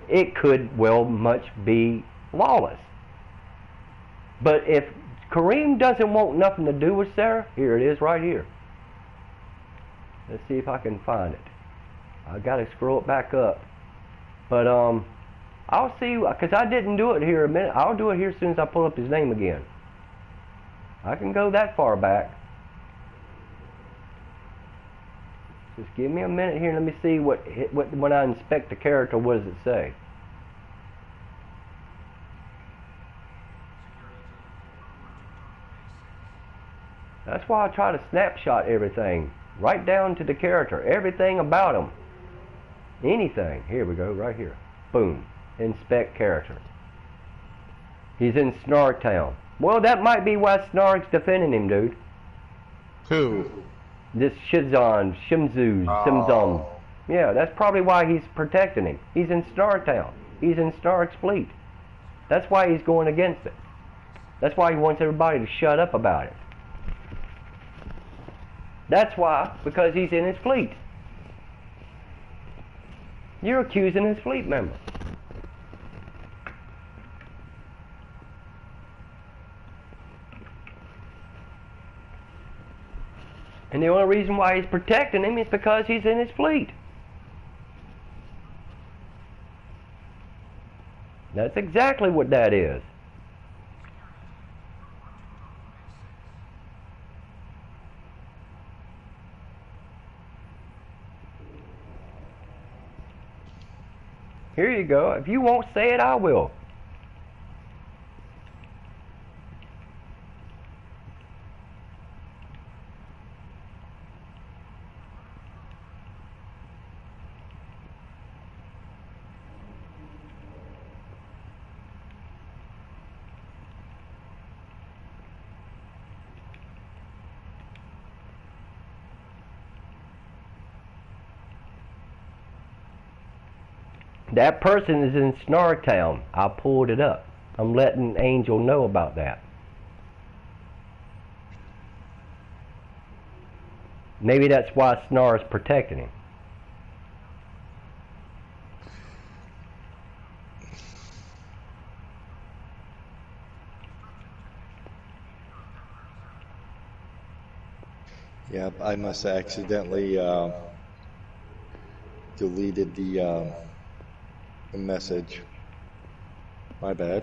it could well much be Lawless. But if Kareem doesn't want nothing to do with Sarah, here it is right here. Let's see if I can find it. I gotta scroll it back up. But I'll see, because I didn't do it here a minute. I'll do it here as soon as I pull up his name again. I can go that far back. Just give me a minute here and let me see what when I inspect the character, what does it say? That's why I try to snapshot everything, right down to the character, everything about him, anything. Here we go, right here. Boom, inspect character. He's in Snarktown. Well, that might be why Snark's defending him, dude. who? This Shimzum. Yeah, that's probably why he's protecting him. He's in Startown. He's in Stark's fleet. That's why he's going against it. That's why he wants everybody to shut up about it. That's why, because he's in his fleet. You're accusing his fleet member. And the only reason why he's protecting him is because he's in his fleet. That's exactly what that is. Here you go. If you won't say it, I will. That person is in Snarktown. I pulled it up. I'm letting Angel know about that. Maybe that's why Snar's protecting him. Yep, I must have accidentally deleted the message. My bad.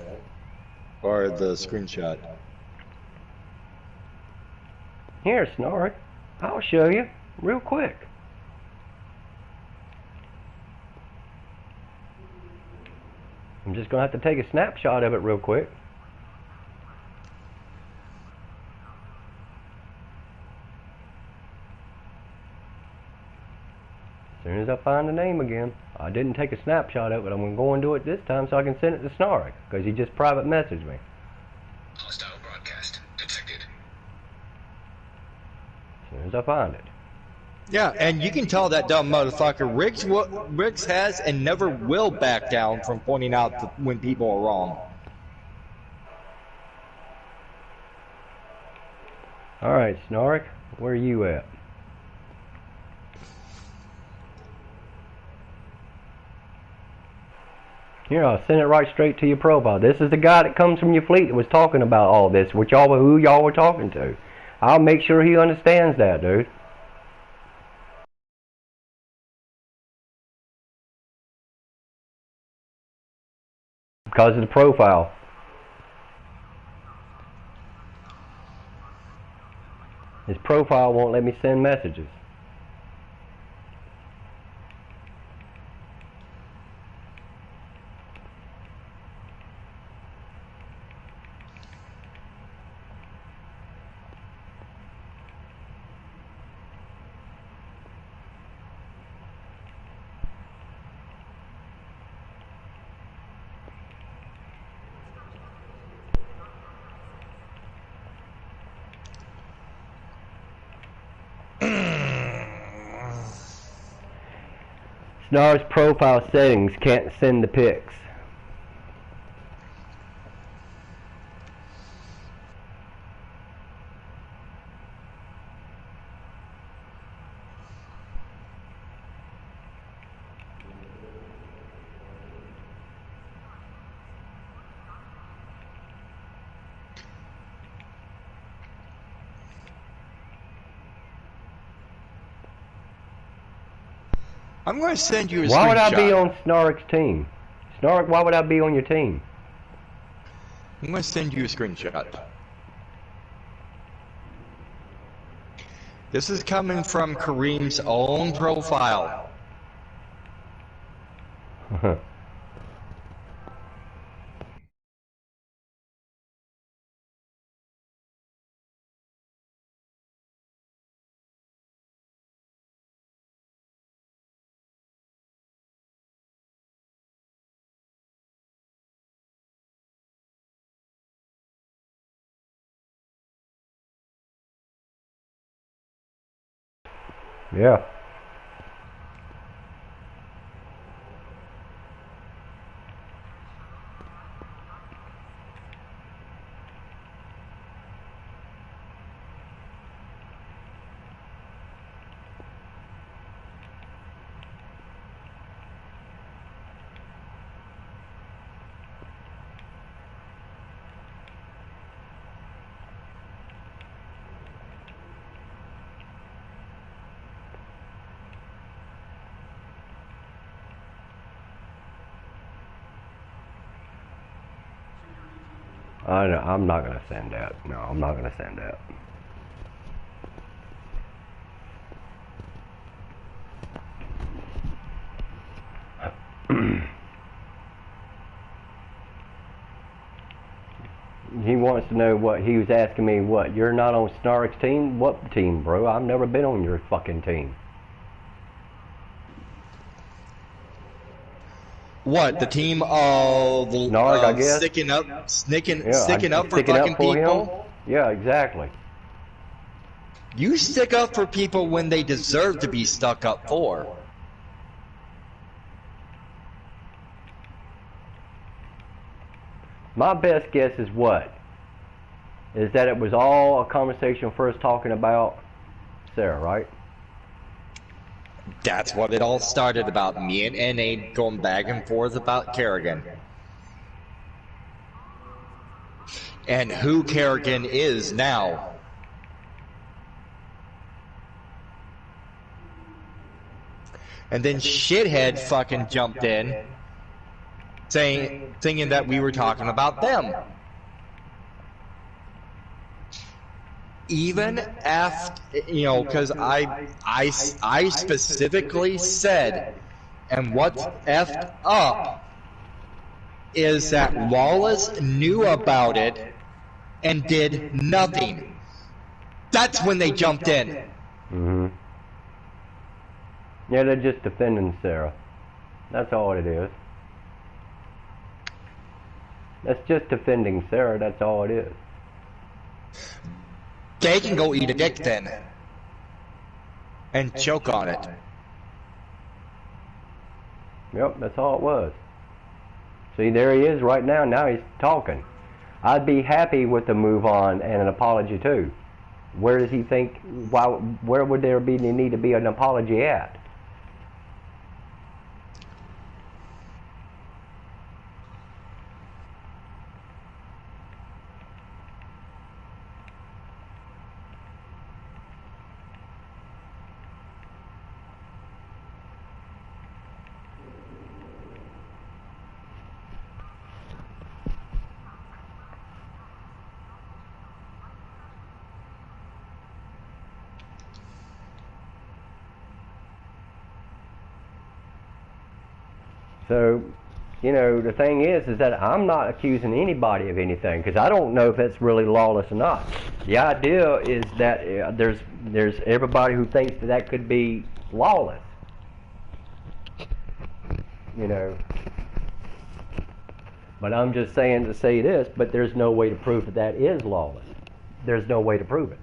Or the screenshot. Here, Snark. I'll show you real quick. I'm just going to have to take a snapshot of it real quick. As soon as I find the name again. I didn't take a snapshot of it, but I'm going to go and do it this time so I can send it to Snark, because he just private messaged me. Hostile broadcast detected. As soon as I find it. Yeah, and you can tell that dumb motherfucker Riggs has and never will back down from pointing out when people are wrong. Alright, Snark, where are you at? Here, I'll send it right straight to your profile. This is the guy that comes from your fleet that was talking about all this, who y'all were talking to. I'll make sure he understands that, dude. Because of the profile. His profile won't let me send messages. Snar's profile settings can't send the pics. I'm going to send you a screenshot. Why would I be on Snark's team? Snark, why would I be on your team? I'm going to send you a screenshot. This is coming from Kareem's own profile. Yeah. I'm not going to send that. No, I'm not going to send that. He wants to know what, he was asking me, what, you're not on Snark's team? What team, bro? I've never been on your fucking team. What, the team of Snark, I guess. sticking up for Sticking fucking up for people? him? Yeah, exactly. You stick up for people when they deserve to be stuck up for. My best guess is what? Is that it was all a conversation first talking about Sarah, right? That's what it all started about. Me and N.A. going back and forth about Kerrigan. And who Kerrigan is now. And then shithead fucking jumped in, thinking that we were talking about them. Even after, you know, because I specifically said, and what's effed up is that Wallace knew about it and did nothing. That's when they jumped in. Mm-hmm. Yeah, they're just defending Sarah. That's all it is. That's just defending Sarah, that's all it is. They can go eat a dick then. And choke on it. Yep, that's all it was. See, there he is right now. Now he's talking. I'd be happy with the move on and an apology too. Where does he think? Where would there be need to be an apology at? So, you know, the thing is that I'm not accusing anybody of anything because I don't know if that's really lawless or not. The idea is that there's everybody who thinks that that could be lawless. You know. But I'm just saying to say this, but there's no way to prove that that is lawless. There's no way to prove it.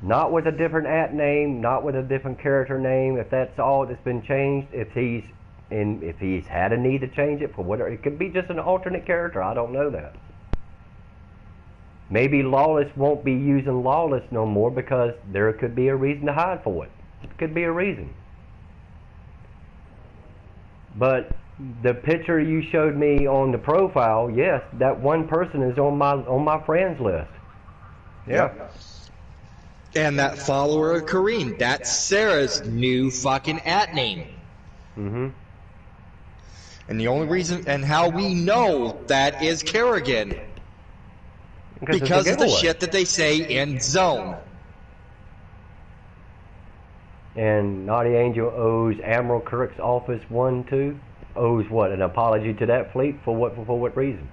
Not with a different at name, not with a different character name. If that's all that's been changed, if he's had a need to change it for whatever, it could be just an alternate character. I don't know that. Maybe lawless won't be using lawless no more because there could be a reason to hide for it. It could be a reason. But the picture you showed me on the profile, yes, that one person is on my friends list. Yeah. And that follower of Kareem, that's Sarah's new fucking at name. Mm-hmm. And the only reason, and how we know that is Kerrigan, because of the shit that they say in Zone. And Naughty Angel owes Admiral Kirk's office owes what? An apology to that fleet for what reason?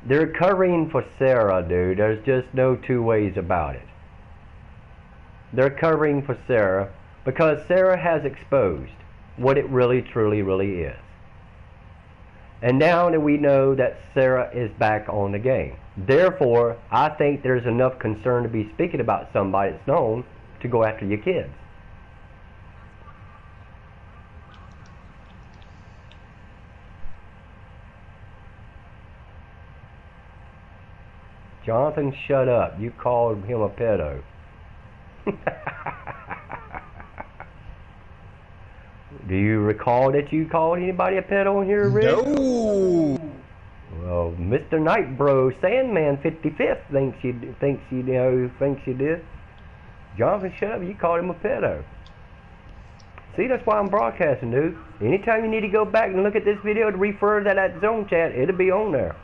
They're covering for Sarah, dude. There's just no two ways about it. They're covering for Sarah because Sarah has exposed what it really, truly, really is. And now that we know that Sarah is back on the game. Therefore, I think there's enough concern to be speaking about somebody that's known to go after your kids. Jonathan, shut up. You called him a pedo. Do you recall that you called anybody a pedo in here, Rick? No. Well, Mr. Nightbro Sandman 55th thinks you did. Jonathan, shut up. You called him a pedo. See, that's why I'm broadcasting, dude. Anytime you need to go back and look at this video to refer to that zone chat, it'll be on there.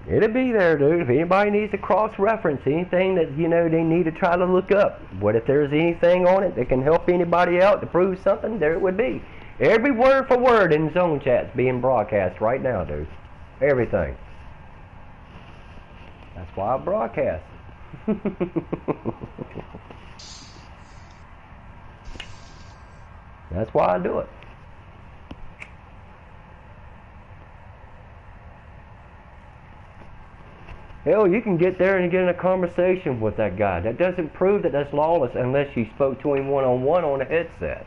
It'll be there, dude. If anybody needs to cross-reference anything that, they need to try to look up. What if there's anything on it that can help anybody out to prove something? There it would be. Every word for word in zone chat's being broadcast right now, dude. Everything. That's why I broadcast. That's why I do it. Hell, you can get there and get in a conversation with that guy. That doesn't prove that that's lawless unless you spoke to him one-on-one on a headset.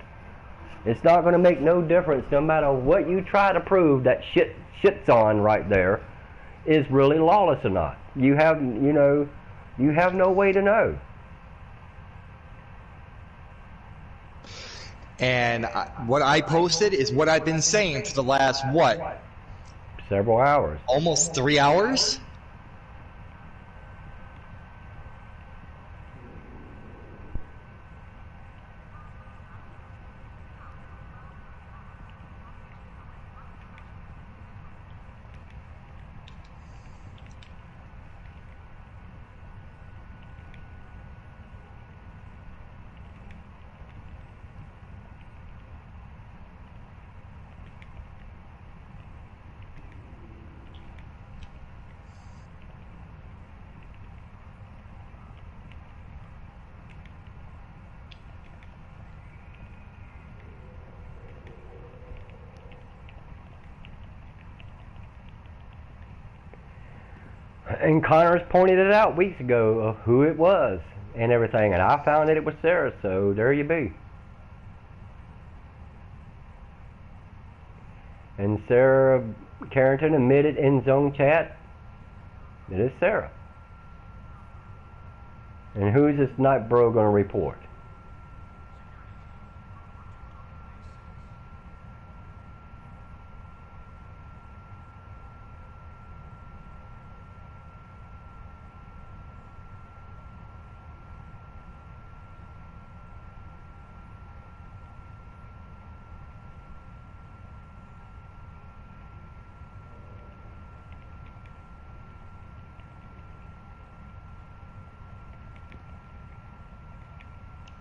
It's not going to make no difference no matter what you try to prove that shit's on right there is really lawless or not. You have no way to know. And what I posted is what I've been saying for the last, what? Several hours. Almost 3 hours? And Connors pointed it out weeks ago of who it was and everything, and I found that it was Sarah, so there you be. And Sarah Carrington admitted in zone chat that it's Sarah. And who is this night bro going to report?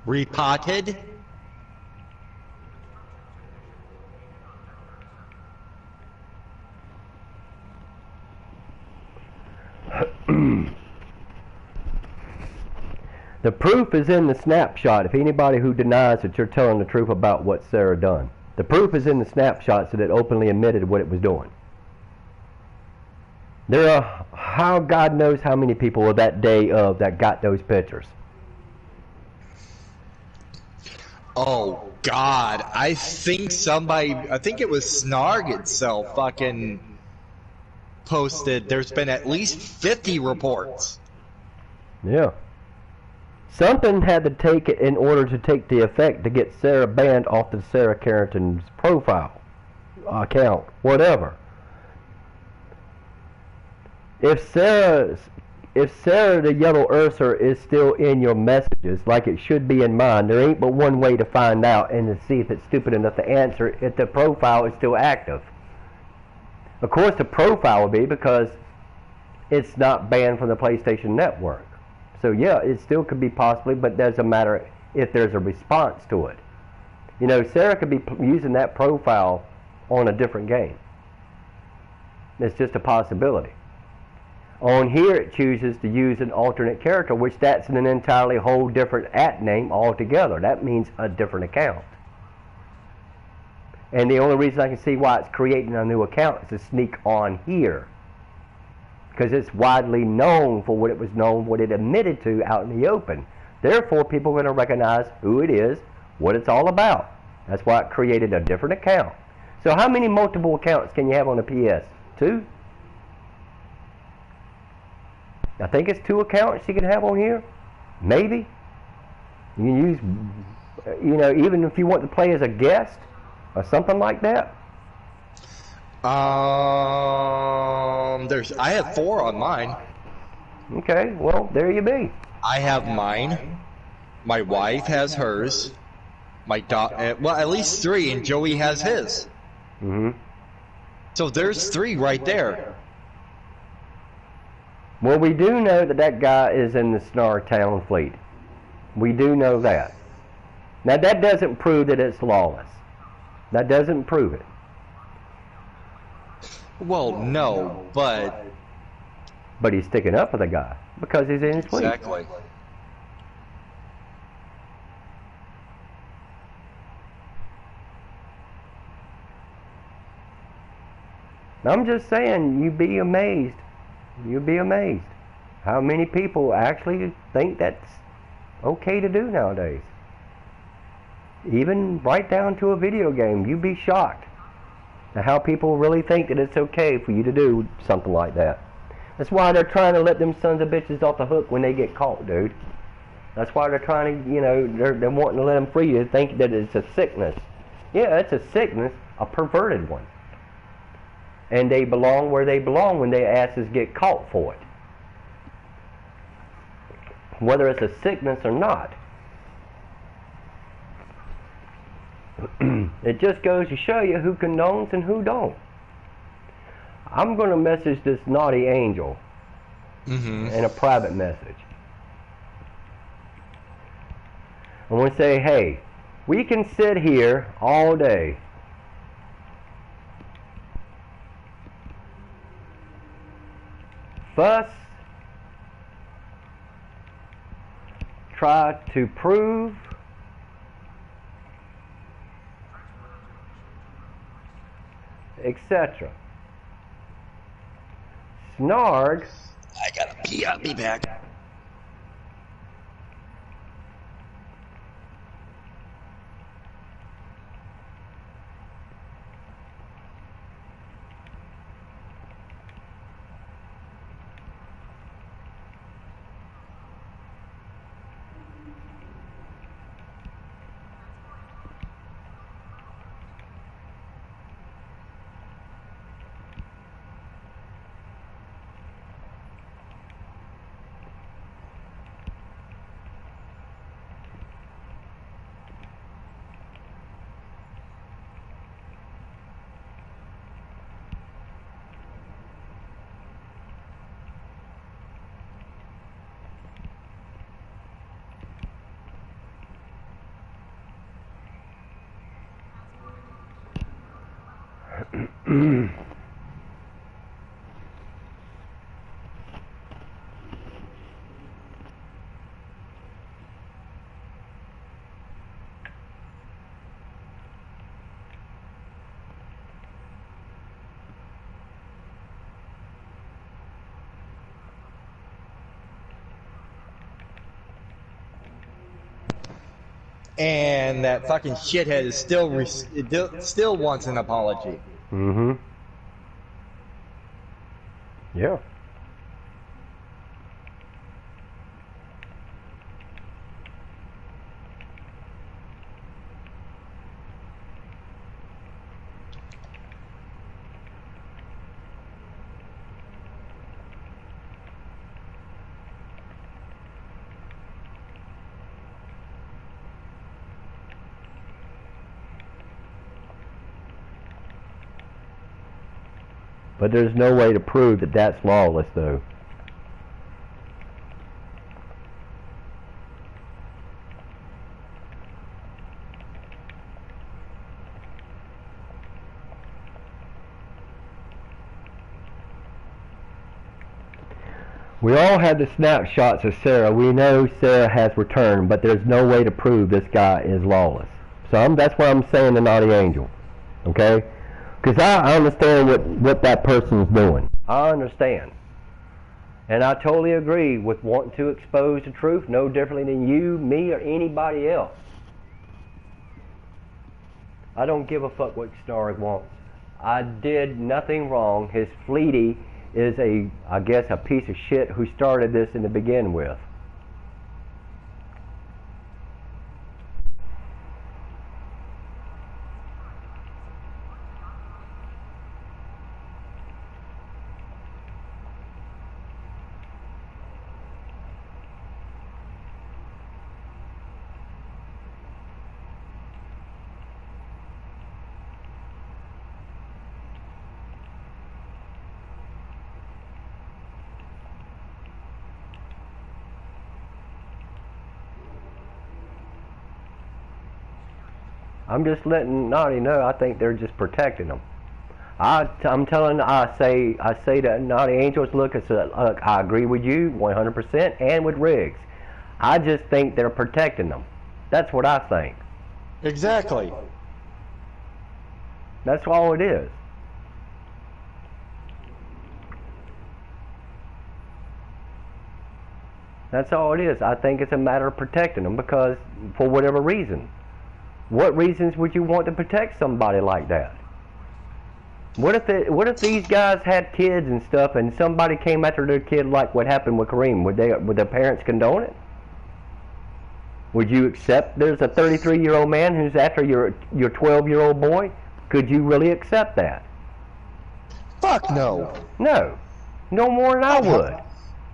Repotted? The proof is in the snapshot. If anybody who denies that you're telling the truth about what Sarah done, the proof is in the snapshots that it openly admitted what it was doing. There are, how God knows how many people of that day of that got those pictures. Oh God, I think it was Snarg itself fucking posted there's been at least 50 reports. Yeah. Something had to take it in order to take the effect to get Sarah banned off of Sarah Carrington's profile, account, whatever. If Sarah the Yellow Ursa is still in your messages like it should be in mine, there ain't but one way to find out and to see if it's stupid enough to answer if the profile is still active. Of course the profile will be because it's not banned from the PlayStation Network. So yeah, it still could be possibly, but it doesn't matter if there's a response to it. You know, Sarah could be using that profile on a different game. It's just a possibility. On here it chooses to use an alternate character, which that's an entirely whole different @name altogether. That means a different account. And the only reason I can see why it's creating a new account is to sneak on here. Because it's widely known for what it was known, what it admitted to out in the open. Therefore, people are going to recognize who it is, what it's all about. That's why it created a different account. So how many multiple accounts can you have on a PS? 2? I think it's 2 accounts you can have on here. Maybe. You can use, you know, even if you want to play as a guest or something like that. I have 4 on mine. Okay, well, there you be. I have mine. My wife has hers. My well, at least 3, and Joey has his. Mm-hmm. So there's 3 right there. Well, we do know that that guy is in the Town fleet. We do know that. Now, that doesn't prove that it's lawless. That doesn't prove it. Well, no, but he's sticking up for the guy because he's in his fleet. Exactly. I'm just saying, you'd be amazed. You'd be amazed how many people actually think that's okay to do nowadays. Even right down to a video game, you'd be shocked at how people really think that it's okay for you to do something like that. That's why they're trying to let them sons of bitches off the hook when they get caught, dude. That's why they're trying to, you know, they're wanting to let them free to think that it's a sickness. Yeah, it's a sickness, a perverted one. And they belong where they belong when their asses get caught for it. Whether it's a sickness or not. It just goes to show you who condones and who don't. I'm going to message this naughty angel in a private message. I'm going to say, hey, we can sit here all day fuss, try to prove, etc. Snarg. I gotta pee. I'll be back. And that fucking shithead is still wants an apology. Mm-hmm. Yeah. But there's no way to prove that that's lawless, though. We all had the snapshots of Sarah. We know Sarah has returned, but there's no way to prove this guy is lawless. So that's why I'm saying the naughty angel. Okay? Because I understand what that person's doing. I understand. And I totally agree with wanting to expose the truth no differently than you, me, or anybody else. I don't give a fuck what Startrek wants. I did nothing wrong. His fleety is I guess, a piece of shit who started this in the begin with. I'm just letting Naughty know I think they're just protecting them. I say to Naughty Angels, look, I agree with you 100% and with Riggs. I just think they're protecting them. That's what I think. Exactly. That's all it is. That's all it is. I think it's a matter of protecting them because, for whatever reason. What reasons would you want to protect somebody like that? What if these guys had kids and stuff, and somebody came after their kid like what happened with Kareem? Would their parents condone it? Would you accept there's a 33-year-old man who's after your 12-year-old boy? Could you really accept that? Fuck no. No. No more than I would.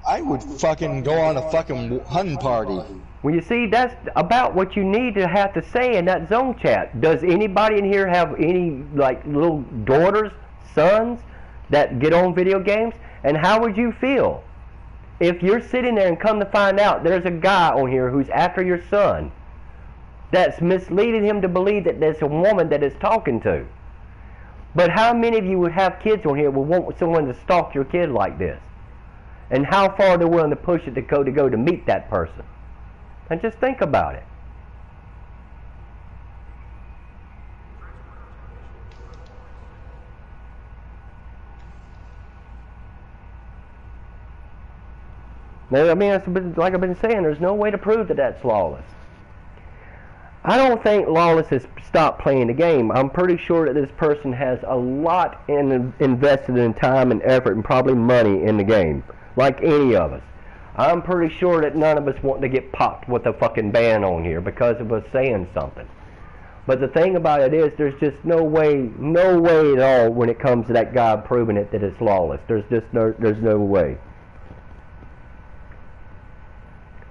I would fucking go on a fucking hunting party. Well, you see, that's about what you need to have to say in that zone chat. Does anybody in here have any, like, little daughters, sons that get on video games? And how would you feel if you're sitting there and come to find out there's a guy on here who's after your son that's misleading him to believe that there's a woman that is talking to? But how many of you would have kids on here would want someone to stalk your kid like this? And how far they're willing to push it to go to meet that person? And just think about it. Now, I mean, like I've been saying, there's no way to prove that that's lawless. I don't think lawless has stopped playing the game. I'm pretty sure that this person has a lot invested in time and effort and probably money in the game, like any of us. I'm pretty sure that none of us want to get popped with a fucking ban on here because of us saying something. But the thing about it is, there's just no way at all when it comes to that guy proving it that it's lawless. There's no way.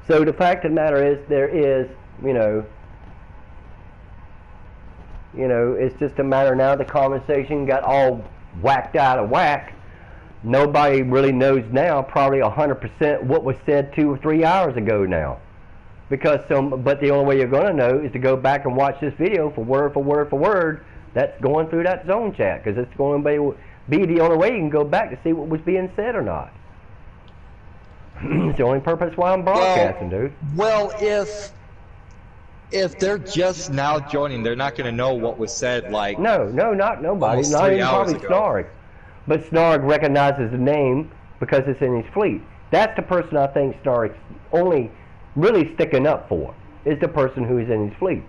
So the fact of the matter is, there is, it's just a matter now the conversation got all whacked out of whack. Nobody really knows now probably 100% what was said 2 or 3 hours ago now. But the only way you're going to know is to go back and watch this video for word that's going through that zone chat, because it's going to be the only way you can go back to see what was being said or not. It's the only purpose why I'm broadcasting, dude. Well, if they're just now joining, they're not going to know what was said. Like No, not nobody. almost Not 3 even hours probably ago. Snarg. But Snarg recognizes the name because it's in his fleet. That's the person I think Snarg's only really sticking up for, is the person who is in his fleet.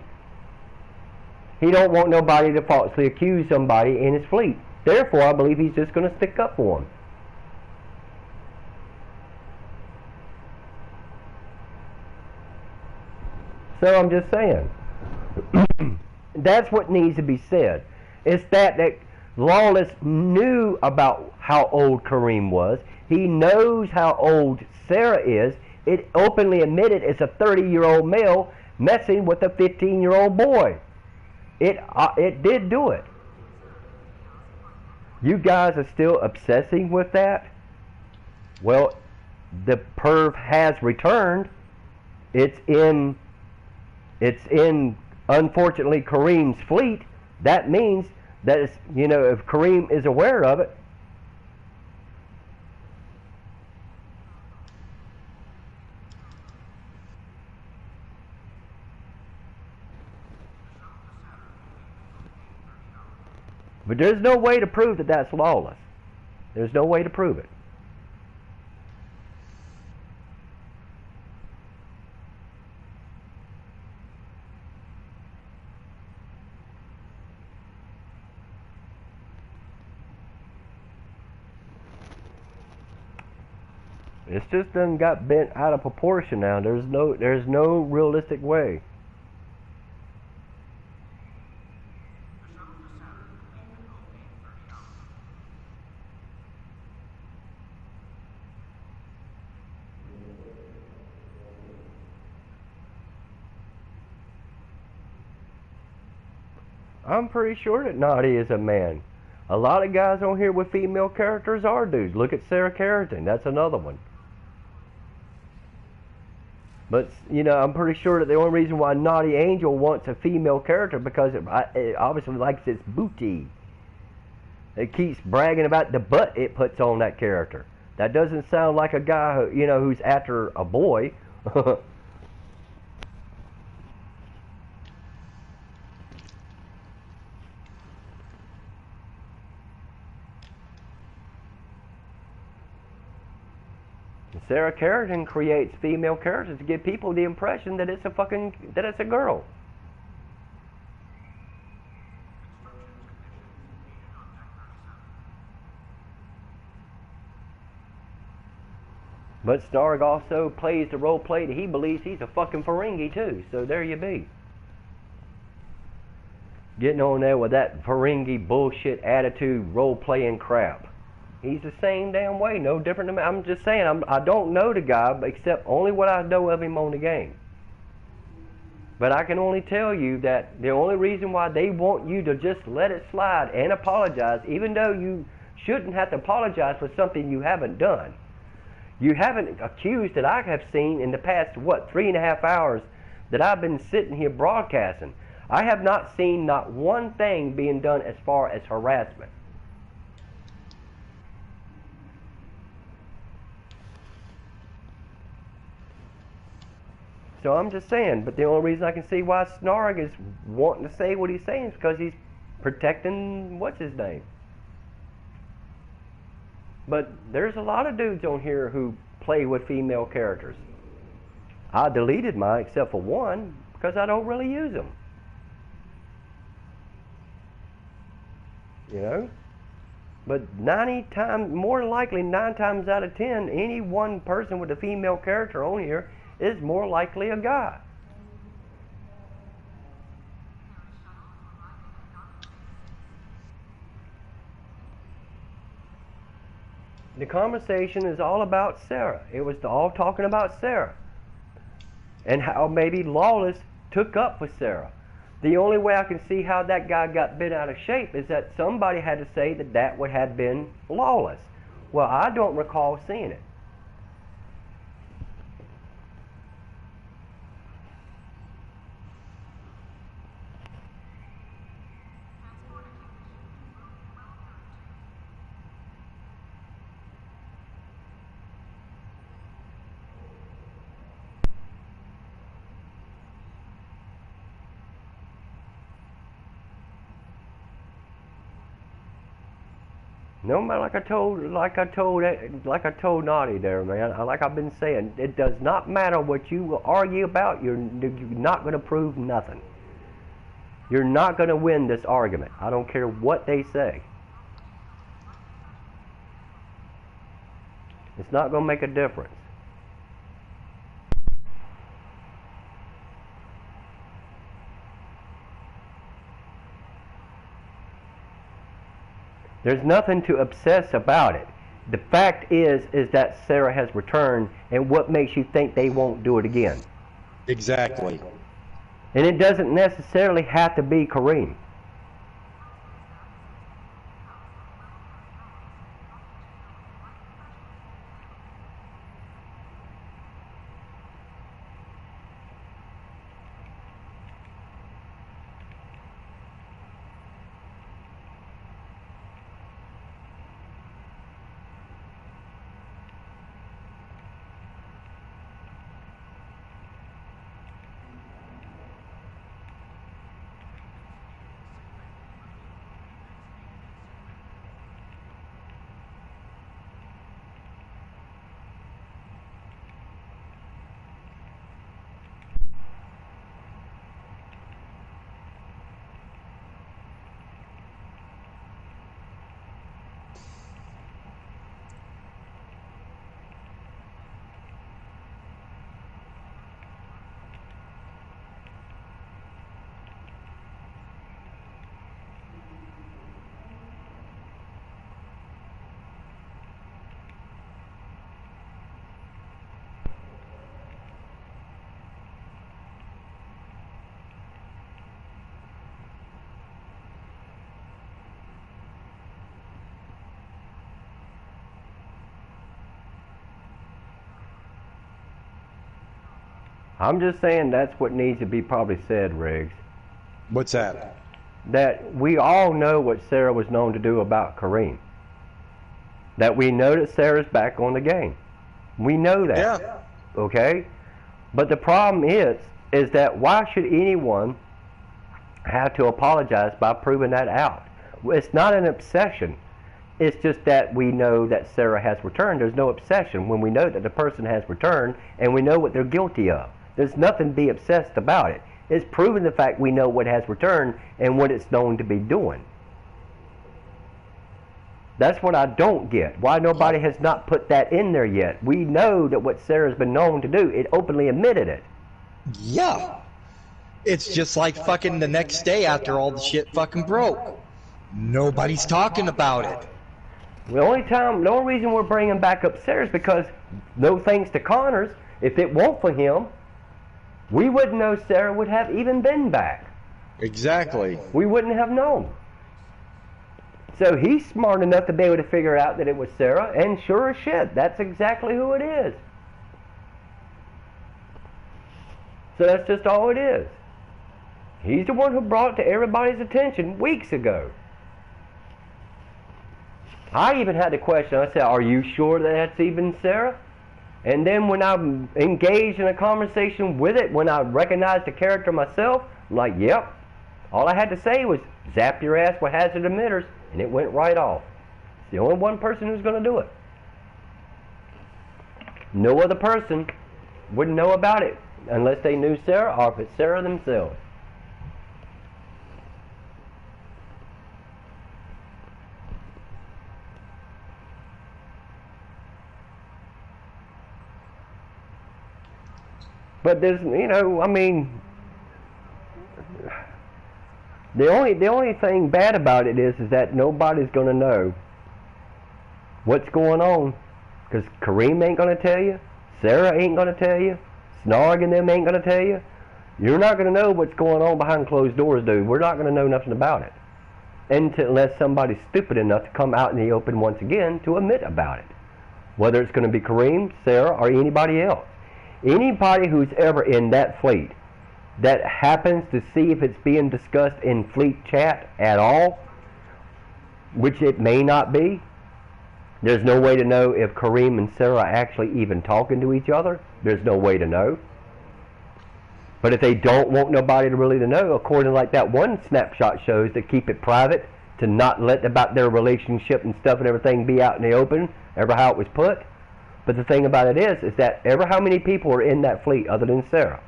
He don't want nobody to falsely accuse somebody in his fleet. Therefore, I believe he's just going to stick up for him. So I'm just saying, that's what needs to be said. It's that Lawless knew about how old Kareem was. He knows how old Sarah is. It openly admitted it's a 30-year-old male messing with a 15-year-old boy. It did do it. You guys are still obsessing with that? Well, the perv has returned. It's in unfortunately Kareem's fleet. That means that it's, if Kareem is aware of it. But there's no way to prove that that's Lawless. There's no way to prove it. It's just done got bent out of proportion now. There's no realistic way. I'm pretty sure that Naughty is a man. A lot of guys on here with female characters are dudes. Look at Sarah Carrington. That's another one. But, I'm pretty sure that the only reason why Naughty Angel wants a female character because it obviously likes its booty. It keeps bragging about the butt it puts on that character. That doesn't sound like a guy who's after a boy. Sarah Carrington creates female characters to give people the impression that it's a girl. But Starg also plays the role play that he believes he's a fucking Ferengi too. So there you be. Getting on there with that Ferengi bullshit attitude, role playing crap. He's the same damn way, no different than me. I'm just saying, I don't know the guy, except only what I know of him on the game. But I can only tell you that the only reason why they want you to just let it slide and apologize, even though you shouldn't have to apologize for something you haven't done. You haven't accused that I have seen in the past, 3.5 hours that I've been sitting here broadcasting. I have not seen not one thing being done as far as harassment. So I'm just saying, but the only reason I can see why Snarg is wanting to say what he's saying is because he's protecting, what's his name? But there's a lot of dudes on here who play with female characters. I deleted mine except for one because I don't really use them. But 9 times out of 10, any one person with a female character on here is more likely a guy. The conversation is all about Sarah. It was all talking about Sarah. And how maybe Lawless took up with Sarah. The only way I can see how that guy got bent out of shape is that somebody had to say that would have been Lawless. Well, I don't recall seeing it. No matter, like I told Naughty there, man. Like I've been saying, it does not matter what you will argue about. You're not going to prove nothing. You're not going to win this argument. I don't care what they say. It's not going to make a difference. There's nothing to obsess about it. The fact is that Sarah has returned, and what makes you think they won't do it again? Exactly. And it doesn't necessarily have to be Kareem. I'm just saying that's what needs to be probably said, Riggs. What's that? That we all know what Sarah was known to do about Kareem. That we know that Sarah's back on the game. We know that. Yeah. Okay? But the problem is that why should anyone have to apologize by proving that out? It's not an obsession. It's just that we know that Sarah has returned. There's no obsession when we know that the person has returned and we know what they're guilty of. There's nothing to be obsessed about it. It's proving the fact we know what has returned and what it's known to be doing. That's what I don't get. Why nobody has not put that in there yet. We know that what Sarah's been known to do. It openly admitted it. Yeah. It's just like fucking the next day after all the shit fucking broke. Nobody's talking about it. The only reason we're bringing back up Sarah is because, no thanks to Connors, if it weren't for him, we wouldn't know Sarah would have even been back. Exactly. We wouldn't have known. So he's smart enough to be able to figure out that it was Sarah, and sure as shit, that's exactly who it is. So that's just all it is. He's the one who brought it to everybody's attention weeks ago. I even had the question, I said, are you sure that that's even Sarah? And then when I'm engaged in a conversation with it, when I recognized the character myself, I'm like, yep. All I had to say was, zap your ass with hazard emitters, and it went right off. It's the only one person who's going to do it. No other person wouldn't know about it unless they knew Sarah or if it's Sarah themselves. But there's, I mean, the only thing bad about it is that nobody's going to know what's going on, because Kareem ain't going to tell you, Sarah ain't going to tell you, Snarg and them ain't going to tell you. You're not going to know what's going on behind closed doors, dude. We're not going to know nothing about it unless somebody's stupid enough to come out in the open once again to admit about it. Whether it's going to be Kareem, Sarah, or anybody else. Anybody who's ever in that fleet that happens to see if it's being discussed in fleet chat at all, which it may not be, there's no way to know if Kareem and Sarah are actually even talking to each other. There's no way to know. But if they don't want nobody to really to know, according to like that one snapshot shows that keep it private to not let about their relationship and stuff and everything be out in the open, ever how it was put. But the thing about it is that ever how many people are in that fleet other than Sarah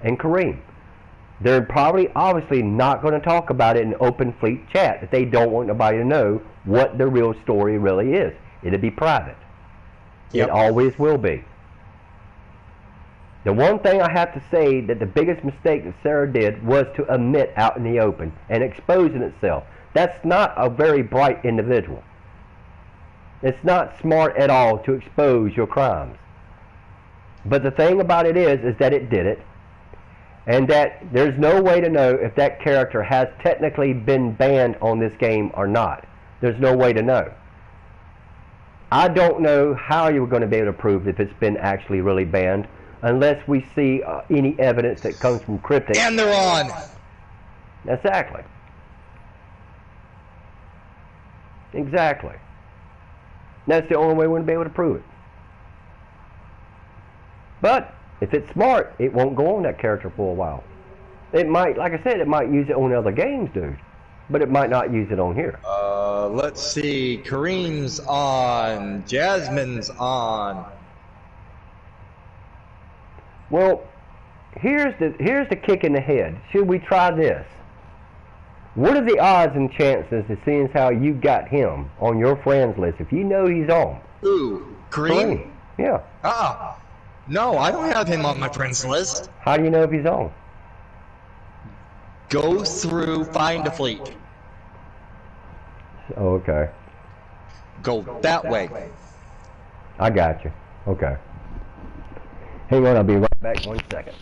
and Kareem, they're probably obviously not going to talk about it in open fleet chat, that they don't want nobody to know what the real story really is. It'll be private. Yep. It always will be. The one thing I have to say that the biggest mistake that Sarah did was to admit out in the open and exposing itself. That's not a very bright individual. It's not smart at all to expose your crimes. But the thing about it is that it did it, and that there's no way to know if that character has technically been banned on this game or not. There's no way to know. I don't know how you're going to be able to prove if it's been actually really banned unless we see any evidence that comes from Cryptic. And they're on. Exactly. Exactly. That's the only way we're going to be able to prove it. But if it's smart, it won't go on that character for a while. It might, like I said, it might use it on other games, dude. But it might not use it on here. Let's see. Kareem's on. Jasmine's on. Well, here's the kick in the head. Should we try this? What are the odds and chances of seeing how you got him on your friends list if you know he's on? Ooh, Kareem? Yeah. No, I don't have him on my friends list. How do you know if he's on? Go through Find a Fleet. Oh, okay. Go that way. I got you. Okay. Hang on, I'll be right back 1 second.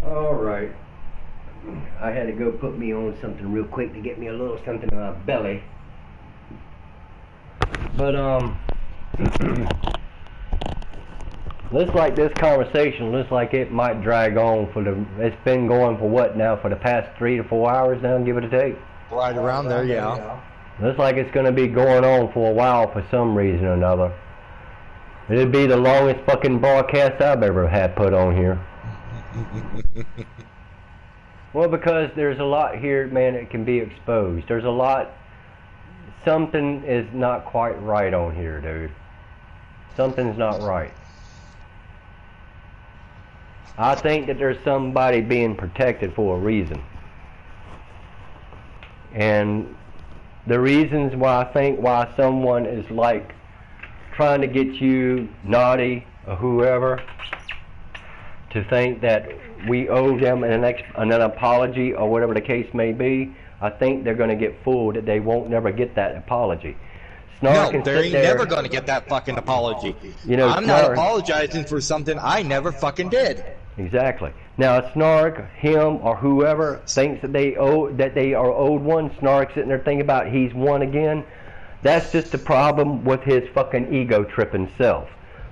Alright. I had to go put me on something real quick to get me a little something in my belly. But, looks like this conversation looks like it might drag on it's been going for what now, for the past 3 to 4 hours now, give it a take? Right around there, yeah. Looks like it's going to be going on for a while for some reason or another. It'd be the longest fucking broadcast I've ever had put on here. Well, because there's a lot here, man, that can be exposed. There's a lot. Something is not quite right on here, dude. Something's not right. I think that there's somebody being protected for a reason. And the reasons why I think why someone is like trying to get you, Naughty, or whoever, to think that we owe them an apology or whatever the case may be, I think they're going to get fooled that they won't never get that apology. Snark no, they ain't never going to get that fucking apology. You know, I'm not apologizing for something I never fucking did. Exactly. Now, Snark, him, or whoever thinks that they are owed one, Snark sitting there thinking about he's won again. That's just the problem with his fucking ego tripping self.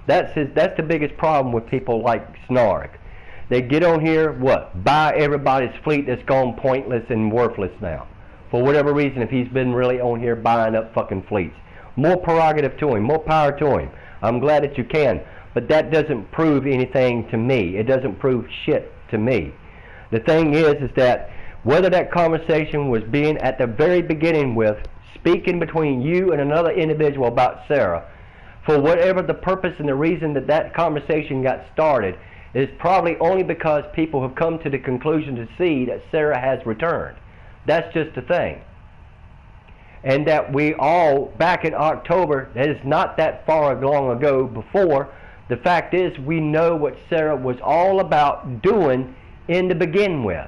That's the biggest problem with people like Snark. They get on here, buy everybody's fleet that's gone pointless and worthless now. For whatever reason, if he's been really on here buying up fucking fleets. More prerogative to him, more power to him. I'm glad that you can. But that doesn't prove anything to me. It doesn't prove shit to me. The thing is that whether that conversation was being at the very beginning with speaking between you and another individual about Sarah, for whatever the purpose and the reason that that conversation got started, is probably only because people have come to the conclusion to see that Sarah has returned. That's just the thing. And that we all, back in October, that is not that far long ago before, the fact is we know what Sarah was all about doing in the begin with.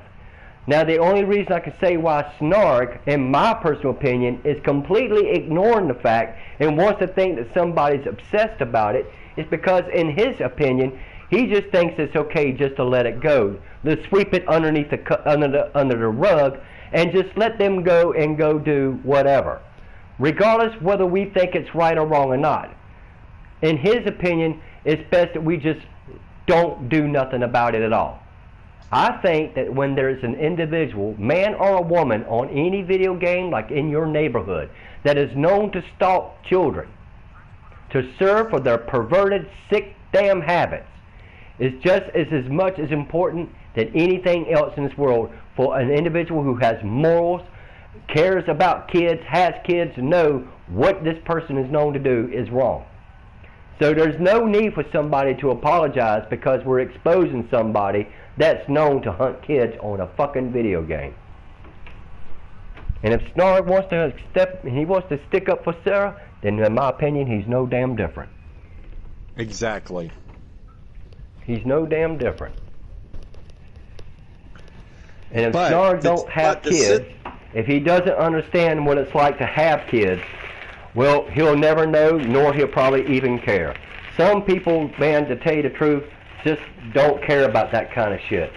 Now the only reason I can say why Snark, in my personal opinion, is completely ignoring the fact and wants to think that somebody's obsessed about it is because in his opinion, he just thinks it's okay just to let it go. To sweep it underneath under the rug and just let them go and go do whatever. Regardless whether we think it's right or wrong or not. In his opinion, it's best that we just don't do nothing about it at all. I think that when there's an individual, man or a woman, on any video game, like in your neighborhood, that is known to stalk children, to serve for their perverted, sick, damn habits, is just as much as important than anything else in this world for an individual who has morals, cares about kids, has kids, to know what this person is known to do is wrong. So there's no need for somebody to apologize because we're exposing somebody that's known to hunt kids on a fucking video game. And if Snark wants to stick up for Sarah, then in my opinion, he's no damn different. Exactly. He's no damn different. And if Snark don't have kids, if he doesn't understand what it's like to have kids, well, he'll never know, nor he'll probably even care. Some people, man, to tell you the truth, just don't care about that kind of shit.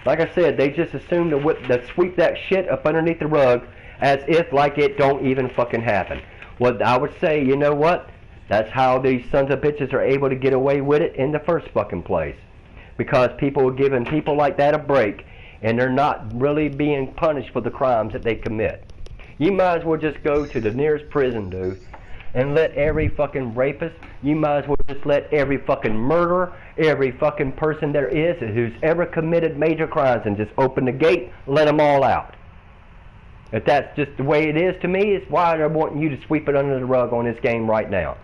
Like I said, they just assume to sweep that shit up underneath the rug as if like it don't even fucking happen. Well, I would say, you know what? That's how these sons of bitches are able to get away with it in the first fucking place. Because people are giving people like that a break, and they're not really being punished for the crimes that they commit. You might as well just go to the nearest prison, dude, and let every fucking rapist, you might as well just let every fucking murderer, every fucking person there is who's ever committed major crimes, and just open the gate, let them all out. If that's just the way it is to me, it's why they're wanting you to sweep it under the rug on this game right now.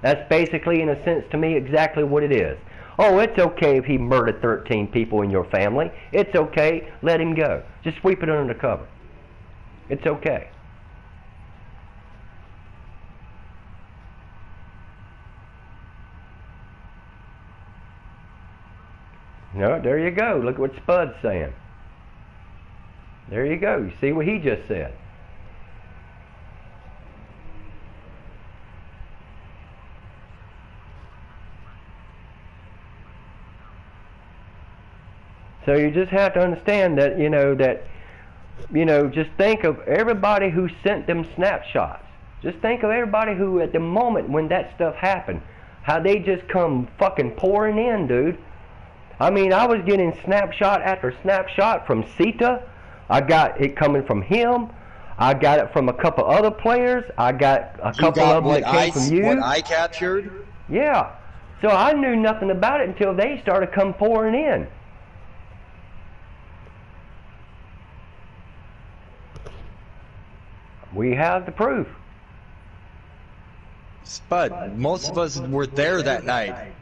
That's basically, in a sense, to me, exactly what it is. Oh, it's okay if he murdered 13 people in your family. It's okay. Let him go. Just sweep it under the cover. It's okay. No, there you go. Look at what Spud's saying. There you go. You see what he just said. So you just have to understand that, just think of everybody who sent them snapshots. Just think of everybody who, at the moment when that stuff happened, how they just come fucking pouring in, dude. I mean, I was getting snapshot after snapshot from Sita. I got it coming from him. I got it from a couple other players. I got a couple of them that came from you. What I captured? Yeah. So I knew nothing about it until they started come pouring in. We have the proof. Spud, most of us were there that night.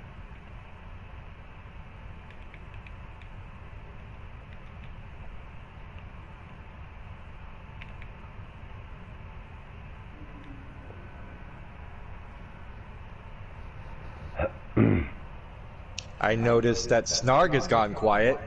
I noticed that Snarg has gone quiet.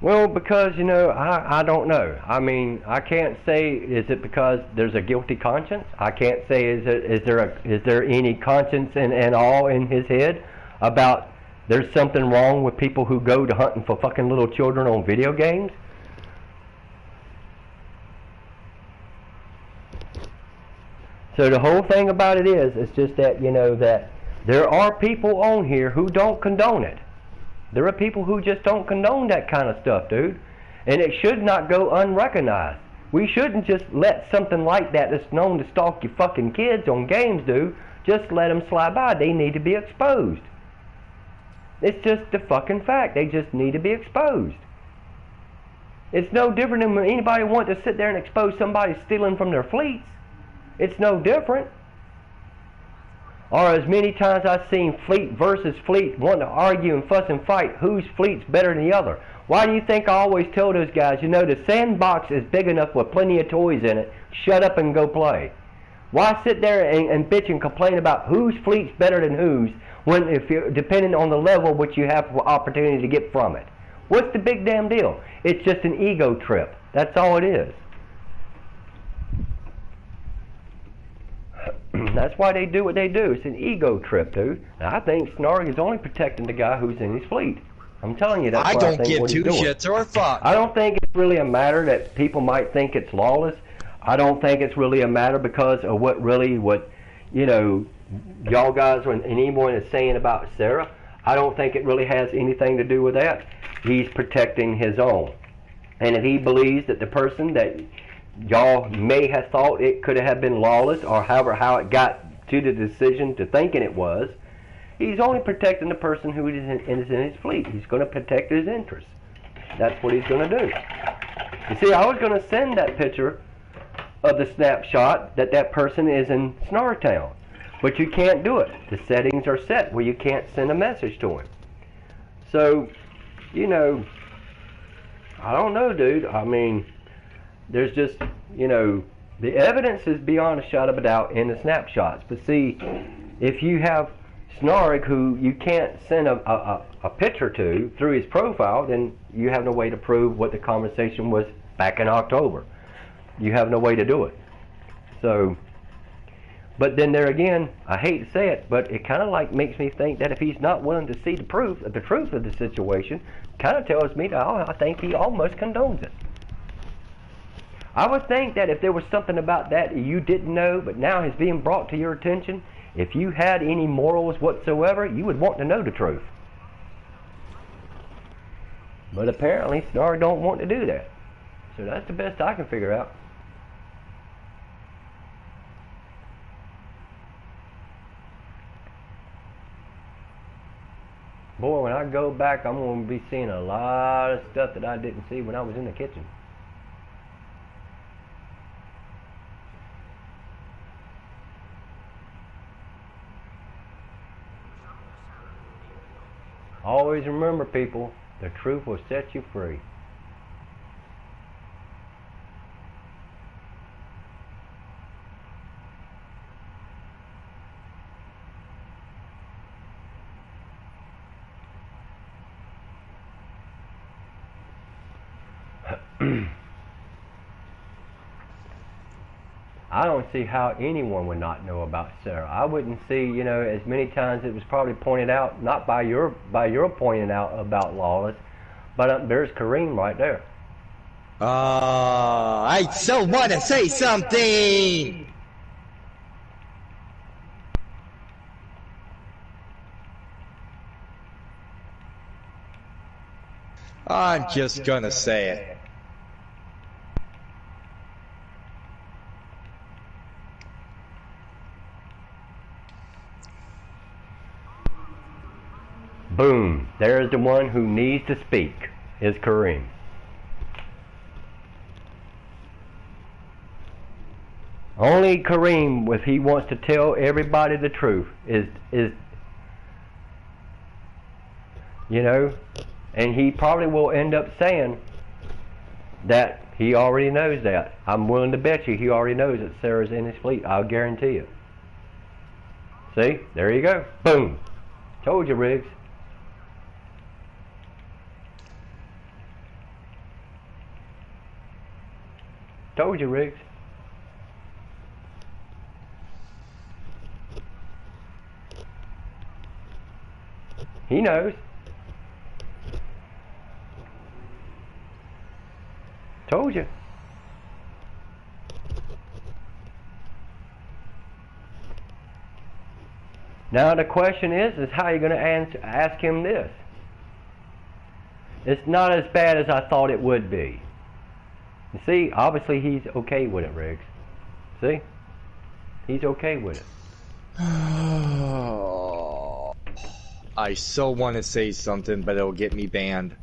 Well, because, I don't know. I mean, I can't say, is it because there's a guilty conscience? I can't say, is there any conscience and all in his head about there's something wrong with people who go to hunting for fucking little children on video games? So the whole thing about it is just that, that there are people on here who don't condone it. There are people who just don't condone that kind of stuff, dude. And it should not go unrecognized. We shouldn't just let something like that that's known to stalk your fucking kids on games, dude, just let them slide by. They need to be exposed. It's just the fucking fact. They just need to be exposed. It's no different than when anybody wants to sit there and expose somebody stealing from their fleets. It's no different. Or as many times I've seen fleet versus fleet wanting to argue and fuss and fight whose fleet's better than the other. Why do you think I always tell those guys, you know, the sandbox is big enough with plenty of toys in it. Shut up and go play. Why sit there and bitch and complain about whose fleet's better than whose when if you're depending on the level which you have for opportunity to get from it? What's the big damn deal? It's just an ego trip. That's all it is. That's why they do what they do. It's an ego trip, dude. And I think Snarg is only protecting the guy who's in his fleet. I'm telling you, that's I what don't I think give what two he's doing. shits or a fuck. I don't think it's really a matter that people might think it's lawless. I don't think it's really a matter because of what you know, y'all guys and anyone is saying about Sarah. I don't think it really has anything to do with that. He's protecting his own. And if he believes that the person that y'all may have thought it could have been lawless, or however how it got to the decision to thinking it was, he's only protecting the person who is in his fleet. He's going to protect his interests. That's what he's going to do. You see, I was going to send that picture of the snapshot that person is in Snartown, but you can't do it. The settings are set where you can't send a message to him. So, you know, I don't know, dude. I mean, there's just, you know, the evidence is beyond a shadow of a doubt in the snapshots. But see, if you have Snarg who you can't send a picture to through his profile, then you have no way to prove what the conversation was back in October. You have no way to do it. So, but then there again, I hate to say it, but it kind of like makes me think that if he's not willing to see the truth of the situation, kind of tells me that I think he almost condones it. I would think that if there was something about that you didn't know, but now is being brought to your attention, if you had any morals whatsoever, you would want to know the truth. But apparently, Snarg don't want to do that. So that's the best I can figure out. Boy, when I go back, I'm going to be seeing a lot of stuff that I didn't see when I was in the kitchen. Always remember, people, the truth will set you free. I don't see how anyone would not know about Sarah. I wouldn't see, you know, as many times it was probably pointed out, not by your pointing out about Lawless, but there's Kareem right there. I so want to say something. I'm just gonna say it. Boom. There's the one who needs to speak, is Kareem. Only Kareem, if he wants to tell everybody the truth, is you know, and he probably will end up saying that he already knows that. I'm willing to bet you he already knows that Sarah's in his fleet. I'll guarantee you. See? There you go. Boom. Told you, Riggs. Told you, Riggs. He knows. Told you. Now the question is how you're going to ask him this. It's not as bad as I thought it would be. You see, obviously he's okay with it, Riggs. See? He's okay with it. I so want to say something, but it'll get me banned.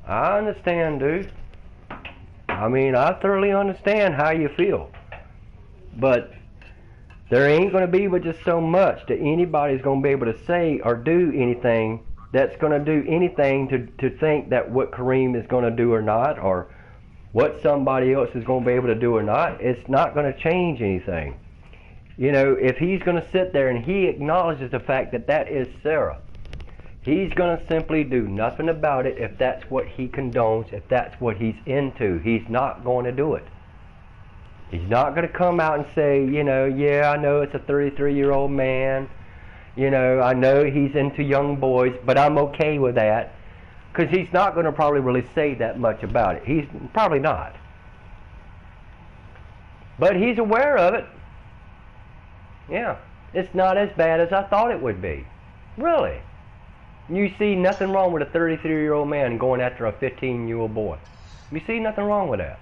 I understand, dude. I mean, I thoroughly understand how you feel. But there ain't going to be but just so much that anybody's going to be able to say or do anything that's going to do anything to think that what Kareem is going to do or not, or what somebody else is going to be able to do or not. It's not going to change anything. You know, if he's going to sit there and he acknowledges the fact that that is Sarah, he's going to simply do nothing about it if that's what he condones, if that's what he's into. He's not going to do it. He's not going to come out and say, you know, yeah, I know it's a 33-year-old man. You know, I know he's into young boys, but I'm okay with that. Because he's not going to probably really say that much about it. He's probably not. But he's aware of it. Yeah, it's not as bad as I thought it would be. Really. You see nothing wrong with a 33-year-old man going after a 15-year-old boy. You see nothing wrong with that.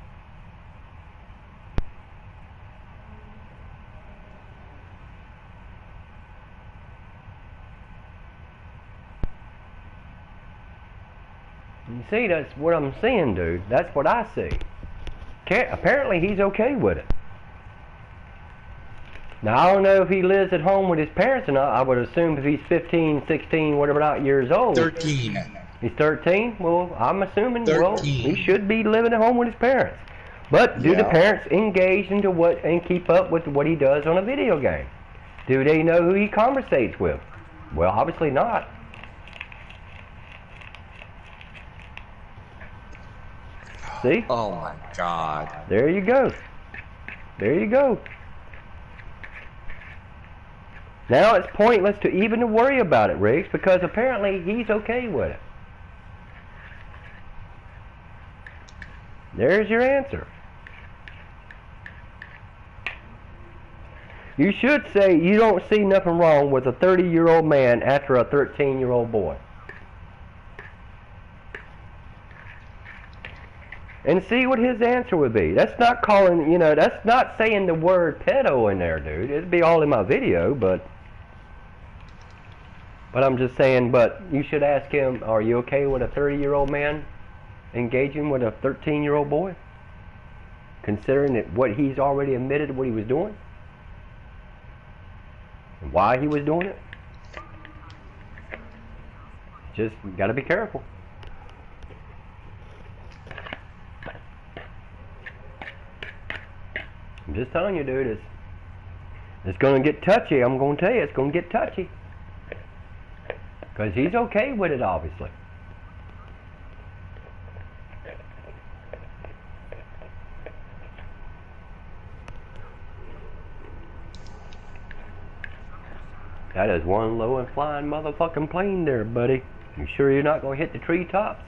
You see, that's what I'm seeing, dude. That's what I see. Apparently, he's okay with it. Now, I don't know if he lives at home with his parents or not. I would assume if he's 15, 16, whatever not years old. 13. He's 13? Well, I'm assuming, 13. well, he should be living at home with his parents. But do the parents engage into what and keep up with what he does on a video game? Do they know who he conversates with? Well, obviously not. See? Oh my God. There you go. There you go. Now it's pointless to even to worry about it, Riggs, because apparently he's okay with it. There's your answer. You should say you don't see nothing wrong with a 30-year-old man after a 13-year-old boy. And see what his answer would be. That's not calling, you know, that's not saying the word pedo in there, dude. It'd be all in my video, but I'm just saying, but you should ask him, are you okay with a 30-year-old man engaging with a 13-year-old boy? Considering that what he's already admitted what he was doing? And why he was doing it? Just gotta be careful. I'm just telling you, dude, it's going to get touchy. I'm going to tell you, it's going to get touchy. Because he's okay with it, obviously. That is one low and flying motherfucking plane there, buddy. You sure you're not going to hit the treetops?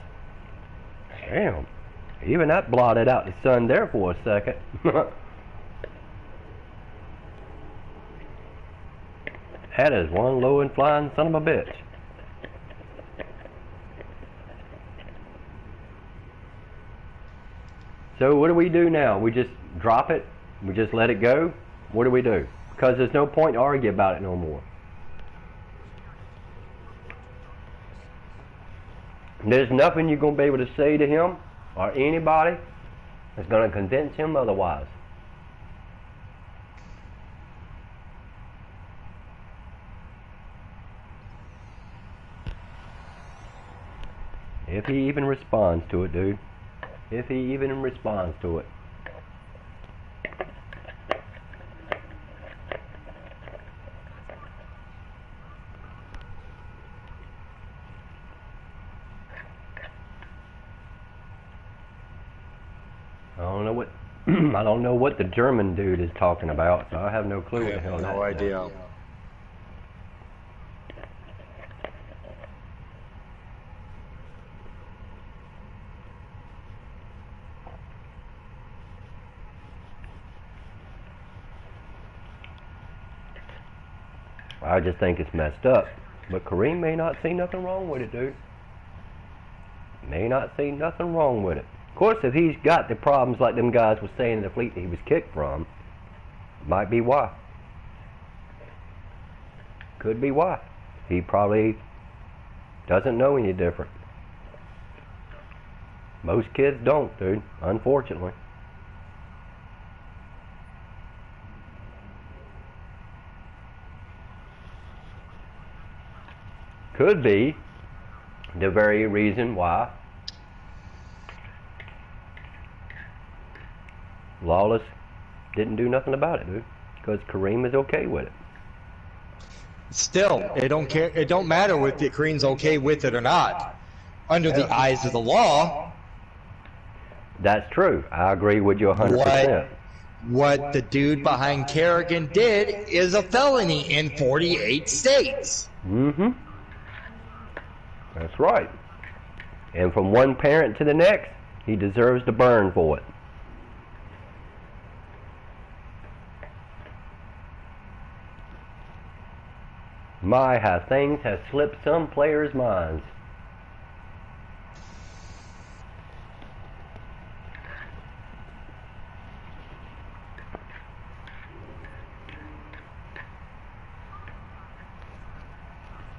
Damn. Even that blotted out the sun there for a second. That is one low and flying son of a bitch. So what do we do now? We just drop it? We just let it go? What do we do? Because there's no point to argue about it no more. There's nothing you're going to be able to say to him or anybody that's going to convince him otherwise. If he even responds to it, dude. If he even responds to it. I don't know what I don't know what the German dude is talking about, so I have no clue what the hell that is. No idea. I just think it's messed up. But Kareem may not see nothing wrong with it, dude. May not see nothing wrong with it. Of course, if he's got the problems like them guys was saying in the fleet that he was kicked from, might be why. Could be why. He probably doesn't know any different. Most kids don't, dude, unfortunately. Could be the very reason why Lawless didn't do nothing about it, dude. Because Kareem is okay with it. Still, it don't care. It don't matter if Kareem's okay with it or not. Under the eyes of the law, that's true. I agree with you 100%. What the dude behind Kerrigan did is a felony in 48 states. Mm-hmm. That's right. And from one parent to the next, he deserves to burn for it. My, how things have slipped some players' minds.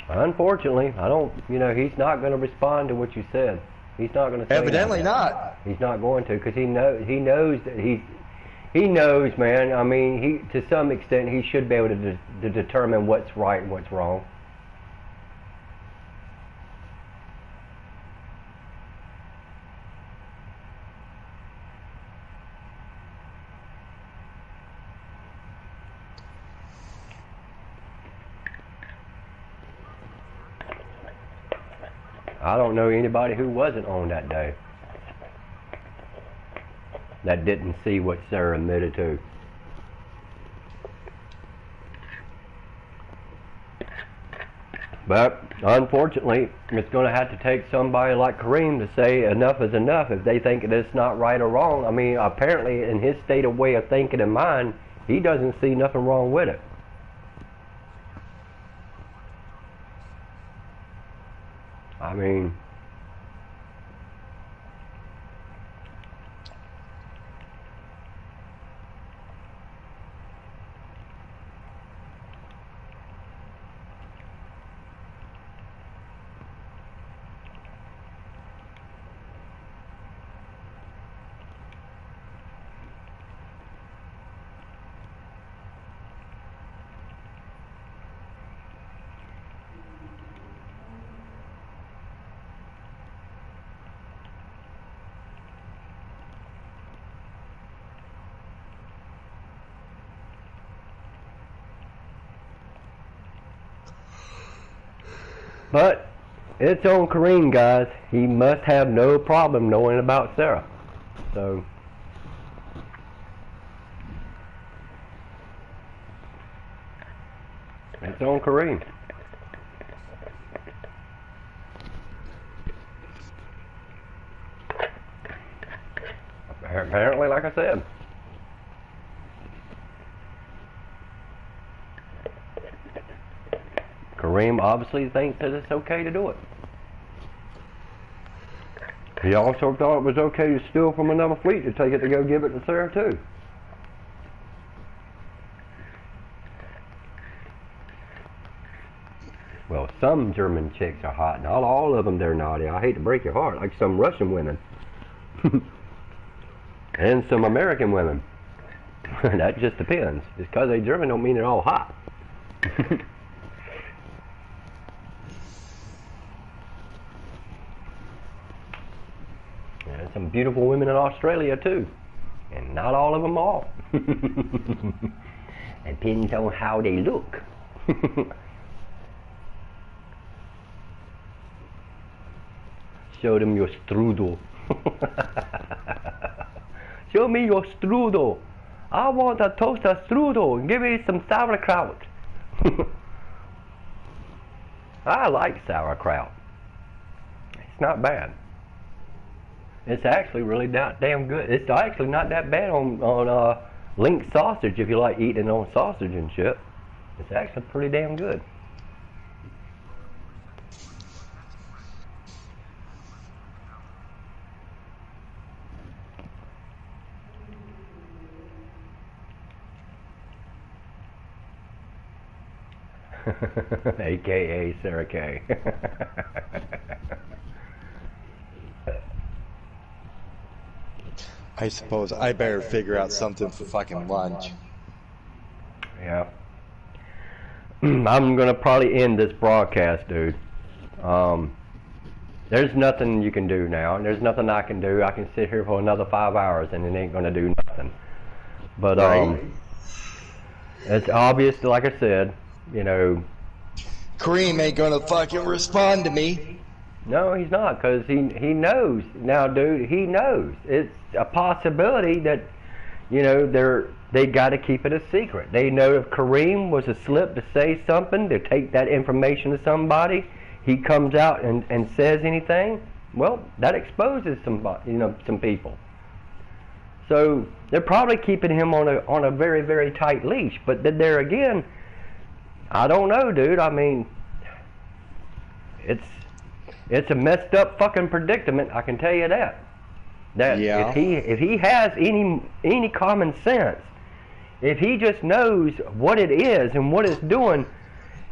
Unfortunately, I don't, he's not going to respond to what you said. He's not going to say Evidently that. not. He's not going to, because he knows that he knows, man. I mean, to some extent, he should be able to determine what's right and what's wrong. I don't know anybody who wasn't on that day that didn't see what Sarah admitted to. But unfortunately, it's going to have to take somebody like Kareem to say enough is enough if they think that it's not right or wrong. I mean, apparently in his state of way of thinking and mind, he doesn't see nothing wrong with it. I mean, but it's on Kareem, guys. He must have no problem knowing about Sarah. So, it's on Kareem. Apparently, like I said. Kareem obviously thinks that it's okay to do it. He also thought it was okay to steal from another fleet to take it to go give it to Sarah too. Well, some German chicks are hot. Not all of them they're naughty. I hate to break your heart. Like some Russian women. And some American women. That just depends. Just because they're German don't mean they're all hot. There's some beautiful women in Australia too. And not all of them are. Depends on how they look. Show them your strudel. Show me your strudel. I want a toaster strudel. Give me some sauerkraut. I like sauerkraut. It's not bad. It's actually really not damn good. It's actually not that bad on link sausage if you like eating on sausage and shit. It's actually pretty damn good. AKA Sarah K. I suppose I better figure out something for fucking lunch. Yeah. I'm gonna probably end this broadcast, dude. There's nothing you can do now, and there's nothing I can do. I can sit here for another 5 hours, and it ain't gonna do nothing. But Right. it's obvious, like I said, you know. Kareem ain't gonna fucking respond to me. No, he's not, because he knows now, dude. He knows it's a possibility that, you know, they got to keep it a secret. They know if Kareem was a slip to say something, to take that information to somebody, he comes out and says anything, well, that exposes somebody, you know, some people. So they're probably keeping him on a very, very tight leash. But then there again, I don't know, dude. I mean, it's a messed up fucking predicament. I can tell you that. That Yeah. if he has any common sense, if he just knows what it is and what it's doing,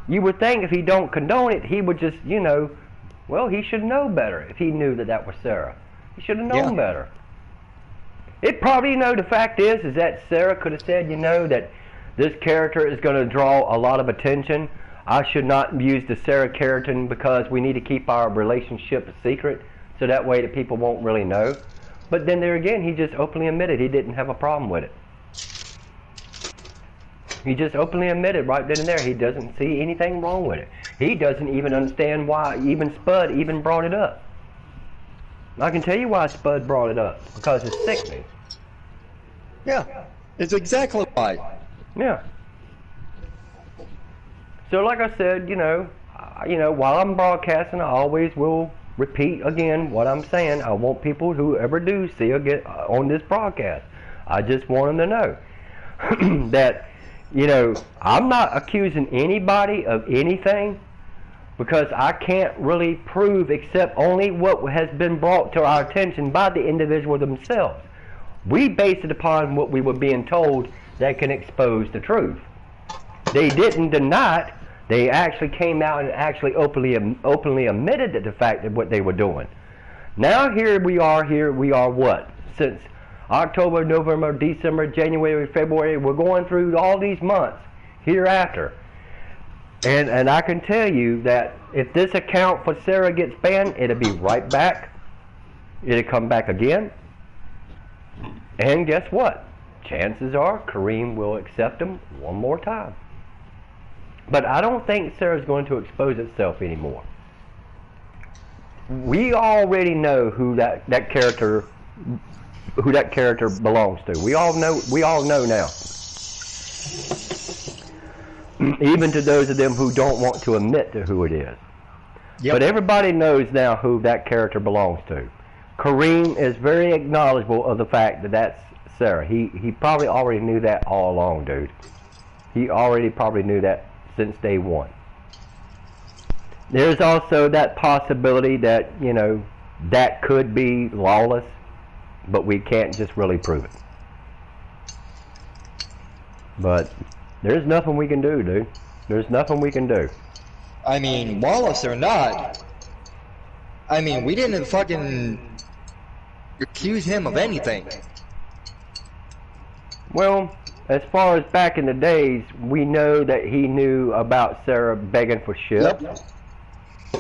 you would think if he don't condone it, he would just, you know, well, he should know better. If he knew that was Sarah, he should have known better. It probably, you know, the fact is that Sarah could have said, you know, that this character is going to draw a lot of attention. I should not use the Sarah character because we need to keep our relationship a secret, so that way that people won't really know. But then there again, he just openly admitted he didn't have a problem with it. He just openly admitted right then and there he doesn't see anything wrong with it. He doesn't even understand why even Spud even brought it up. I can tell you why Spud brought it up. Because it's sickening. Yeah, it's exactly why. Yeah. So like I said, you know, while I'm broadcasting, I always will repeat again what I'm saying. I want people who ever do see or get on this broadcast, I just want them to know that, you know, I'm not accusing anybody of anything because I can't really prove except only what has been brought to our attention by the individual themselves. We base it upon what we were being told that can expose the truth. They didn't deny it. They actually came out and actually openly admitted the fact of what they were doing. Now here we are what? Since October, November, December, January, February, we're going through all these months hereafter. And I can tell you that if this account for Sarah gets banned, it'll be right back. It'll come back again. And guess what? Chances are Kareem will accept them one more time. But I don't think Sarah's going to expose itself anymore. We already know who that character belongs to. We all know now. Even to those of them who don't want to admit to who it is. Yep. But everybody knows now who that character belongs to. Kareem is very acknowledgeable of the fact that that's Sarah. He probably already knew that all along, dude. He already probably knew that since day one. There's also that possibility that, you know, that could be Lawless, but we can't just really prove it. But there's nothing we can do, dude. There's nothing we can do. I mean, Wallace or not, I mean, we didn't fucking accuse him of anything. Well, as far as back in the days, we know that he knew about Sarah begging for shit. Yep.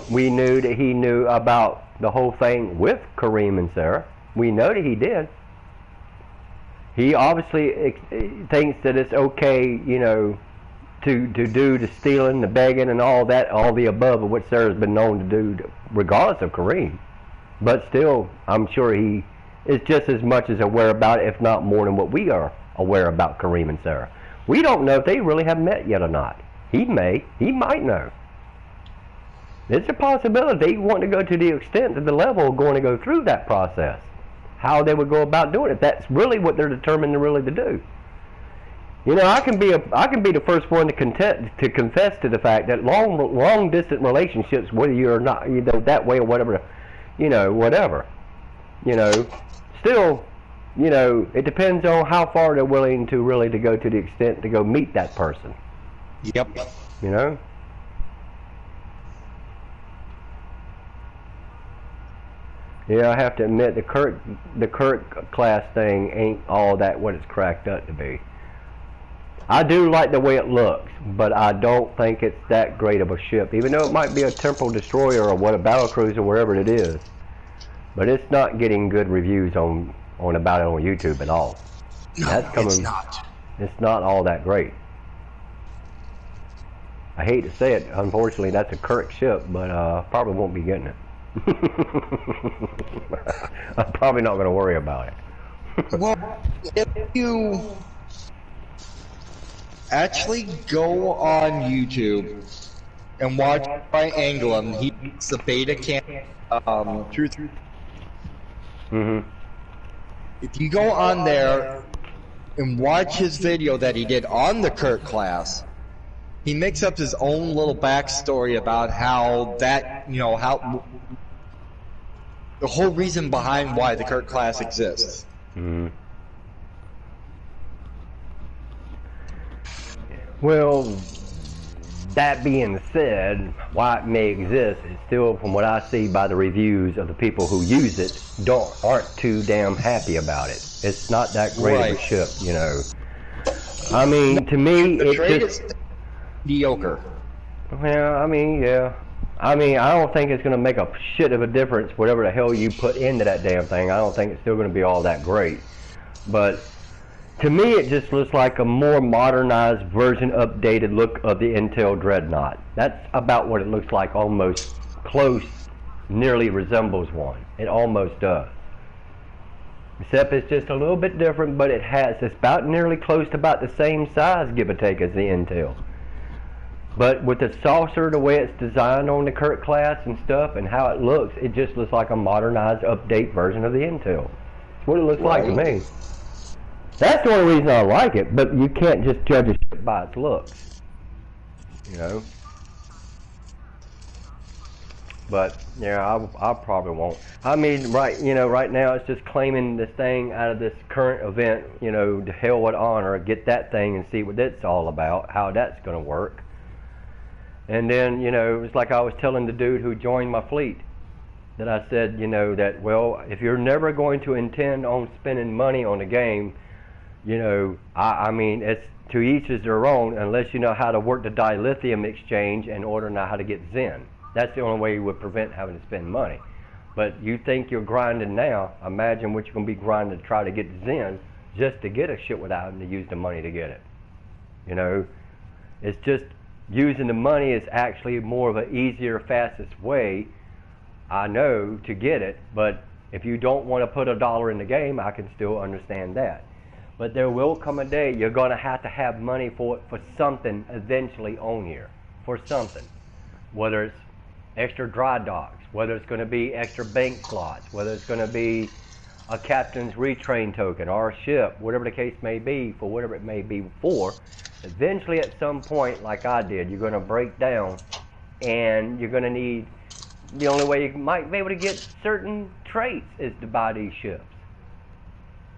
We knew that he knew about the whole thing with Kareem and Sarah. We know that he did. He obviously thinks that it's okay, you know, to do the stealing, the begging, and all that, all the above of what Sarah's been known to do, regardless of Kareem. But still, I'm sure he is just as much as aware about it, if not more than what we are aware about Kareem and Sarah. We don't know if they really have met yet or not. He might know. It's a possibility they want to go to the extent, to the level of going to go through that process. How they would go about doing it. That's really what they're determined to do. You know, I can be the first one to confess to the fact that long distance relationships, whether you're not, you know, that way or whatever, you know, whatever, you know, still, you know, it depends on how far they're willing to really to go to the extent to go meet that person. Yep. You know, Yeah, I have to admit the Kirk class thing ain't all that what it's cracked up to be. I do like the way it looks, but I don't think it's that great of a ship, even though it might be a temporal destroyer or what, a battle cruiser, whatever it is. But it's not getting good reviews about it on YouTube at all. No, That's coming, it's not. It's not all that great. I hate to say it, unfortunately that's a Kirk ship, but probably won't be getting it. I'm probably not going to worry about it. Well, if you actually go on YouTube and watch by Anglem, he's the beta truth. If you go on there and watch his video that he did on the Kirk class, he makes up his own little backstory about how that, how the whole reason behind why the Kirk class exists. Well, that being said, why it may exist is still, from what I see by the reviews of the people who use it, aren't too damn happy about it. It's not that great of a ship, I mean, to me, it just mediocre. Well, I mean, yeah. I mean, I don't think it's going to make a shit of a difference, whatever the hell you put into that damn thing. I don't think it's still going to be all that great. But to me, it just looks like a more modernized version, updated look of the Intel Dreadnought. That's about what it looks like, almost close, nearly resembles one. It almost does. Except it's just a little bit different, but it's about nearly close to about the same size, give or take, as the Intel. But with the saucer, the way it's designed on the Kirk class and stuff, and how it looks, it just looks like a modernized, update version of the Intel. That's what it looks like to me. That's the only reason I like it, but you can't just judge a ship by its looks. But, yeah, I probably won't. I mean, right now it's just claiming this thing out of this current event, to hell with honor, get that thing and see what it's all about, how that's going to work. And then, it's like I was telling the dude who joined my fleet, that I said, that, well, if you're never going to intend on spending money on the game, I mean, it's to each is their own, unless you know how to work the dilithium exchange in order to know how to get Zen. That's the only way you would prevent having to spend money. But you think you're grinding now, imagine what you're going to be grinding to try to get Zen just to get a shit without having to use the money to get it. It's just, using the money is actually more of an easier, fastest way, I know, to get it. But if you don't want to put $1 in the game, I can still understand that. But there will come a day you're going to have money for something eventually on here. For something. Whether it's extra dry docks, whether it's going to be extra bank slots, whether it's going to be a captain's retrain token or a ship, whatever the case may be, for whatever it may be for. Eventually, at some point, like I did, you're going to break down, and you're going to need, the only way you might be able to get certain traits is to buy these ships.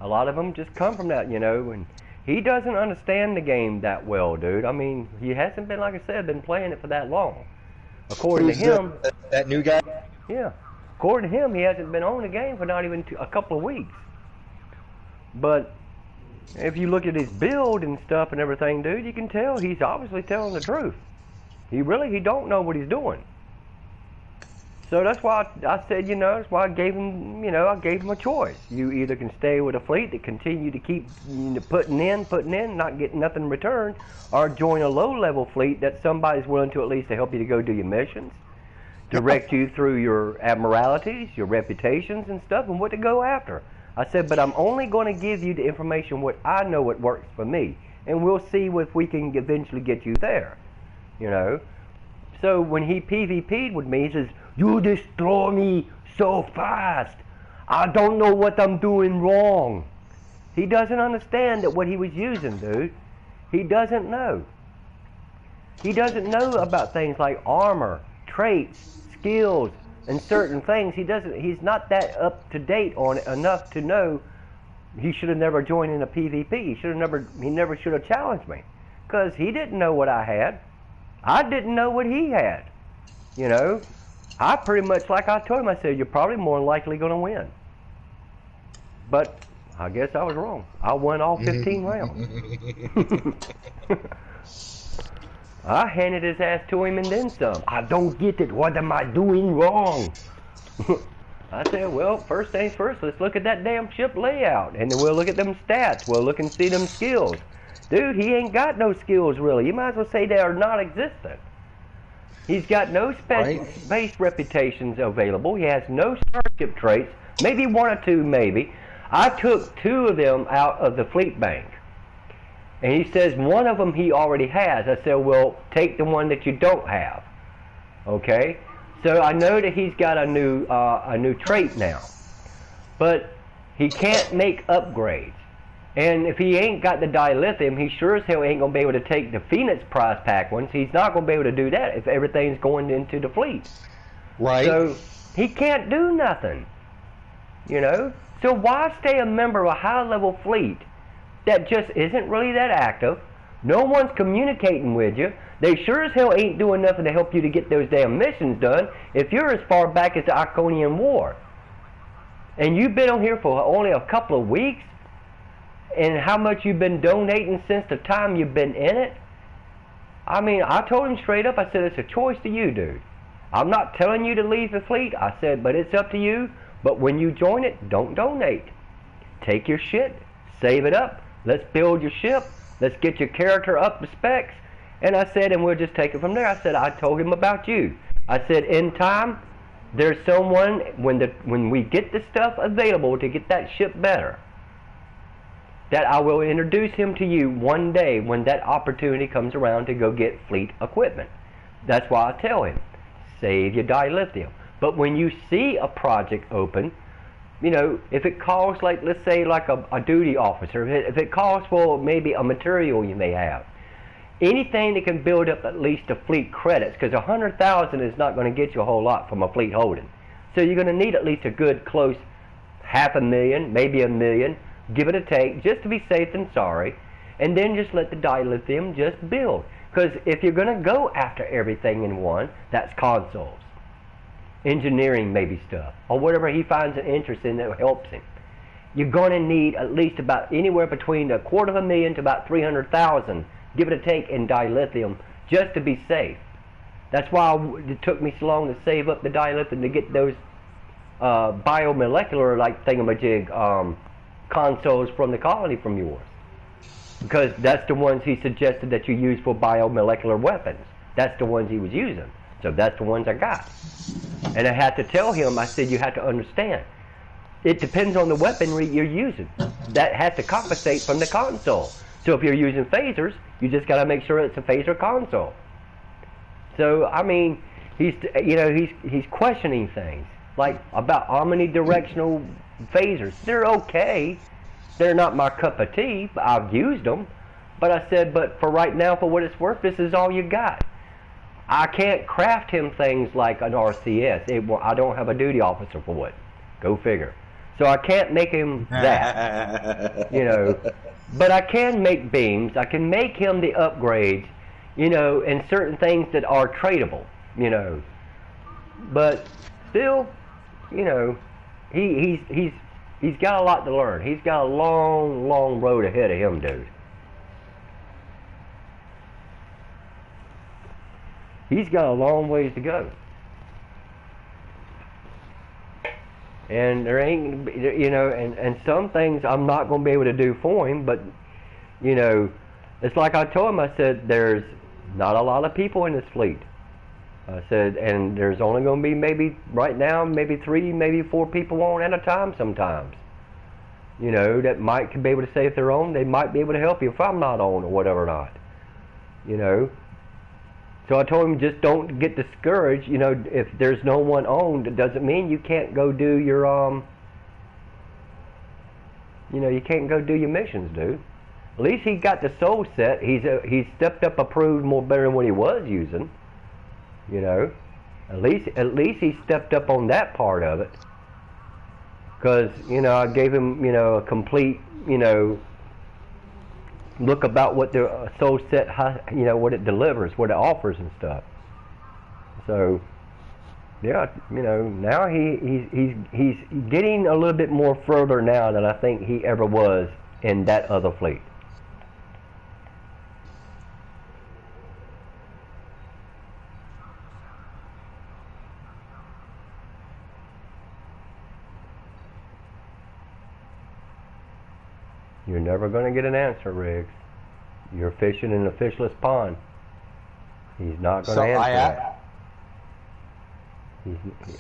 A lot of them just come from that, and he doesn't understand the game that well, dude. I mean, he hasn't been, like I said, been playing it for that long. According to him, that new guy? Yeah. According to him, he hasn't been on the game for not even a couple of weeks. But if you look at his build and stuff and everything, dude, you can tell he's obviously telling the truth. He don't know what he's doing. So that's why I said, that's why I gave him, a choice. You either can stay with a fleet that continue to keep putting in, not getting nothing in return, or join a low-level fleet that somebody's willing to at least to help you to go do your missions, direct you through your admiralities, your reputations and stuff, and what to go after. I said, but I'm only going to give you the information what I know what works for me, and we'll see if we can eventually get you there, So when he PvP'd with me, he says, you destroy me so fast. I don't know what I'm doing wrong. He doesn't understand that what he was using, dude. He doesn't know. He doesn't know about things like armor, traits, skills, and certain things. He's not that up to date on it enough to know. He should have never joined in a PvP. He never should have challenged me, because he didn't know what I had. I didn't know what he had, I pretty much, like I told him, I said, you're probably more likely going to win. But I guess I was wrong. I won all 15 rounds. I handed his ass to him and then some. I don't get it. What am I doing wrong? I said, well, first things first, let's look at that damn ship layout. And then we'll look at them stats. We'll look and see them skills. Dude, he ain't got no skills, really. You might as well say they are non-existent. He's got no space reputations available. He has no starship traits. Maybe one or two, maybe. I took 2 of them out of the fleet bank. And he says one of them he already has. I said, well, take the one that you don't have. Okay? So I know that he's got a new trait now. But he can't make upgrades. And if he ain't got the dilithium, he sure as hell ain't going to be able to take the Phoenix prize pack ones. He's not going to be able to do that if everything's going into the fleet. Right. So he can't do nothing. You know? So why stay a member of a high-level fleet that just isn't really that active? No one's communicating with you. They sure as hell ain't doing nothing to help you to get those damn missions done if you're as far back as the Iconian War. And you've been on here for only a couple of weeks? And how much you've been donating since the time you've been in it? I mean, I told him straight up, I said, it's a choice to you, dude. I'm not telling you to leave the fleet. I said, but it's up to you. But when you join it, don't donate. Take your shit, save it up. Let's build your ship. Let's get your character up to specs. And I said, and we'll just take it from there. I said, I told him about you. I said, in time, there's someone, when we get the stuff available to get that ship better, that I will introduce him to you one day when that opportunity comes around to go get fleet equipment. That's why I tell him, save your dilithium. But when you see a project open, you know, if it calls, like, let's say, like a duty officer, if it calls for maybe a material you may have, anything that can build up at least the fleet credits, because 100,000 is not going to get you a whole lot from a fleet holding. So you're going to need at least a good close 500,000, maybe $1 million, give it a take, just to be safe than sorry, and then just let the dilithium just build. Because if you're going to go after everything in one, that's consoles, engineering maybe stuff, or whatever he finds an interest in that helps him. You're going to need at least about anywhere between $250,000 to about 300,000, give it a take, in dilithium, just to be safe. That's why it took me so long to save up the dilithium to get those biomolecular like thingamajig consoles from the colony from yours, because that's the ones he suggested that you use for biomolecular weapons. That's the ones he was using, so that's the ones I got. And I had to tell him, I said, you have to understand, it depends on the weaponry you're using. That has to compensate from the console. So if you're using phasers, you just got to make sure it's a phaser console. So I mean, he's questioning things like about omnidirectional phasers. They're okay. They're not my cup of tea, but I've used them. But I said, but for right now, for what it's worth, this is all you got. I can't craft him things like an RCS. I don't have a duty officer for it. Go figure. So I can't make him that, you know. But I can make beams. I can make him the upgrades, you know, and certain things that are tradable, you know. But still, you know, he's got a lot to learn. He's got a long, long road ahead of him, dude. He's got a long ways to go. And there ain't, you know, and some things I'm not going to be able to do for him, but, you know, it's like I told him, I said, there's not a lot of people in this fleet. I said, and there's only going to be maybe, right now, maybe 3, maybe 4 people on at a time sometimes. You know, that might be able to say if they're on, they might be able to help you if I'm not on or whatever not. You know. So I told him, just don't get discouraged. You know, if there's no one on, it doesn't mean you can't go do your, you know, you can't go do your missions, dude. At least he got the soul set. He's stepped up, approved more better than what he was using. You know, at least he stepped up on that part of it. Because, you know, I gave him, you know, a complete, you know, look about what the soul set, you know, what it delivers, what it offers and stuff. So, Yeah, you know, now he's getting a little bit more further now than I think he ever was in that other fleet. You're never going to get an answer, Riggs. You're fishing in a fishless pond. He's not going to answer that.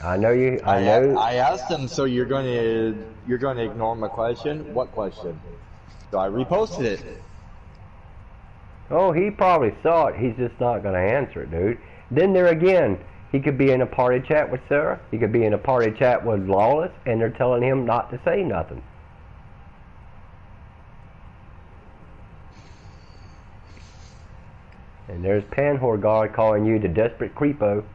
I know you. I know. I asked him, so you're going to ignore my question? What question? So I reposted it. Oh, he probably saw it. He's just not going to answer it, dude. Then there again, he could be in a party chat with Sarah. He could be in a party chat with Lawless, and they're telling him not to say nothing. And there's Panhorgard calling you the desperate creepo.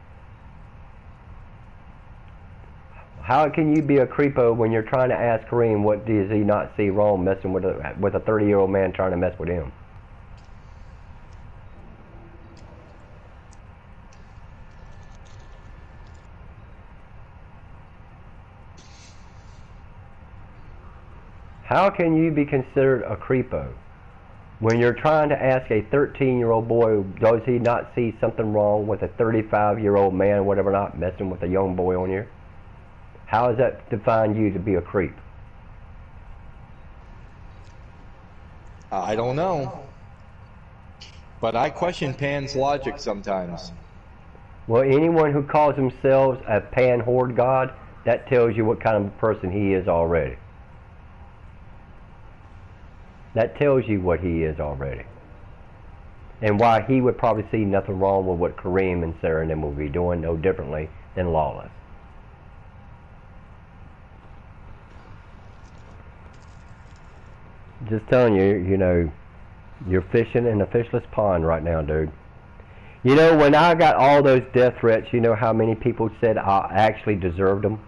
How can you be a creepo when you're trying to ask Kareem what does he not see wrong messing with a 30-year-old man trying to mess with him? How can you be considered a creepo when you're trying to ask a 13-year-old boy, does he not see something wrong with a 35-year-old man or whatever not messing with a young boy on here? How does that define you to be a creep? I don't know. But I question Pan's logic sometimes. Well, anyone who calls themselves a Pan Horde God, that tells you what kind of person he is already. That tells you what he is already. And why he would probably see nothing wrong with what Kareem and Sarah and them will be doing no differently than Lawless. Just telling you, you know, you're fishing in a fishless pond right now, dude. You know, when I got all those death threats, you know how many people said I actually deserved them?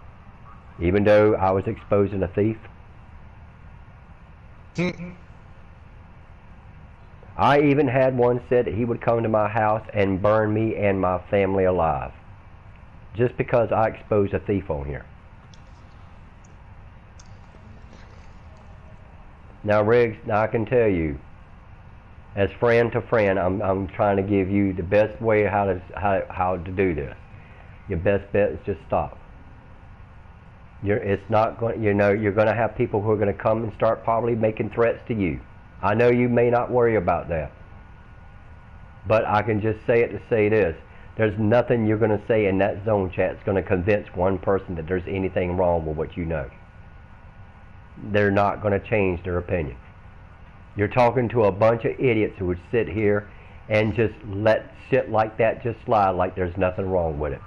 Even though I was exposing a thief? I even had one said that he would come to my house and burn me and my family alive. Just because I exposed a thief on here. Now, Riggs, now I can tell you, as friend to friend, I'm trying to give you the best way how to do this. Your best bet is just stop. It's not going. You know, you're going to have people who are going to come and start probably making threats to you. I know you may not worry about that, but I can just say it to say this: there's nothing you're going to say in that zone chat that's going to convince one person that there's anything wrong with what you know. They're not going to change their opinion. You're talking to a bunch of idiots who would sit here and just let shit like that just slide like there's nothing wrong with it.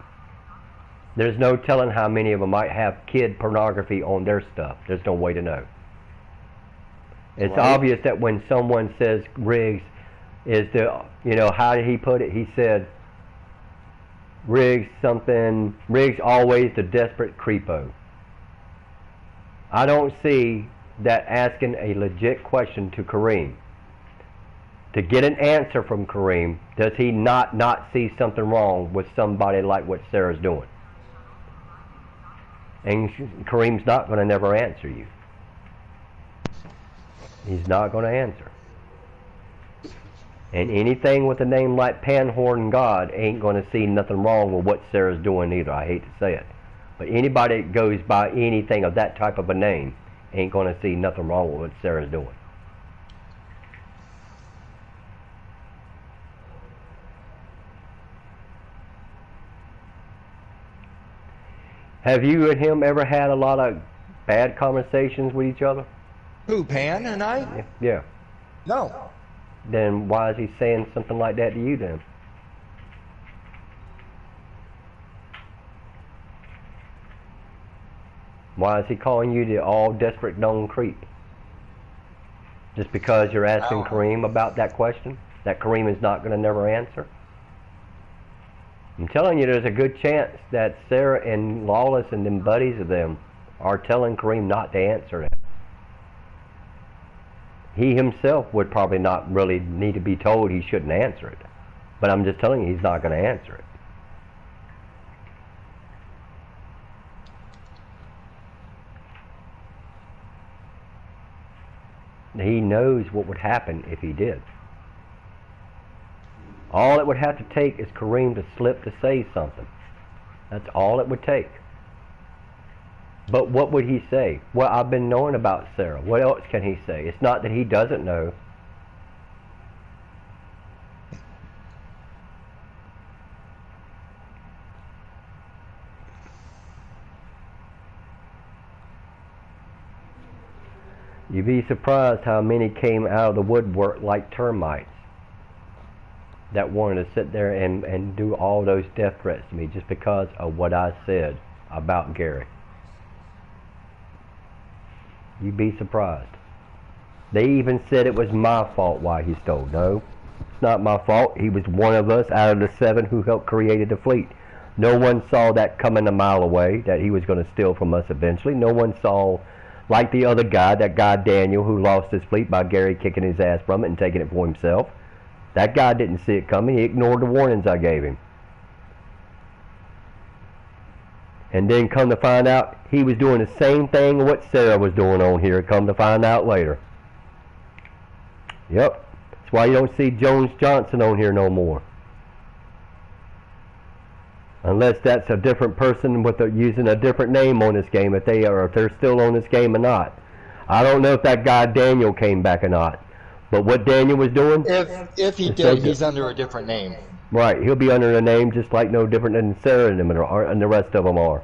There's no telling how many of them might have kid pornography on their stuff. There's no way to know. It's obvious that when someone says Riggs is the, you know, how did he put it? He said, Riggs always the desperate creepo. I don't see that asking a legit question to Kareem. To get an answer from Kareem, does he not see something wrong with somebody like what Sarah's doing? And Kareem's not going to never answer you. He's not going to answer. And anything with a name like Panhorn God ain't going to see nothing wrong with what Sarah's doing either. I hate to say it. But anybody that goes by anything of that type of a name ain't going to see nothing wrong with what Sarah's doing. Have you and him ever had a lot of bad conversations with each other? Who, Pan and I? Yeah. No. Then why is he saying something like that to you then? Why is he calling you the all desperate known creep? Just because you're asking Kareem about that question that Kareem is not going to never answer? I'm telling you, there's a good chance that Sarah and Lawless and them buddies of them are telling Kareem not to answer that. He himself would probably not really need to be told he shouldn't answer it. But I'm just telling you, he's not going to answer it. He knows what would happen if he did. All it would have to take is Kareem to slip to say something. That's all it would take. But what would he say? Well, I've been knowing about Sarah. What else can he say? It's not that he doesn't know. You'd be surprised how many came out of the woodwork like termites that wanted to sit there and do all those death threats to me just because of what I said about Gary. You'd be surprised. They even said it was my fault why he stole. No, it's not my fault. He was one of us out of the 7 who helped create the fleet. No one saw that coming a mile away, that he was going to steal from us eventually. No one saw, like the other guy, that guy Daniel, who lost his fleet by Gary kicking his ass from it and taking it for himself. That guy didn't see it coming. He ignored the warnings I gave him. And then come to find out, he was doing the same thing what Sarah was doing on here, come to find out later. Yep. That's why you don't see Jones Johnson on here no more. Unless that's a different person with using a different name on this game, if they're still on this game or not. I don't know if that guy Daniel came back or not. But what Daniel was doing... If he did, he's under a different name. Right, he'll be under a name just like no different than Sarah and them and the rest of them are.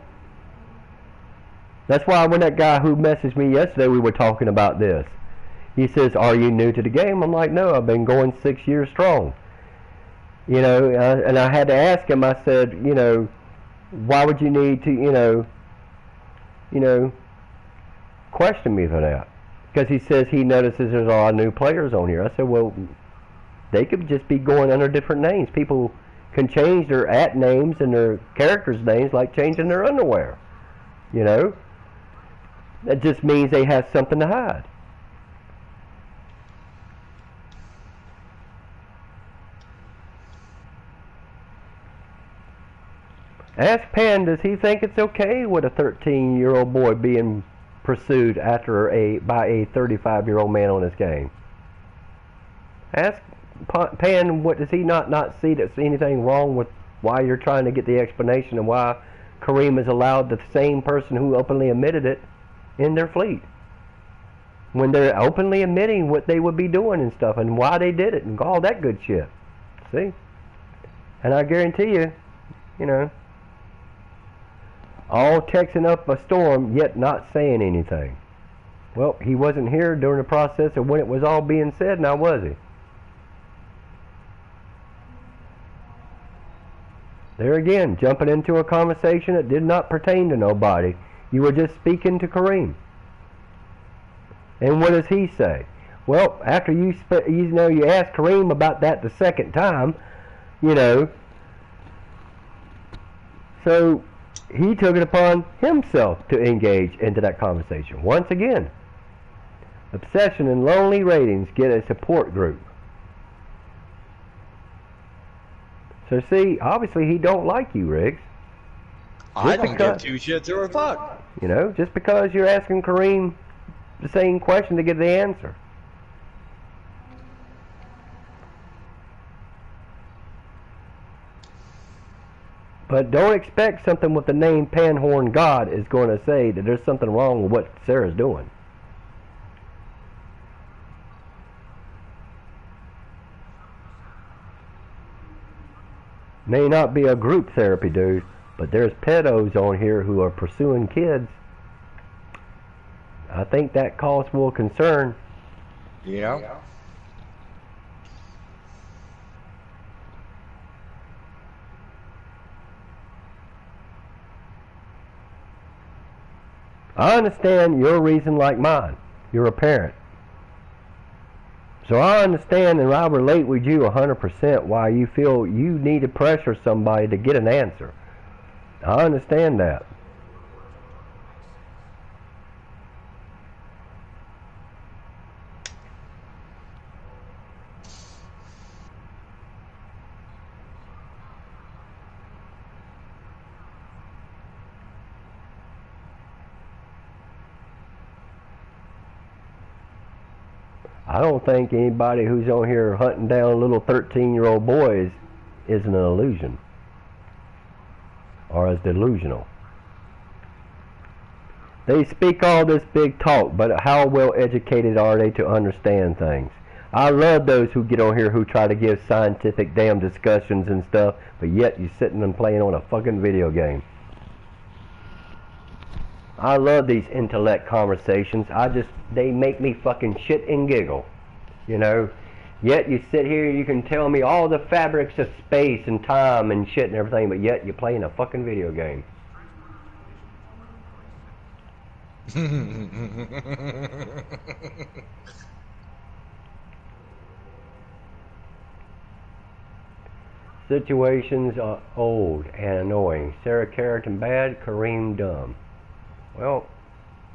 That's why when that guy who messaged me yesterday, we were talking about this. He says, "Are you new to the game?" I'm like, "No, I've been going 6 years strong." You know, and I had to ask him, I said, you know, why would you need to, you know, question me for that? Because he says he notices there's a lot of new players on here. I said, well, they could just be going under different names. People can change their @ names and their characters' names like changing their underwear. You know? That just means they have something to hide. Ask Pan, does he think it's okay with a 13-year-old boy being pursued by a 35-year-old man on his game? Ask Pan, what does he not see that's anything wrong with why you're trying to get the explanation and why Kareem has allowed the same person who openly admitted it in their fleet, when they're openly admitting what they would be doing and stuff and why they did it and all that good shit. See? And I guarantee you, you know, all texting up a storm yet not saying anything. Well, he wasn't here during the process of when it was all being said, now was he? There again, jumping into a conversation that did not pertain to nobody. You were just speaking to Kareem. And what does he say? Well, after you asked Kareem about that the second time, you know, so he took it upon himself to engage into that conversation. Once again, obsession and lonely ratings get a support group. So see, obviously he don't like you, Riggs. I don't give two shits or a fuck. You know, just because you're asking Kareem the same question to get the answer. But don't expect something with the name Panhorn God is going to say that there's something wrong with what Sarah's doing. May not be a group therapy, dude, but there's pedos on here who are pursuing kids. I think that cause for concern. You know? I understand your reason like mine. You're a parent. So I understand and I relate with you 100% why you feel you need to pressure somebody to get an answer. I understand that. I don't think anybody who's on here hunting down little 13-year-old boys is an illusion or is delusional. They speak all this big talk, but how well educated are they to understand things? I love those who get on here who try to give scientific damn discussions and stuff, but yet you're sitting and playing on a fucking video game. I love these intellect conversations. They make me fucking shit and giggle, you know. Yet you sit here, you can tell me all the fabrics of space and time and shit and everything, but yet you're playing a fucking video game. Situations are old and annoying. Sarah Carrington bad, Kareem dumb. Well,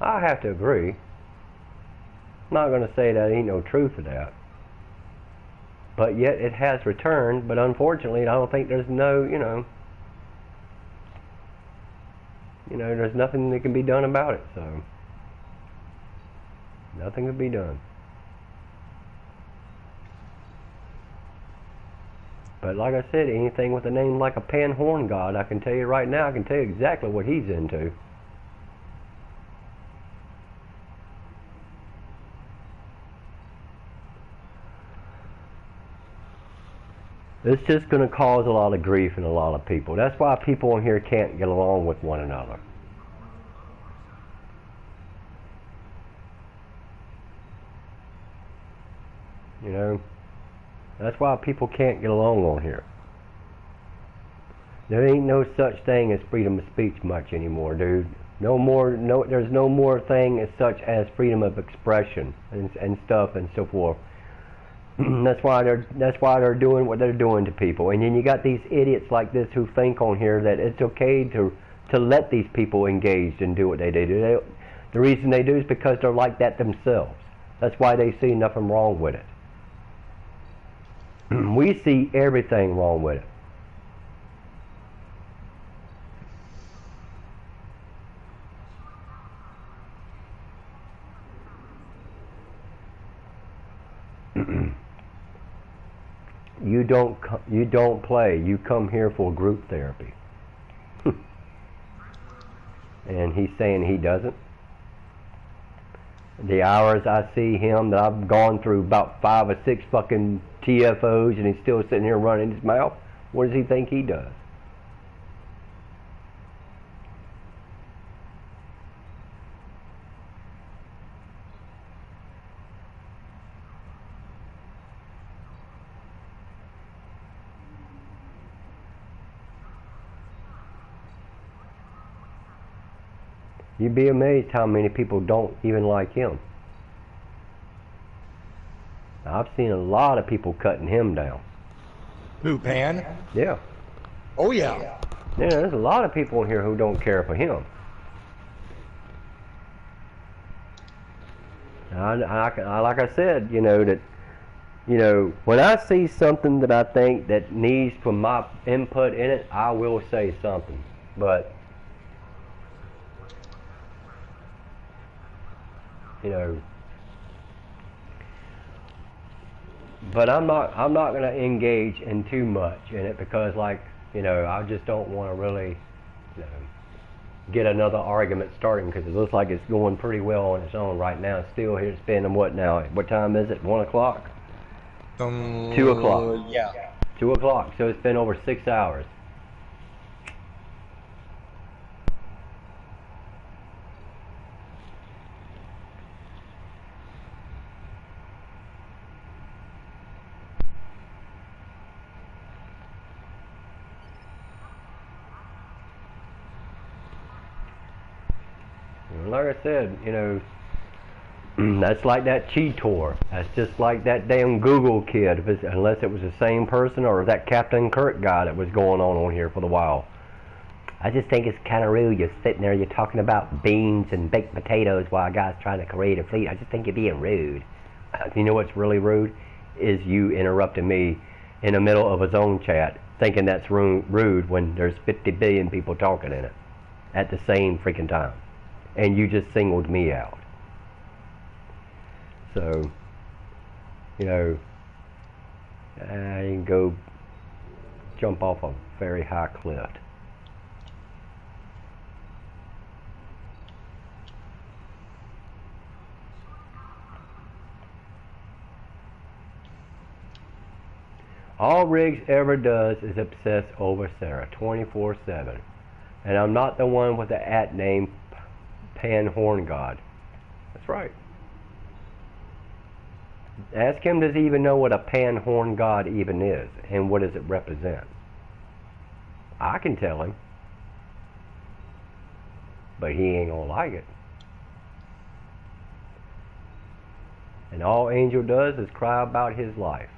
I have to agree. I'm not going to say that ain't no truth to that. But yet it has returned, but unfortunately I don't think there's no, there's nothing that can be done about it, so nothing can be done. But like I said, anything with a name like a Pan-Horn God, I can tell you right now, I can tell you exactly what he's into. It's just going to cause a lot of grief in a lot of people. That's why people on here can't get along with one another. You know? That's why people can't get along on here. There ain't no such thing as freedom of speech much anymore, dude. There's no more thing as such as freedom of expression and stuff and so forth. That's why they're doing what they're doing to people. And then you got these idiots like this who think on here that it's okay to let these people engage and do what they do. The reason they do is because they're like that themselves. That's why they see nothing wrong with it. We see everything wrong with it. You don't play. You come here for group therapy. And he's saying he doesn't. The hours I see him, that I've gone through about 5 or 6 fucking TFOs, and he's still sitting here running his mouth. What does he think he does? You'd be amazed how many people don't even like him. I've seen a lot of people cutting him down. Who, Pan? Yeah. Oh, yeah. Yeah, there's a lot of people in here who don't care for him. Like I said, when I see something that I think that needs from my input in it, I will say something. But but I'm not going to engage in too much in it because, I just don't want to really, get another argument starting because it looks like it's going pretty well on its own right now. It's still here. It's been what now? What time is it? 1 o'clock? 2 o'clock. Yeah. 2 o'clock. So it's been over 6 hours. Like I said, that's like that Cheetor. That's just like that damn Google kid, unless it was the same person or that Captain Kirk guy that was going on here for the while. I just think it's kind of rude. You're sitting there, you're talking about beans and baked potatoes while a guy's trying to create a fleet. I just think you're being rude. You know what's really rude? Is you interrupting me in the middle of a zone chat, thinking that's rude when there's 50 billion people talking in it at the same freaking time. And you just singled me out. So, you know, I can go jump off a very high cliff. All Riggs ever does is obsess over Sarah 24/7. And I'm not the one with the at name Pan Horn God. That's right. Ask him, does he even know what a Pan Horn God even is? And what does it represent? I can tell him. But he ain't gonna like it. And all Angel does is cry about his life.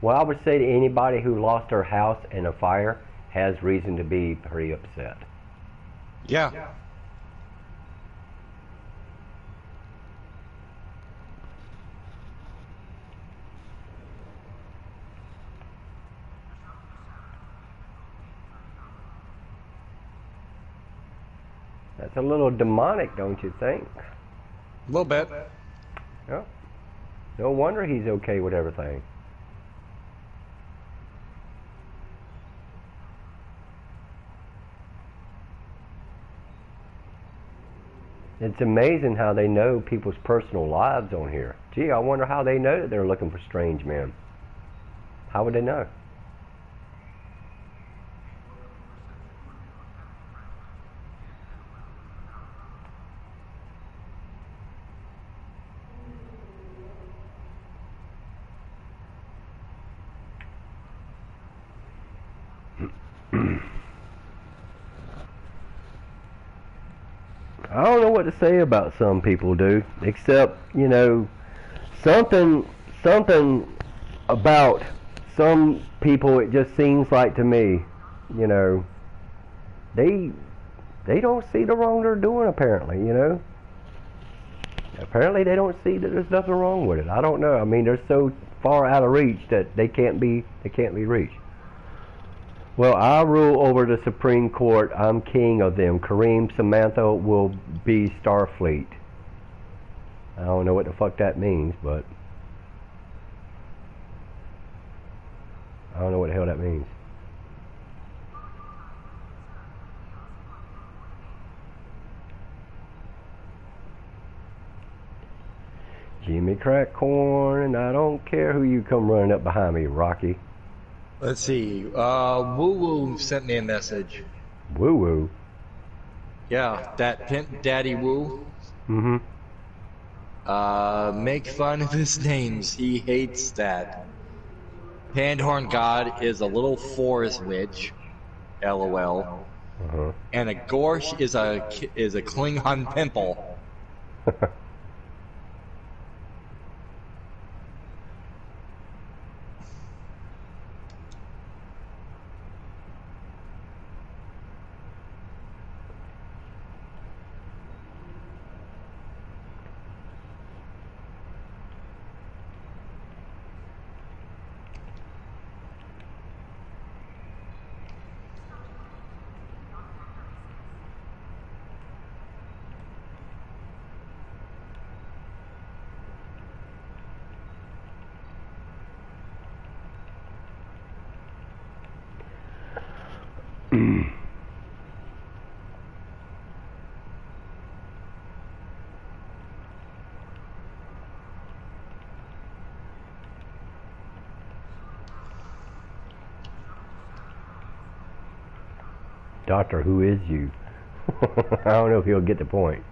Well, I would say to anybody who lost their house in a fire has reason to be pretty upset. Yeah. That's a little demonic, don't you think? A little bit. Yeah. No wonder he's okay with everything. It's amazing how they know people's personal lives on here. Gee, I wonder how they know that they're looking for strange men. How would they know? I don't know what to say about some people, dude. Except, you know, something about some people. It just seems like to me, you know, they don't see the wrong they're doing. Apparently, you know. Apparently, they don't see that there's nothing wrong with it. I don't know. I mean, they're so far out of reach that they can't be reached. Well, I rule over the Supreme Court. I'm king of them. Kareem Samantha will be Starfleet. I don't know what the fuck that means, but I don't know what the hell that means. Jimmy Crackcorn, and I don't care who you come running up behind me, Rocky. Let's see. Woo Woo sent me a message. Woo woo. Yeah, that Pimp Daddy Woo. Mm-hmm. Make fun of his names. He hates that. Pandhorn God is a little forest witch. LOL. Uh-huh. And a Gorsh is a Klingon pimple. Doctor, who is you? I don't know if he'll get the point.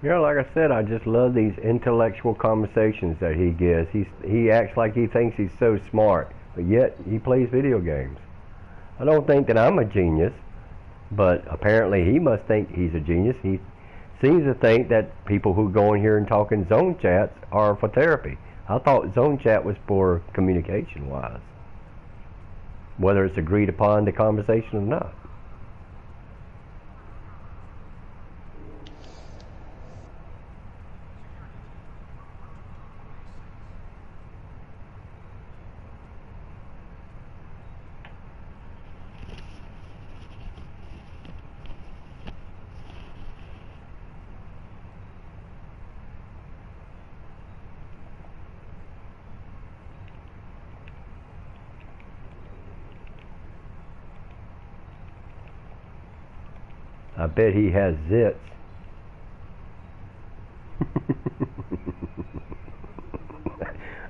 Yeah, like I said, I just love these intellectual conversations that he gives. He acts like he thinks he's so smart, but yet he plays video games. I don't think that I'm a genius, but apparently he must think he's a genius. He seems to think that people who go in here and talk in zone chats are for therapy. I thought zone chat was for communication-wise, whether it's agreed upon the conversation or not. I bet he has zits.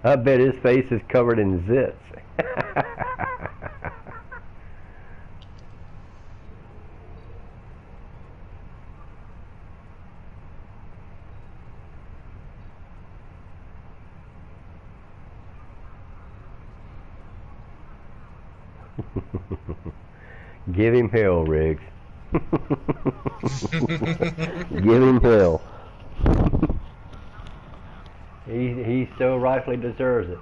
I bet his face is covered in zits. Give him hell, Riggs. Give him hell. He so rightfully deserves it.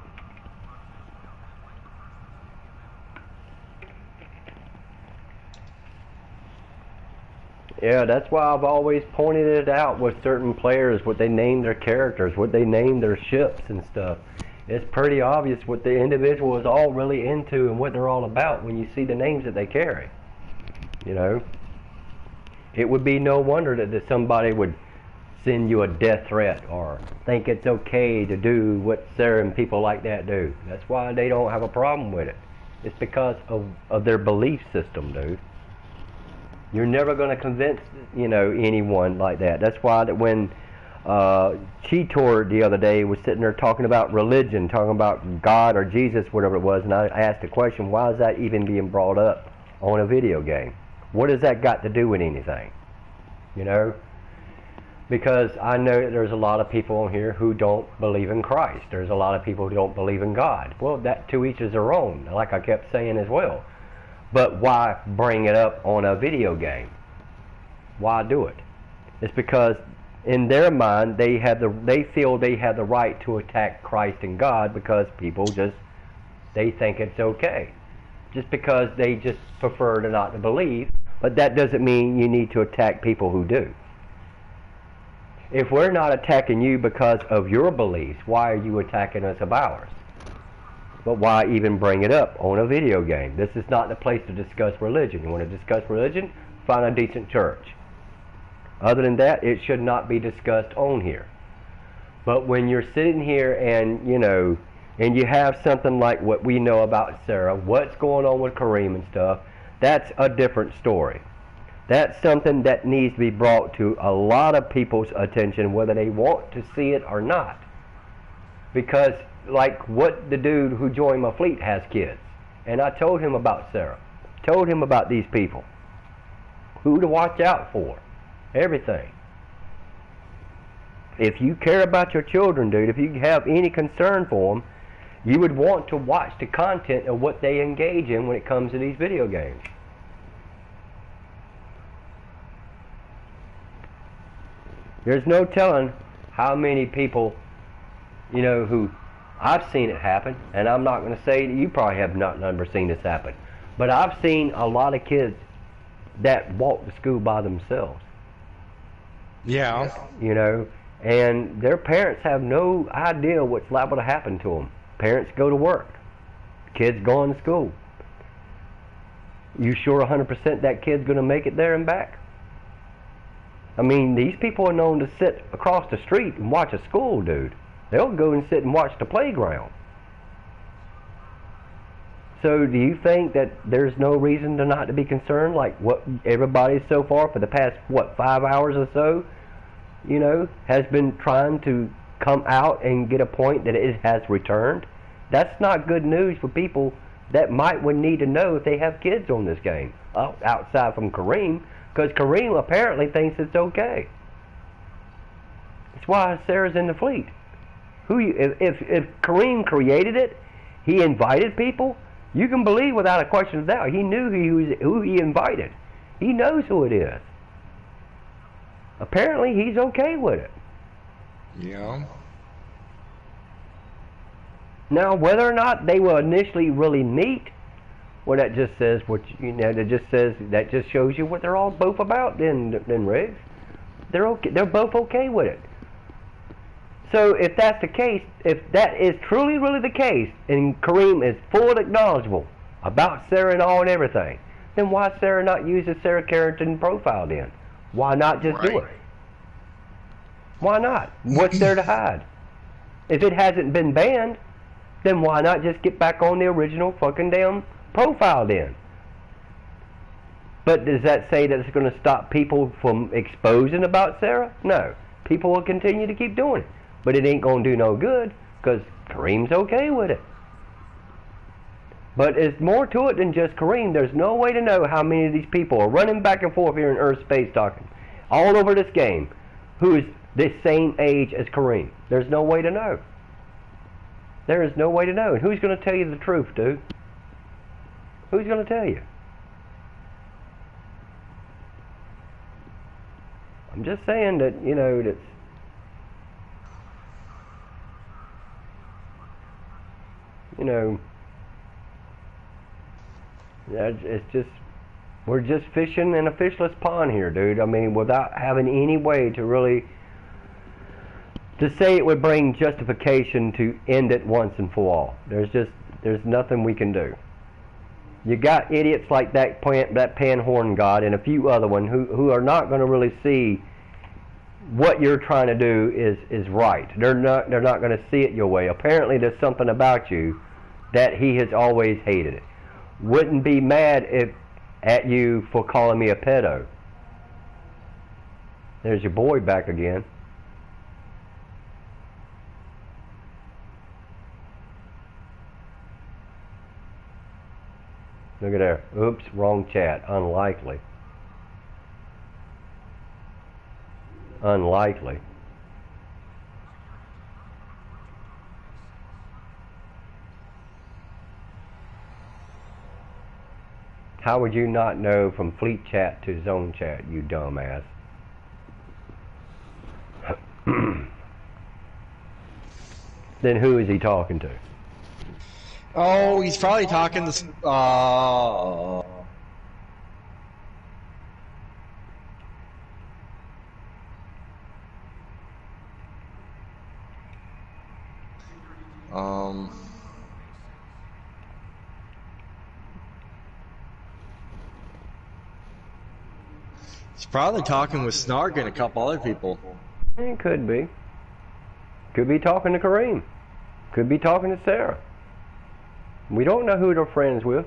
Yeah, that's why I've always pointed it out with certain players, what they name their characters, what they name their ships and stuff. It's pretty obvious what the individual is all really into and what they're all about when you see the names that they carry. You know? It would be no wonder that somebody would send you a death threat or think it's okay to do what Sarah and people like that do. That's why they don't have a problem with it. It's because of their belief system, dude. You're never going to convince, you know, anyone like that. That's why that when Cheetor the other day was sitting there talking about religion, talking about God or Jesus, whatever it was, and I asked the question, why is that even being brought up on a video game? What has that got to do with anything? You know? Because I know that there's a lot of people on here who don't believe in Christ. There's a lot of people who don't believe in God. Well, that to each is their own, like I kept saying as well. But why bring it up on a video game? Why do it? It's because in their mind they feel they have the right to attack Christ and God because people they think it's okay. Just because they just prefer to not to believe, but that doesn't mean you need to attack people who do. If we're not attacking you because of your beliefs, why are you attacking us of ours? But why even bring it up on a video game? This is not the place to discuss religion. You want to discuss religion? Find a decent church. Other than that, it should not be discussed on here. But when you're sitting here and, you know, and you have something like what we know about Sarah, what's going on with Kareem and stuff, that's a different story. That's something that needs to be brought to a lot of people's attention, whether they want to see it or not. Because, like, what the dude who joined my fleet has kids. And I told him about Sarah. Told him about these people. Who to watch out for. Everything. If you care about your children, dude, if you have any concern for them, you would want to watch the content of what they engage in when it comes to these video games. There's no telling how many people, you know, who I've seen it happen, and I'm not going to say that you probably have not never seen this happen, but I've seen a lot of kids that walk to school by themselves. Yeah. You know, and their parents have no idea what's liable to happen to them. Parents go to work. Kids go on to school. You sure 100% that kid's going to make it there and back? I mean, these people are known to sit across the street and watch a school, dude. They'll go and sit and watch the playground. So do you think that there's no reason to not to be concerned? Like what everybody so far for the past, 5 hours or so, has been trying to come out and get a point that it has returned? That's not good news for people that would need to know if they have kids on this game, outside from Kareem, because Kareem apparently thinks it's okay. That's why Sarah's in the fleet. If Kareem created it, he invited people, you can believe without a question of doubt, he knew who he invited. He knows who it is. Apparently he's okay with it. Yeah. Now, whether or not they will initially really meet, well, that just says that just shows you what they're all both about. Then Riggs, they're okay. They're both okay with it. So if that's the case, if that is truly really the case, and Kareem is full acknowledgeable about Sarah and all and everything, then why Sarah not use the Sarah Carrington profile then? Why not just do it? Why not? What's there to hide? If it hasn't been banned, then why not just get back on the original fucking damn profile then? But does that say that it's going to stop people from exposing about Sarah? No. People will continue to keep doing it. But it ain't going to do no good because Kareem's okay with it. But it's more to it than just Kareem. There's no way to know how many of these people are running back and forth here in Earth space talking all over this game who is the same age as Kareem. There's no way to know. There is no way to know. And who's going to tell you the truth, dude? Who's going to tell you? I'm just saying that, that's... it's just... We're just fishing in a fishless pond here, dude. I mean, without having any way to really... To say it would bring justification to end it once and for all. There's nothing we can do. You got idiots like that Panhorn God and a few other ones who are not going to really see what you're trying to do is right. They're not going to see it your way. Apparently there's something about you that he has always hated it. Wouldn't be mad at you for calling me a pedo. There's your boy back again. Look at there. Oops, wrong chat. Unlikely. Unlikely. How would you not know from fleet chat to zone chat, you dumbass? Then who is he talking to? Oh, he's probably talking to... He's probably talking with Snark and a couple other people. It could be. Could be talking to Kareem. Could be talking to Sarah. We don't know who they're friends with.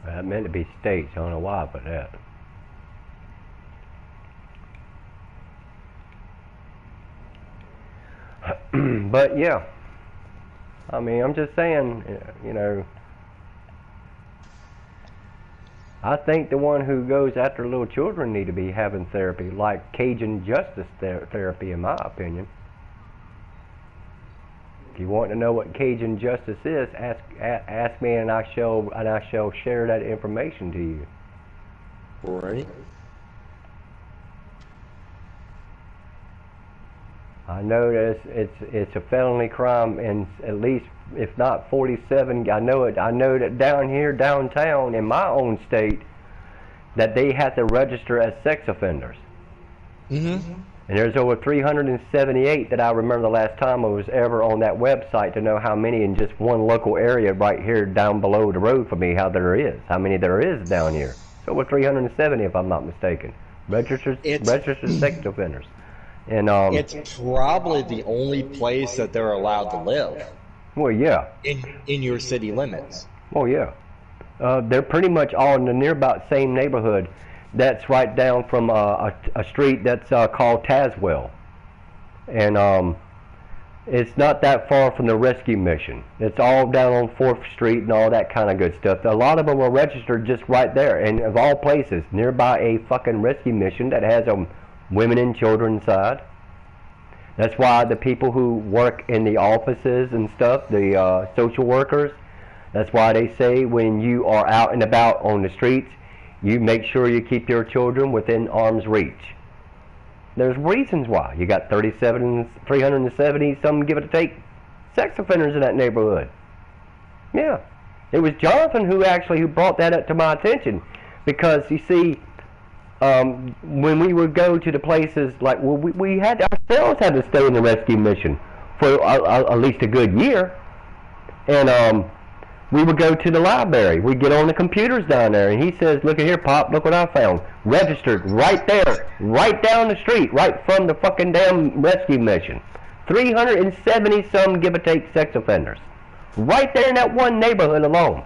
That meant to be states. I don't know why I put that. But yeah, I mean, I'm just saying, I think the one who goes after little children need to be having therapy, like Cajun Justice therapy, in my opinion. If you want to know what Cajun Justice is, ask me, and I shall share that information to you. Right. I know that it's a felony crime, and at least if not 47. I know it. I know that down here downtown in my own state, that they have to register as sex offenders. Mm-hmm. And there's over 378 that I remember the last time I was ever on that website to know how many in just one local area right here down below the road for me, how many there is down here. It's over 370 if I'm not mistaken. Registered sex offenders. And it's probably the only place that they're allowed to live. Well, yeah. In your city limits. Well, yeah. They're pretty much all in the near about same neighborhood. That's right down from a street that's called Tazewell. And it's not that far from the rescue mission. It's all down on 4th Street and all that kind of good stuff. A lot of them are registered just right there. And of all places, nearby a fucking rescue mission that has women and children inside. That's why the people who work in the offices and stuff, the social workers, that's why they say when you are out and about on the streets, you make sure you keep your children within arm's reach. There's reasons why. You got 370 some give it or take sex offenders in that neighborhood. Yeah. It was Jonathan who brought that up to my attention, because you see, when we would go to the places like, well, we had ourselves had to stay in the rescue mission for at least a good year, and we would go to the library. We'd get on the computers down there, and he says, look at here, Pop, look what I found. Registered right there, right down the street, right from the fucking damn rescue mission. 370 some give or take sex offenders. Right there in that one neighborhood alone.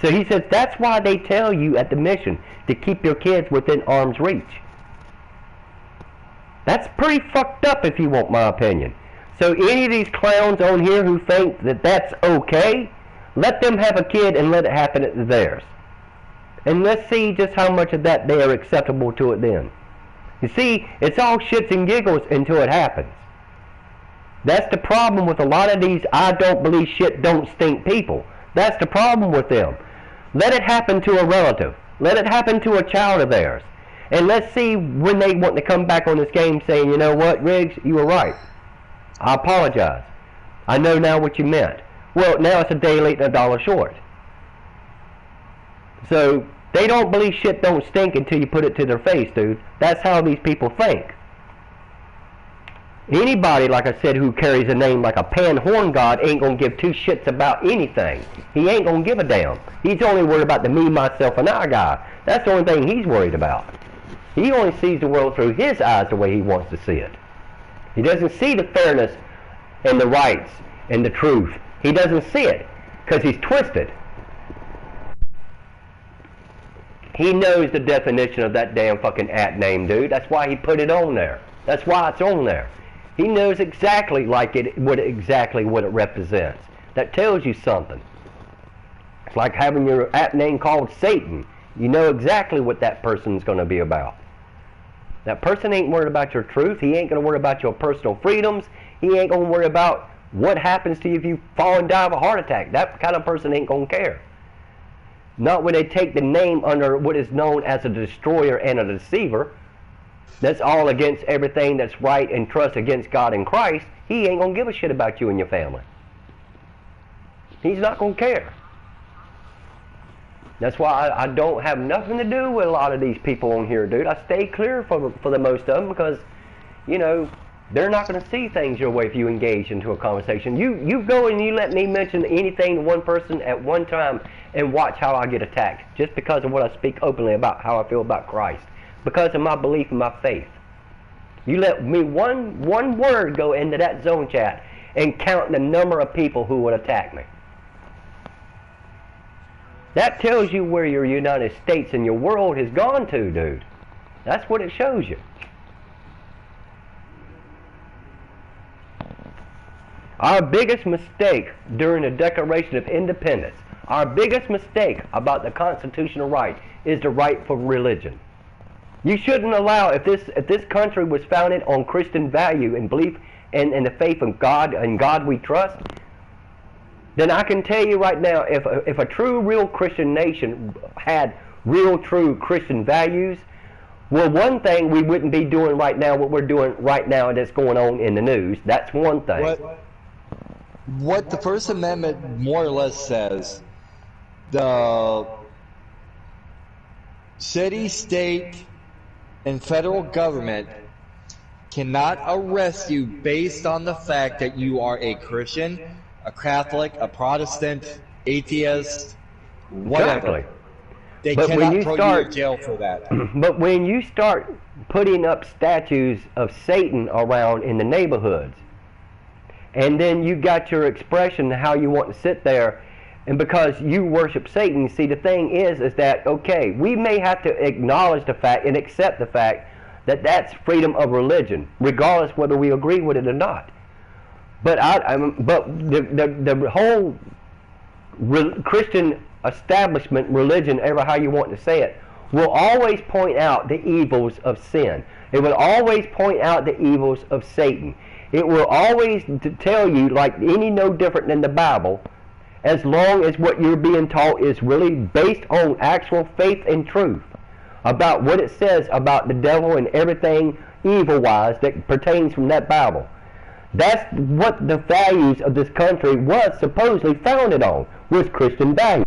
So he says that's why they tell you at the mission to keep your kids within arm's reach. That's pretty fucked up if you want my opinion. So any of these clowns on here who think that that's okay, let them have a kid and let it happen at theirs. And let's see just how much of that they are acceptable to it then. You see, it's all shits and giggles until it happens. That's the problem with a lot of these I don't believe shit don't stink people. That's the problem with them. Let it happen to a relative. Let it happen to a child of theirs. And let's see when they want to come back on this game saying, you know what, Riggs, you were right. I apologize. I know now what you meant. Well, now it's a day late and a dollar short. So they don't believe shit don't stink until you put it to their face, dude. That's how these people think. Anybody, like I said, who carries a name like a pan-horn god ain't gonna give two shits about anything. He ain't gonna give a damn. He's only worried about the me, myself, and I guy. That's the only thing he's worried about. He only sees the world through his eyes the way he wants to see it. He doesn't see the fairness and the rights and the truth. He doesn't see it because he's twisted. He knows the definition of that damn fucking at name, dude. That's why he put it on there. That's why it's on there. He knows exactly what it represents. That tells you something. It's like having your at name called Satan. You know exactly what that person's going to be about. That person ain't worried about your truth. He ain't going to worry about your personal freedoms. He ain't going to worry about what happens to you if you fall and die of a heart attack. That kind of person ain't going to care. Not when they take the name under what is known as a destroyer and a deceiver. That's all against everything that's right and trust against God and Christ. He ain't going to give a shit about you and your family. He's not going to care. That's why I don't have nothing to do with a lot of these people on here, dude. I stay clear for the most of them because, you know, they're not going to see things your way if you engage into a conversation. You go and you let me mention anything to one person at one time and watch how I get attacked just because of what I speak openly about how I feel about Christ, because of my belief in my faith. You let me one word go into that zone chat and count the number of people who would attack me. That tells you where your United States and your world has gone to, dude. That's what it shows you. Our biggest mistake during the Declaration of Independence, our biggest mistake about the constitutional right is the right for religion. You shouldn't allow, if this country was founded on Christian value and belief and the faith of God and God we trust, then I can tell you right now, if a true, real Christian nation had real, true Christian values, Well, one thing we wouldn't be doing right now, what we're doing right now that's going on in the news, that's one thing. What the First Amendment more or less says, the city, state, and federal government cannot arrest you based on the fact that you are a Christian, a Catholic, a Protestant, atheist, whatever. Exactly. They But when cannot you throw start- you in jail for that. But when you start putting up statues of Satan around in the neighborhoods, and then you got your expression how you want to sit there, and because you worship Satan, see, the thing is that, okay, we may have to acknowledge the fact and accept the fact that that's freedom of religion, regardless whether we agree with it or not. But the whole Christian establishment, religion, ever how you want to say it, will always point out the evils of sin. It will always point out the evils of Satan. It will always tell you, like any no different than the Bible, as long as what you're being taught is really based on actual faith and truth about what it says about the devil and everything evil-wise that pertains from that Bible. That's what the values of this country was supposedly founded on, was Christian values.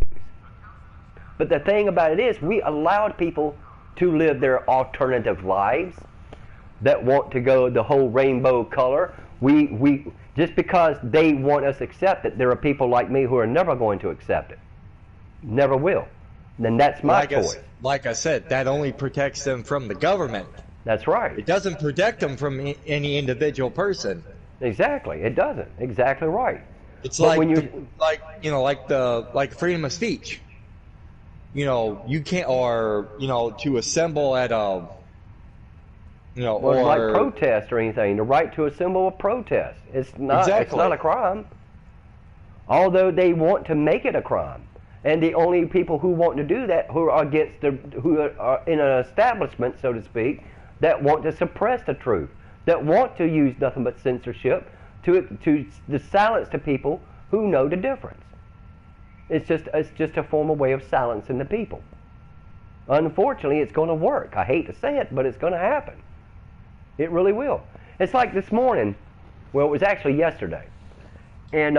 But the thing about it is, we allowed people to live their alternative lives that want to go the whole rainbow color. We just because they want us to accept it, there are people like me who are never going to accept it. Never will. Then that's my choice. Like I said, that only protects them from the government. That's right. It doesn't protect them from any individual person. Exactly. It doesn't. Exactly right. It's But like when you- like freedom of speech. You can't, or to assemble at a Or like protest or anything, the right to assemble a protest. It's not. Exactly. It's not a crime. Although they want to make it a crime, and the only people who want to do that, who are who are in an establishment, so to speak, that want to suppress the truth, that want to use nothing but censorship to silence the people who know the difference. It's just a formal way of silencing the people. Unfortunately, it's going to work. I hate to say it, but it's going to happen. It really will. It's like this morning. Well, it was actually yesterday. And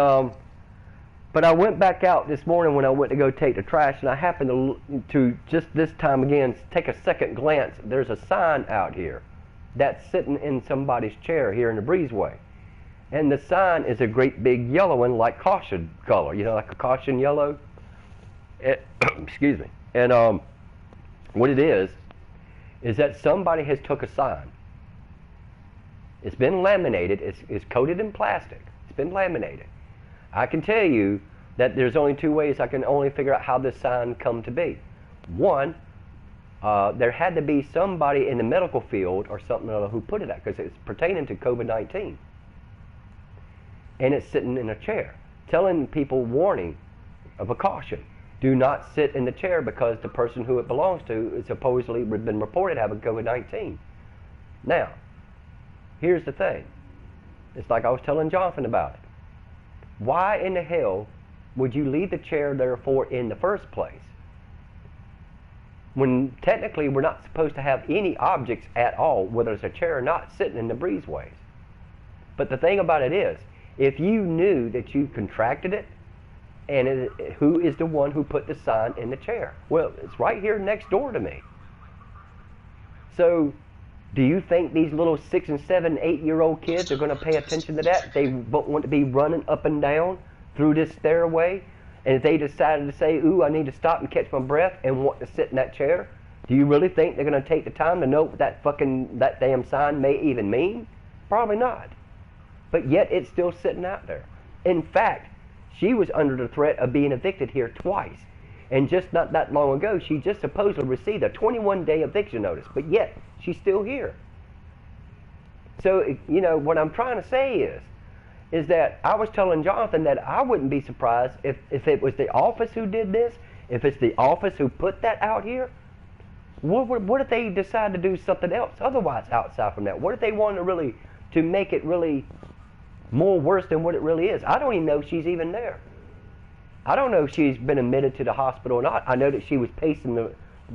but I went back out this morning when I went to go take the trash, and I happened to just this time again take a second glance. There's a sign out here that's sitting in somebody's chair here in the breezeway. And the sign is a great big yellow one, like caution color, like a caution yellow. Excuse me. And what it is that somebody has took a sign. It's been laminated. It's coated in plastic. It's been laminated. I can tell you that there's only two ways I can only figure out how this sign come to be. One, there had to be somebody in the medical field or something or other who put it out, because it's pertaining to COVID-19. And it's sitting in a chair, telling people warning of a caution. Do not sit in the chair because the person who it belongs to is supposedly been reported having COVID-19. Now, here's the thing. It's like I was telling Jonathan about it. Why in the hell would you leave the chair there for in the first place? When technically we're not supposed to have any objects at all, whether it's a chair or not, sitting in the breezeways. But the thing about it is, if you knew that you contracted it, and who is the one who put the sign in the chair? Well, it's right here next door to me. So, do you think these little 6 and 7, 8-year-old kids are going to pay attention to that? They want to be running up and down through this stairway, and if they decided to say, ooh, I need to stop and catch my breath and want to sit in that chair, do you really think they're going to take the time to know what that damn sign may even mean? Probably not. But yet it's still sitting out there. In fact, she was under the threat of being evicted here twice. And just not that long ago, she just supposedly received a 21-day eviction notice. But yet, she's still here. So, what I'm trying to say is that I was telling Jonathan that I wouldn't be surprised if it was the office who did this, if it's the office who put that out here. What if they decide to do something else otherwise outside from that? What if they wanted to make it really more worse than what it really is? I don't even know if she's even there. I don't know if she's been admitted to the hospital or not. I know that she was pacing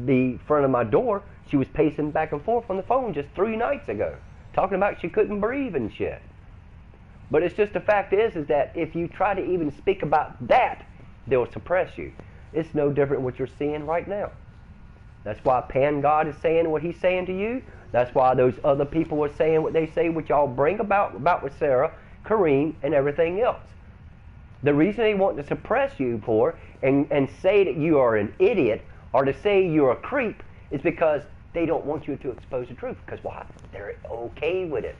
the front of my door. She was pacing back and forth on the phone just 3 nights ago, talking about she couldn't breathe and shit. But it's just the fact is that if you try to even speak about that, they'll suppress you. It's no different what you're seeing right now. That's why Pan God is saying what he's saying to you. That's why those other people are saying what they say, which y'all bring about with Sarah, Kareem, and everything else. The reason they want to suppress you for and say that you are an idiot or to say you're a creep is because they don't want you to expose the truth. Because why? They're okay with it.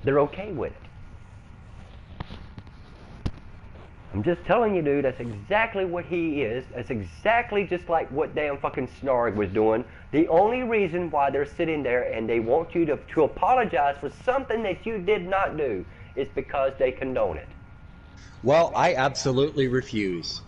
They're okay with it. I'm just telling you, dude, that's exactly what he is. That's exactly just like what damn fucking Snarg was doing. The only reason why they're sitting there and they want you to apologize for something that you did not do is because they condone it. Well, I absolutely refuse.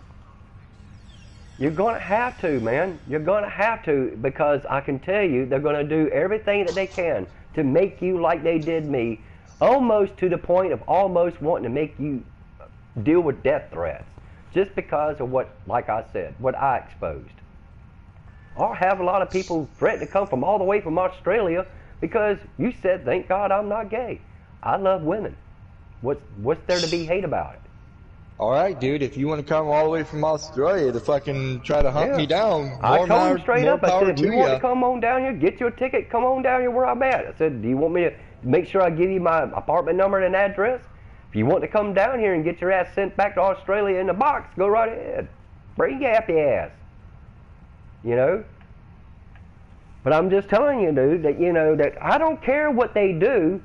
You're going to have to, man. You're going to have to, because I can tell you they're going to do everything that they can to make you like they did me, almost to the point of almost wanting to make you deal with death threats, just because of what, like I said, what I exposed. I'll have a lot of people threaten to come from all the way from Australia because you said, thank God I'm not gay. I love women. What's there to be hate about it? Alright, dude, if you want to come all the way from Australia to fucking try to hunt me down, I told him straight up, I said, if you want ya. to come on down here, get your ticket, come on down here where I'm at. I said, do you want me to make sure I give you my apartment number and address? If you want to come down here and get your ass sent back to Australia in the box, go right ahead. Bring your happy ass. You know? But I'm just telling you, dude, that, you know, that I don't care what they do.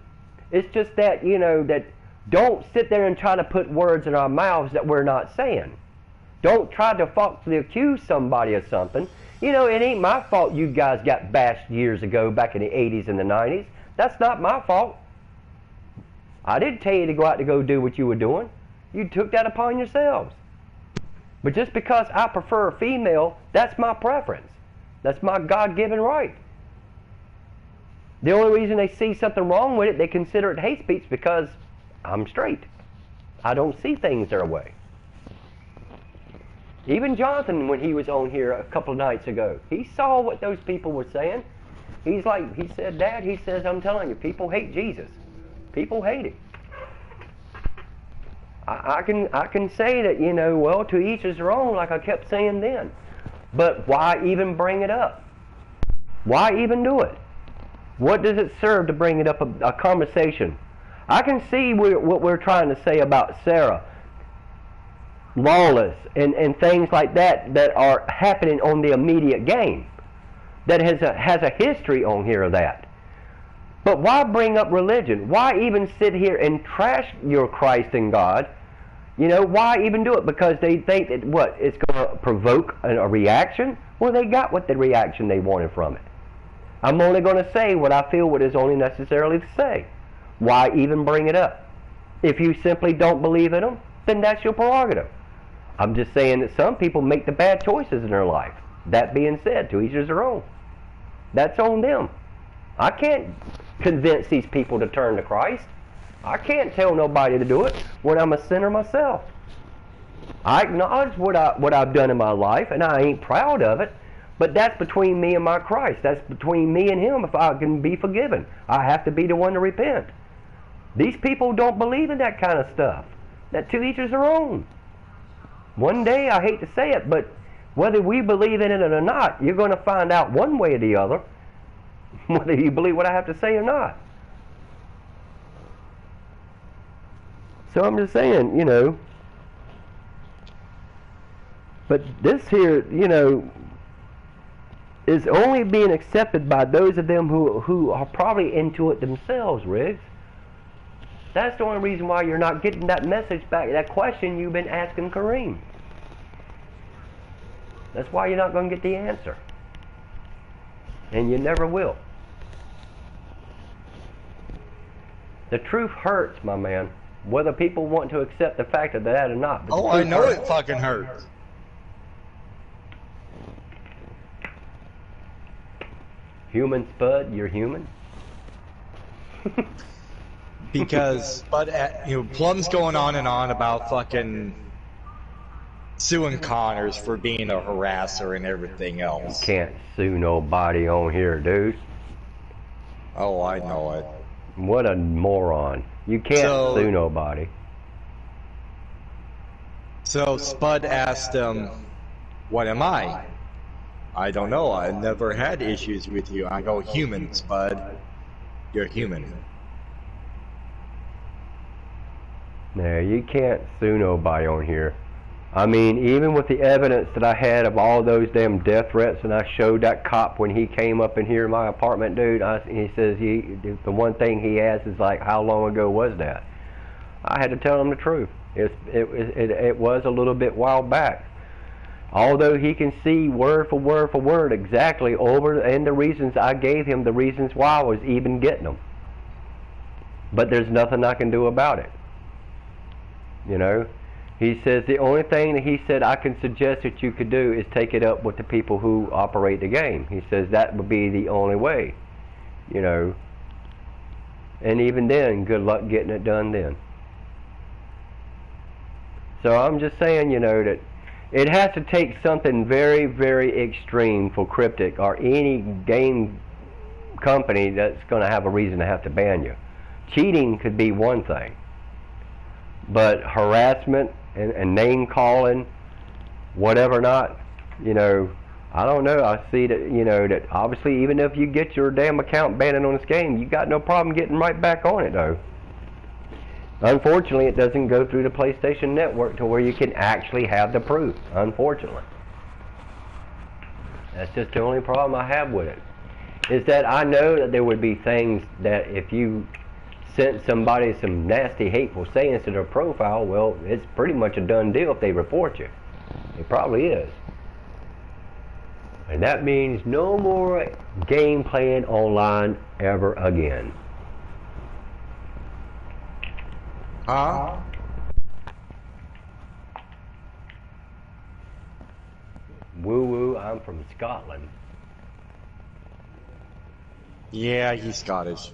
It's just that, you know, that don't sit there and try to put words in our mouths that we're not saying. Don't try to falsely accuse somebody of something. You know, it ain't my fault you guys got bashed years ago back in the 80s and the 90s. That's not my fault. I didn't tell you to go out to go do what you were doing. You took that upon yourselves. But just because I prefer a female, that's my preference. That's my God-given right. The only reason they see something wrong with it, they consider it hate speech because I'm straight. I don't see things their way. Even Jonathan, when he was on here a couple of nights ago, he saw what those people were saying. He said, Dad, he says, I'm telling you, people hate Jesus. People hate him. I can say that, you know, well, to each his own, like I kept saying then. But why even bring it up? Why even do it? What does it serve to bring it up, a conversation? I can see what we're trying to say about Sarah. Lawless and things like that that are happening on the immediate game. That has a history on here of that. But why bring up religion? Why even sit here and trash your Christ and God? You know, why even do it? Because they think that, what, it's going to provoke a reaction? Well, they got what the reaction they wanted from it. I'm only going to say what I feel what is only necessarily to say. Why even bring it up? If you simply don't believe in them, then that's your prerogative. I'm just saying that some people make the bad choices in their life. That being said, to each their own. That's on them. I can't convince these people to turn to Christ. I can't tell nobody to do it when I'm a sinner myself. I acknowledge what I've done in my life, and I ain't proud of it, but that's between me and my Christ. That's between me and him if I can be forgiven. I have to be the one to repent. These people don't believe in that kind of stuff. That to each their own. One day, I hate to say it, but whether we believe in it or not, you're going to find out one way or the other whether you believe what I have to say or not. So I'm just saying, you know, but this here, you know, is only being accepted by those of them who are probably into it themselves, Riggs. That's the only reason why you're not getting that message back, that question you've been asking Kareem. That's why you're not going to get the answer. And you never will. The truth hurts, my man. Whether people want to accept the fact of that or not. But Oh, I know it fucking hurts. Human Spud, you're human? Because, but you know, Plum's going on and on about fucking suing Connors for being a harasser and everything else. Can't sue nobody on here, dude. Oh, I know it. What a moron. You can't sue nobody. So Spud asked him, what am I? I don't know. I never had issues with you. I go, human, Spud. You're human. No, you can't sue nobody on here. I mean, even with the evidence that I had of all those damn death threats, and I showed that cop when he came up in here in my apartment, dude, he says the one thing he asked is like, how long ago was that? I had to tell him the truth. It was a little bit while back. Although he can see word for word exactly over, and the reasons I gave him, the reasons why I was even getting them. But there's nothing I can do about it. You know? He says the only thing that he said I can suggest that you could do is take it up with the people who operate the game. He says that would be the only way. You know? And even then, good luck getting it done then. So I'm just saying, you know, that it has to take something very, very extreme for Cryptic or any game company that's going to have a reason to have to ban you. Cheating could be one thing, but harassment and name calling, whatever not, you know, I don't know. I see that, you know, that obviously even if you get your damn account banned on this game, you got no problem getting right back on it though. Unfortunately, it doesn't go through the PlayStation Network to where you can actually have the proof, unfortunately. That's just the only problem I have with it. Is that I know that there would be things that if you sent somebody some nasty, hateful sayings to their profile, well, it's pretty much a done deal if they report you. It probably is. And that means no more game playing online ever again. Huh? Woo woo, I'm from Scotland. Yeah, he's Scottish.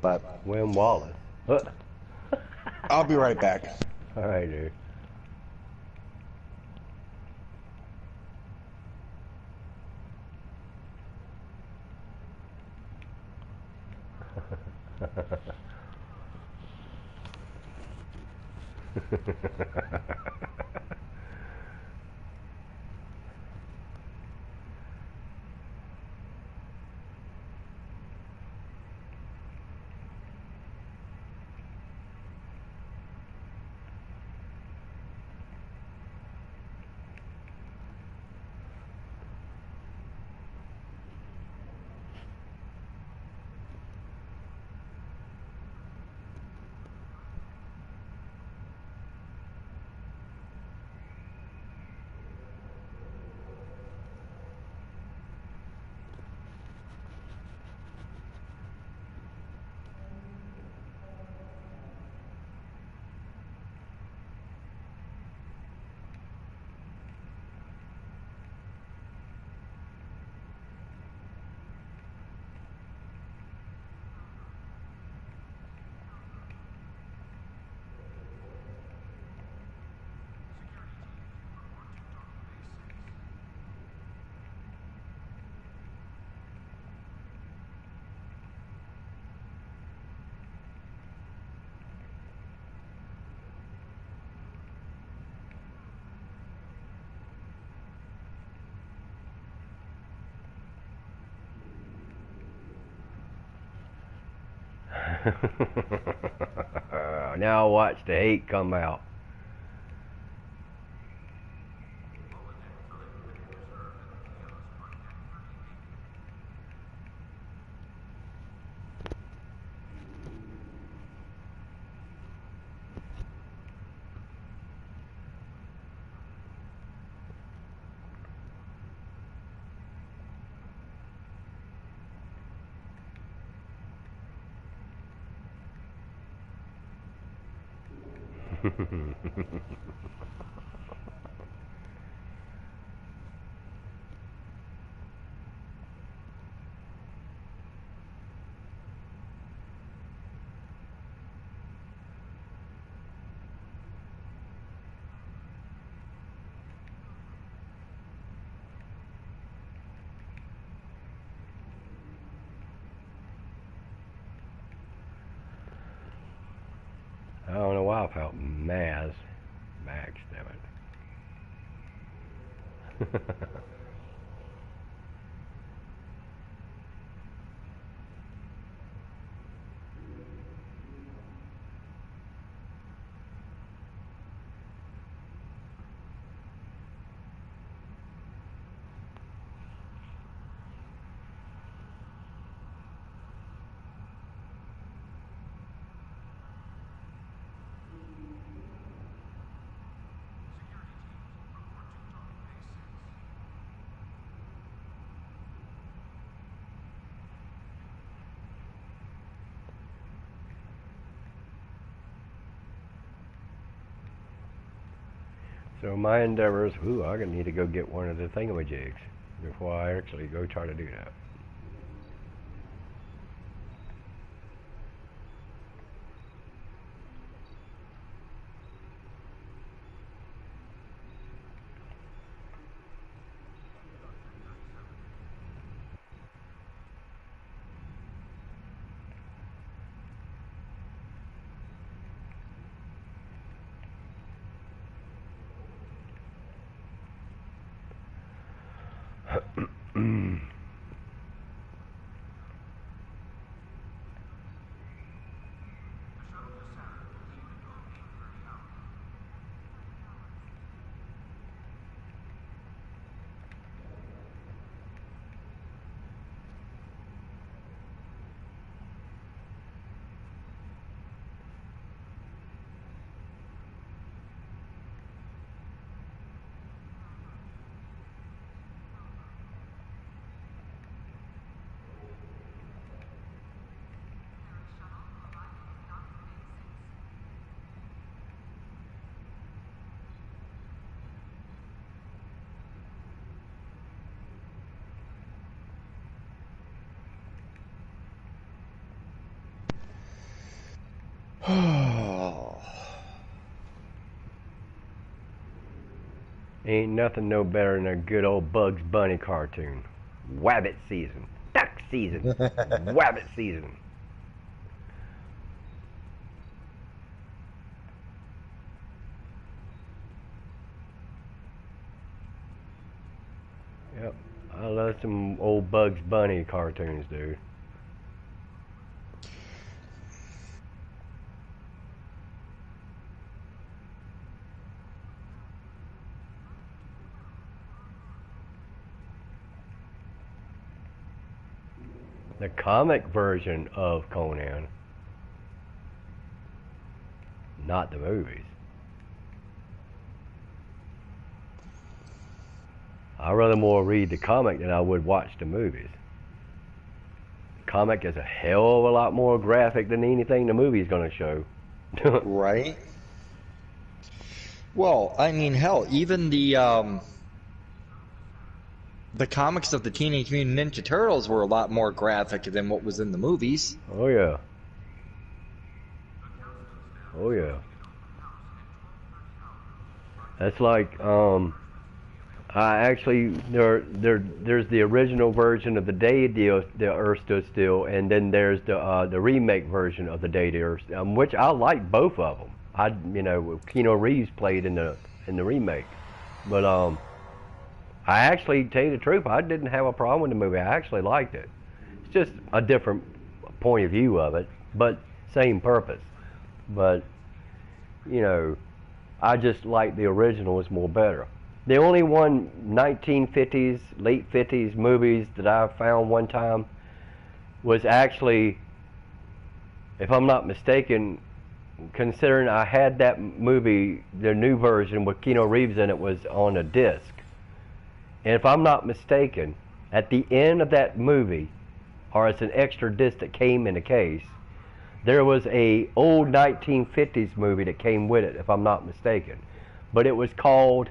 But William Wallace. I'll be right back. All right, dude. Now watch the hate come out. I don't know why I felt Max, damn it. So my endeavors, ooh, I need to go get one of the thingamajigs before I actually go try to do that. Ain't nothing no better than a good old Bugs Bunny cartoon. Wabbit season. Duck season. Wabbit season. Yep. I love some old Bugs Bunny cartoons, dude. The comic version of Conan, not the movies. I'd rather more read the comic than I would watch the movies. The comic is a hell of a lot more graphic than anything the movie's gonna show. Right? Well, I mean, hell, even the comics of the Teenage Mutant Ninja Turtles were a lot more graphic than what was in the movies. Oh yeah. Oh yeah. That's like I actually there's the original version of The Day the Earth Stood Still, and then there's the remake version of The Day the Earth, which I like both of them. Keanu Reeves played in the remake, but I actually, tell you the truth, I didn't have a problem with the movie. I actually liked it. It's just a different point of view of it, but same purpose. But, I just like the original was more better. The only one 1950s, late 50s movies that I found one time was actually, if I'm not mistaken, considering I had that movie, the new version with Keanu Reeves in it, was on a disc. And if I'm not mistaken, at the end of that movie, or it's an extra disc that came in the case, there was a old 1950s movie that came with it, if I'm not mistaken. But it was called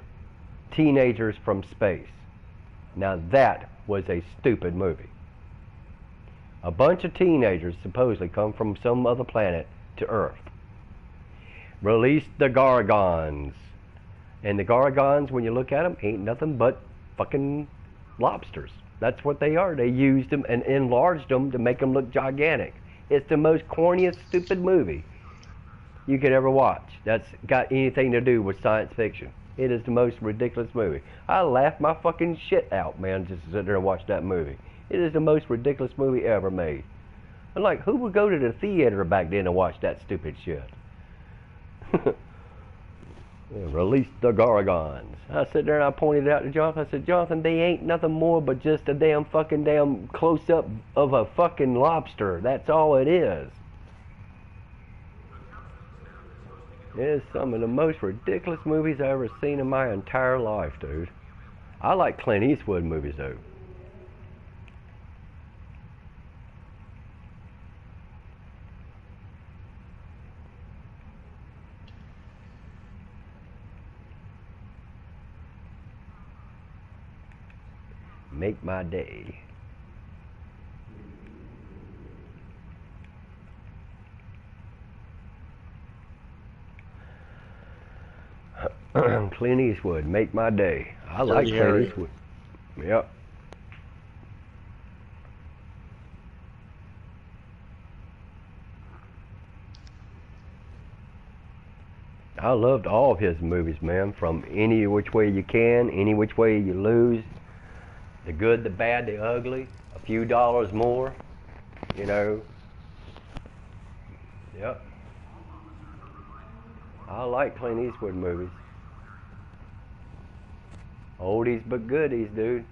Teenagers from Space. Now that was a stupid movie. A bunch of teenagers supposedly come from some other planet to Earth. Released the Gargons. And the Gargons, when you look at them, ain't nothing but fucking lobsters. That's what they are. They used them and enlarged them to make them look gigantic. It's the most corniest, stupid movie. you could ever watch that's got anything to do with science fiction. It is the most ridiculous movie. I laughed my fucking shit out, man, just to sit there and watch that movie. It is the most ridiculous movie ever made. I'm like, who would go to the theater back then and watch that stupid shit? Release the Gorgons. I sit there and I pointed it out to Jonathan. I said, Jonathan, they ain't nothing more but just a damn close-up of a fucking lobster. That's all it is. It is some of the most ridiculous movies I've ever seen in my entire life, dude. I like Clint Eastwood movies, though. Make my day. Clint Eastwood, make my day. I like Clint Eastwood. Yep. I loved all of his movies, man, from Any Which Way You Can, Any Which Way You Lose, The Good, the Bad, the Ugly, A Few Dollars More, you know. Yep. I like Clint Eastwood movies. Oldies but goodies, dude.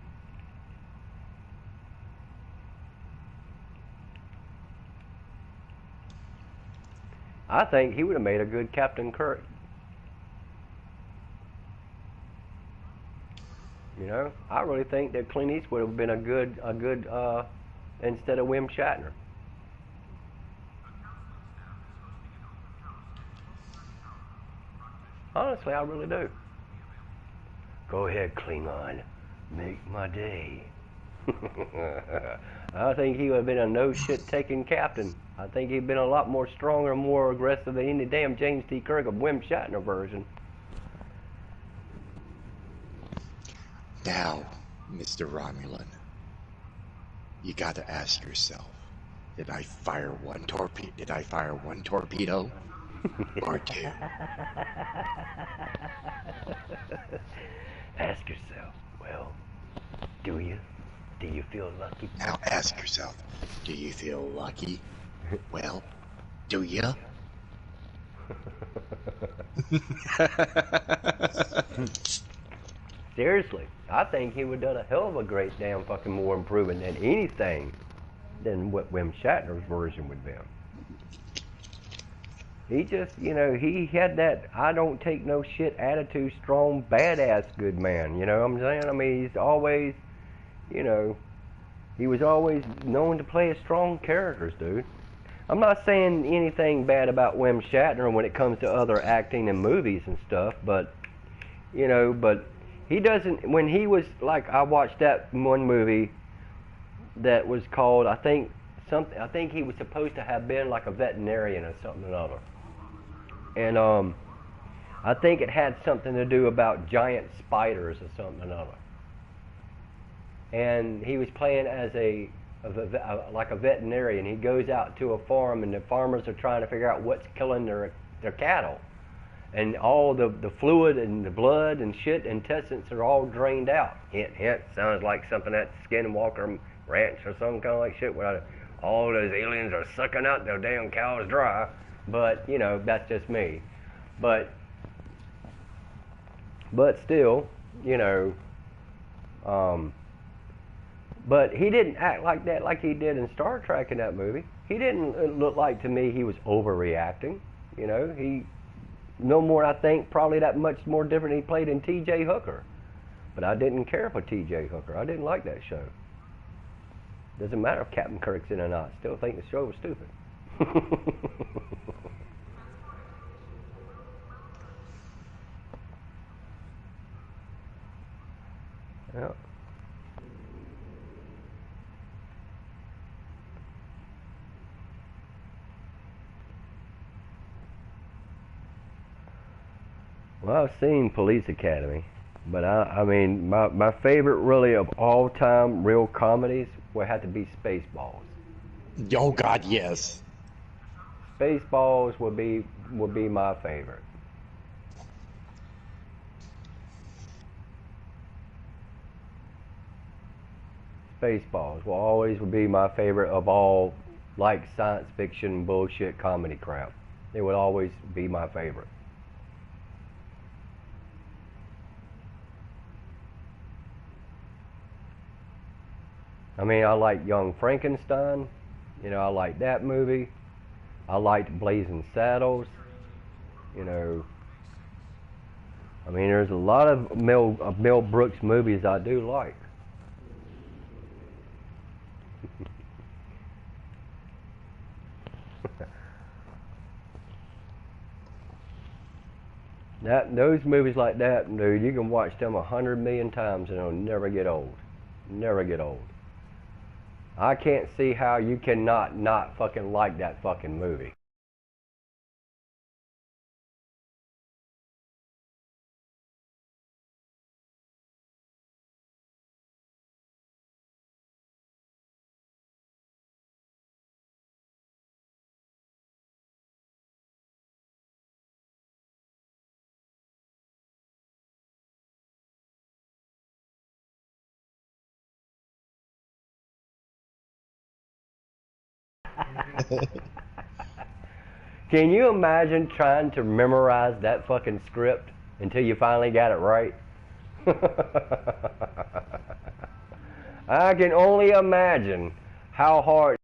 I think he would have made a good Captain Kirk. You know, I really think that Clint Eastwood would have been a good instead of Wim Shatner. Honestly, I really do. Go ahead, Klingon. Make my day. I think he would have been a no-shit-taking captain. I think he'd been a lot more stronger, more aggressive than any damn James T. Kirk of Wim Shatner version. Now, Mr. Romulan, you got to ask yourself: Did I fire one torpedo, or two? Ask yourself. Well, do you? Do you feel lucky? Now ask yourself: Do you feel lucky? Well, do you? Seriously, I think he would have done a hell of a great damn fucking more improvement than anything than what Wim Shatner's version would be. He just, you know, he had that I don't take no shit attitude, strong, badass good man, you know what I'm saying? I mean, he's always, you know, he was always known to play a strong characters, dude. I'm not saying anything bad about Wim Shatner when it comes to other acting and movies and stuff, but, you know, but he doesn't, when he was, like, I watched that one movie that was called, I think he was supposed to have been like a veterinarian or something or other. And I think it had something to do about giant spiders or something or other. And he was playing as like a veterinarian. He goes out to a farm and the farmers are trying to figure out what's killing their cattle. And all the fluid and the blood and shit, intestines are all drained out. Hint, hint, sounds like something at Skinwalker Ranch or some kind of like shit where all those aliens are sucking out their damn cows dry. But, you know, that's just me. But still, you know, but he didn't act like that like he did in Star Trek in that movie. He didn't look like to me he was overreacting. You know, he no more, I think, probably that much more different he played in T.J. Hooker. But I didn't care for T.J. Hooker. I didn't like that show. Doesn't matter if Captain Kirk's in or not. Still think the show was stupid. Yeah. Well, I've seen Police Academy, but I mean, my favorite really of all time real comedies would have to be Spaceballs. Oh God, yes. Spaceballs would be my favorite. Spaceballs will always be my favorite of all, like, science fiction bullshit comedy crap. It would always be my favorite. I mean, I like Young Frankenstein. You know, I like that movie. I liked Blazing Saddles. You know, I mean, there's a lot of Mel Brooks movies I do like. Those movies like that, dude, you can watch them 100 million times and they'll never get old. Never get old. I can't see how you cannot not fucking like that fucking movie. Can you imagine trying to memorize that fucking script until you finally got it right? I can only imagine how hard.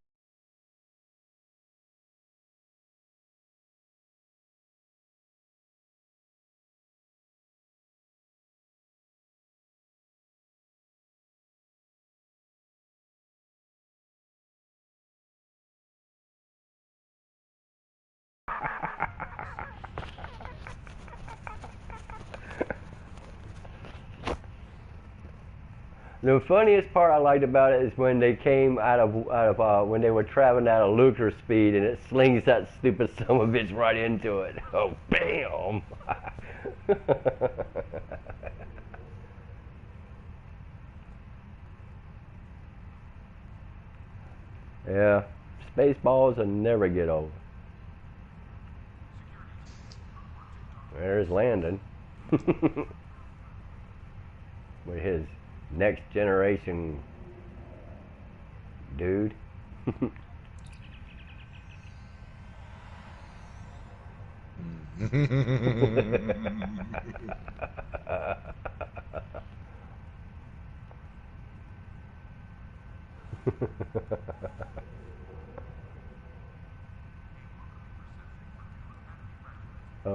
The funniest part I liked about it is when they came out of when they were traveling out of Lucre's speed and it slings that stupid son of a bitch right into it. Oh, bam! Yeah, Spaceballs will never get old. There's Landon with his next generation dude. Oh,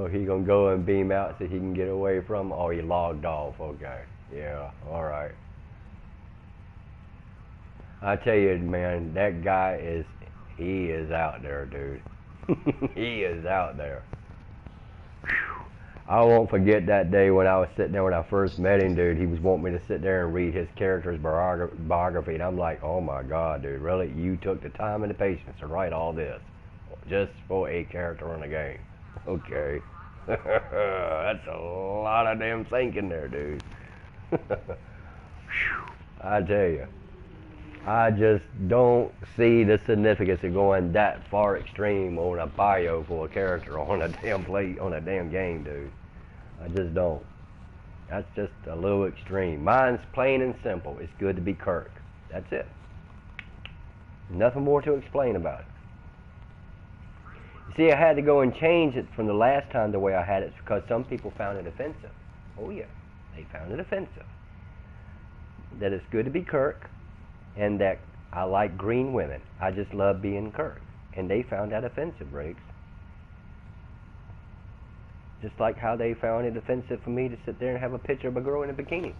he gonna go and beam out so he can get away from? Oh, he logged off. Okay, yeah, all right. I tell you, man, that guy he is out there, dude. He is out there. Whew. I won't forget that day when I was sitting there when I first met him, dude. He was wanting me to sit there and read his character's biography, and I'm like, oh my God, dude, really? You took the time and the patience to write all this just for a character in a game? Okay. That's a lot of damn thinking there, dude. I tell you. I just don't see the significance of going that far extreme on a bio for a character on a damn on a damn game, dude. I just don't. That's just a little extreme. Mine's plain and simple. It's good to be Kirk. That's it. Nothing more to explain about it. You see, I had to go and change it from the last time the way I had it because some people found it offensive. Oh yeah, they found it offensive. That it's good to be Kirk. And that I like green women. I just love being Kirk. And they found that offensive, Briggs. Just like how they found it offensive for me to sit there and have a picture of a girl in a bikini.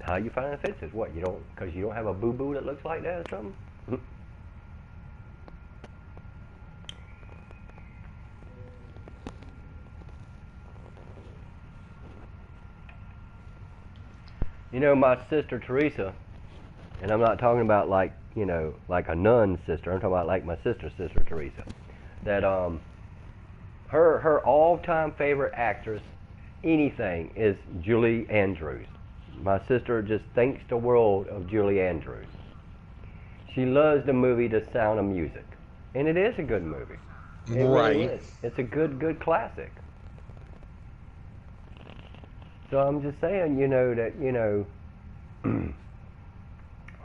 How you find it offensive? What, you don't, because you don't have a boo-boo that looks like that or something? You know, my sister Teresa, and I'm not talking about like, you know, like a nun sister. I'm talking about like my sister Teresa. That her all-time favorite actress, anything, is Julie Andrews. My sister just thinks the world of Julie Andrews. She loves the movie The Sound of Music. And it is a good movie. It Right. really is. It's a good classic. So I'm just saying, that,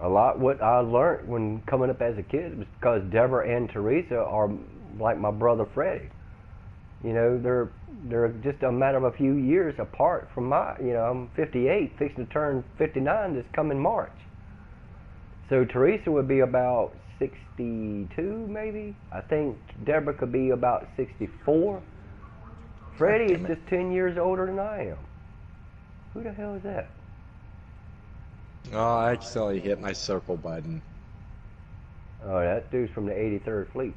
a lot what I learned when coming up as a kid was because Deborah and Teresa are like my brother Freddie. They're just a matter of a few years apart from I'm 58, fixing to turn 59 this coming March. So Teresa would be about 62, maybe. I think Deborah could be about 64. Freddie is just 10 years older than I am. Who the hell is that? Oh, I accidentally hit my circle button. Oh, that dude's from the 83rd Fleet.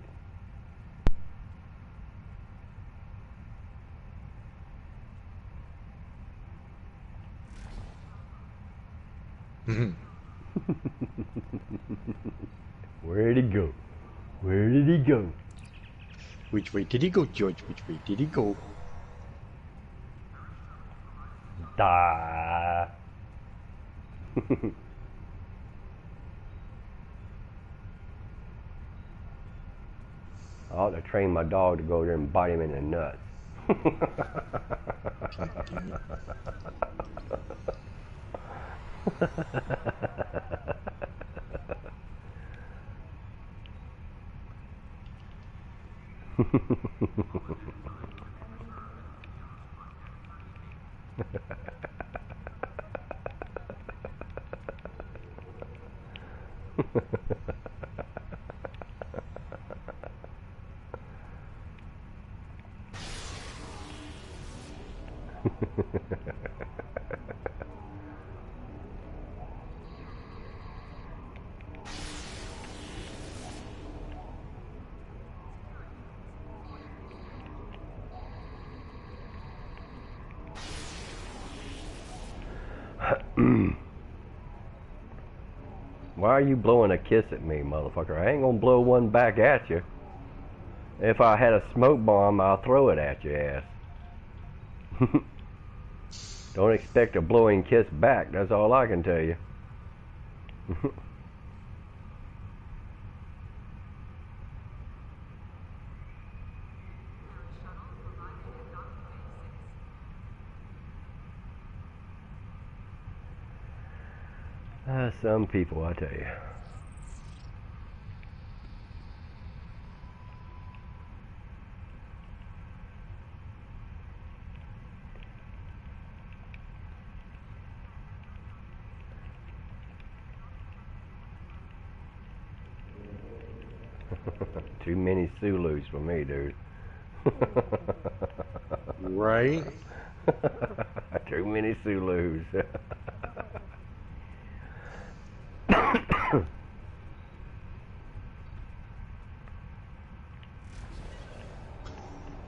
Where'd he go? Where did he go? Which way did he go, George? Which way did he go? Die. I ought to train my dog to go there and bite him in the nuts. Why are you blowing a kiss at me, motherfucker? I ain't gonna blow one back at you. If I had a smoke bomb, I'll throw it at your ass. Don't expect a blowing kiss back, that's all I can tell you. Some people, I tell you. Too many Zulus for me, dude. Right? Too many Zulus.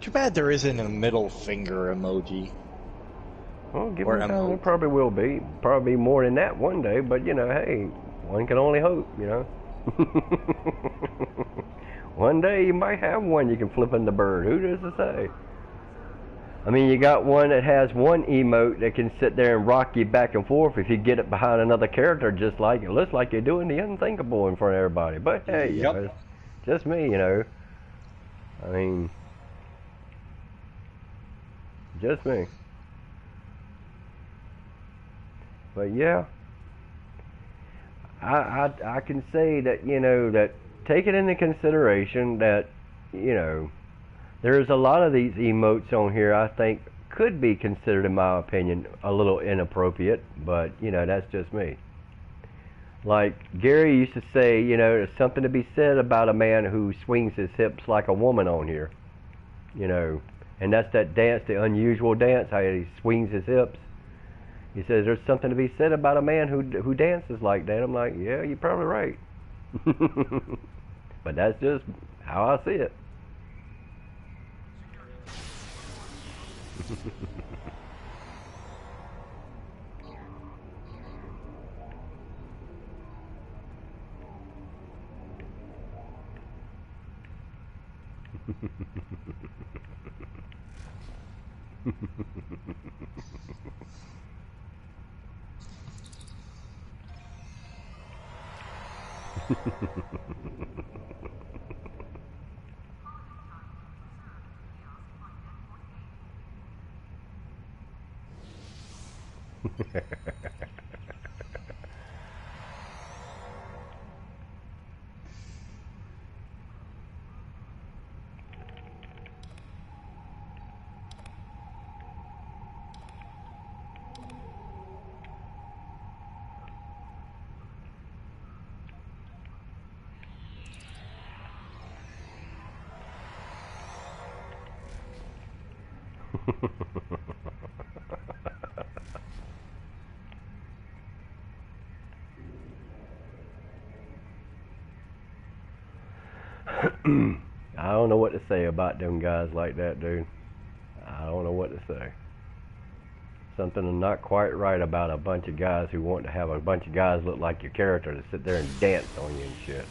Too bad there isn't a middle finger emoji. Well, give Or it time. There emote. probably will be. Probably more than that one day, but hey, one can only hope, One day you might have one you can flip in the bird. Who does it say? I mean, you got one that has one emote that can sit there and rock you back and forth if you get it behind another character, just like it looks like you're doing the unthinkable in front of everybody. But hey, Yep. it's just me, I mean, just me. But yeah, I can say that that take it into consideration that there's a lot of these emotes on here I think could be considered, in my opinion, a little inappropriate, but that's just me. Like Gary used to say, there's something to be said about a man who swings his hips like a woman on here, and that's that dance, the unusual dance, how he swings his hips. He says there's something to be said about a man who dances like that. I'm like, yeah, you're probably right. But that's just how I see it. I don't know what to say about them guys like that, dude. I don't know what to say. Something not quite right about a bunch of guys who want to have a bunch of guys look like your character to sit there and dance on you and shit.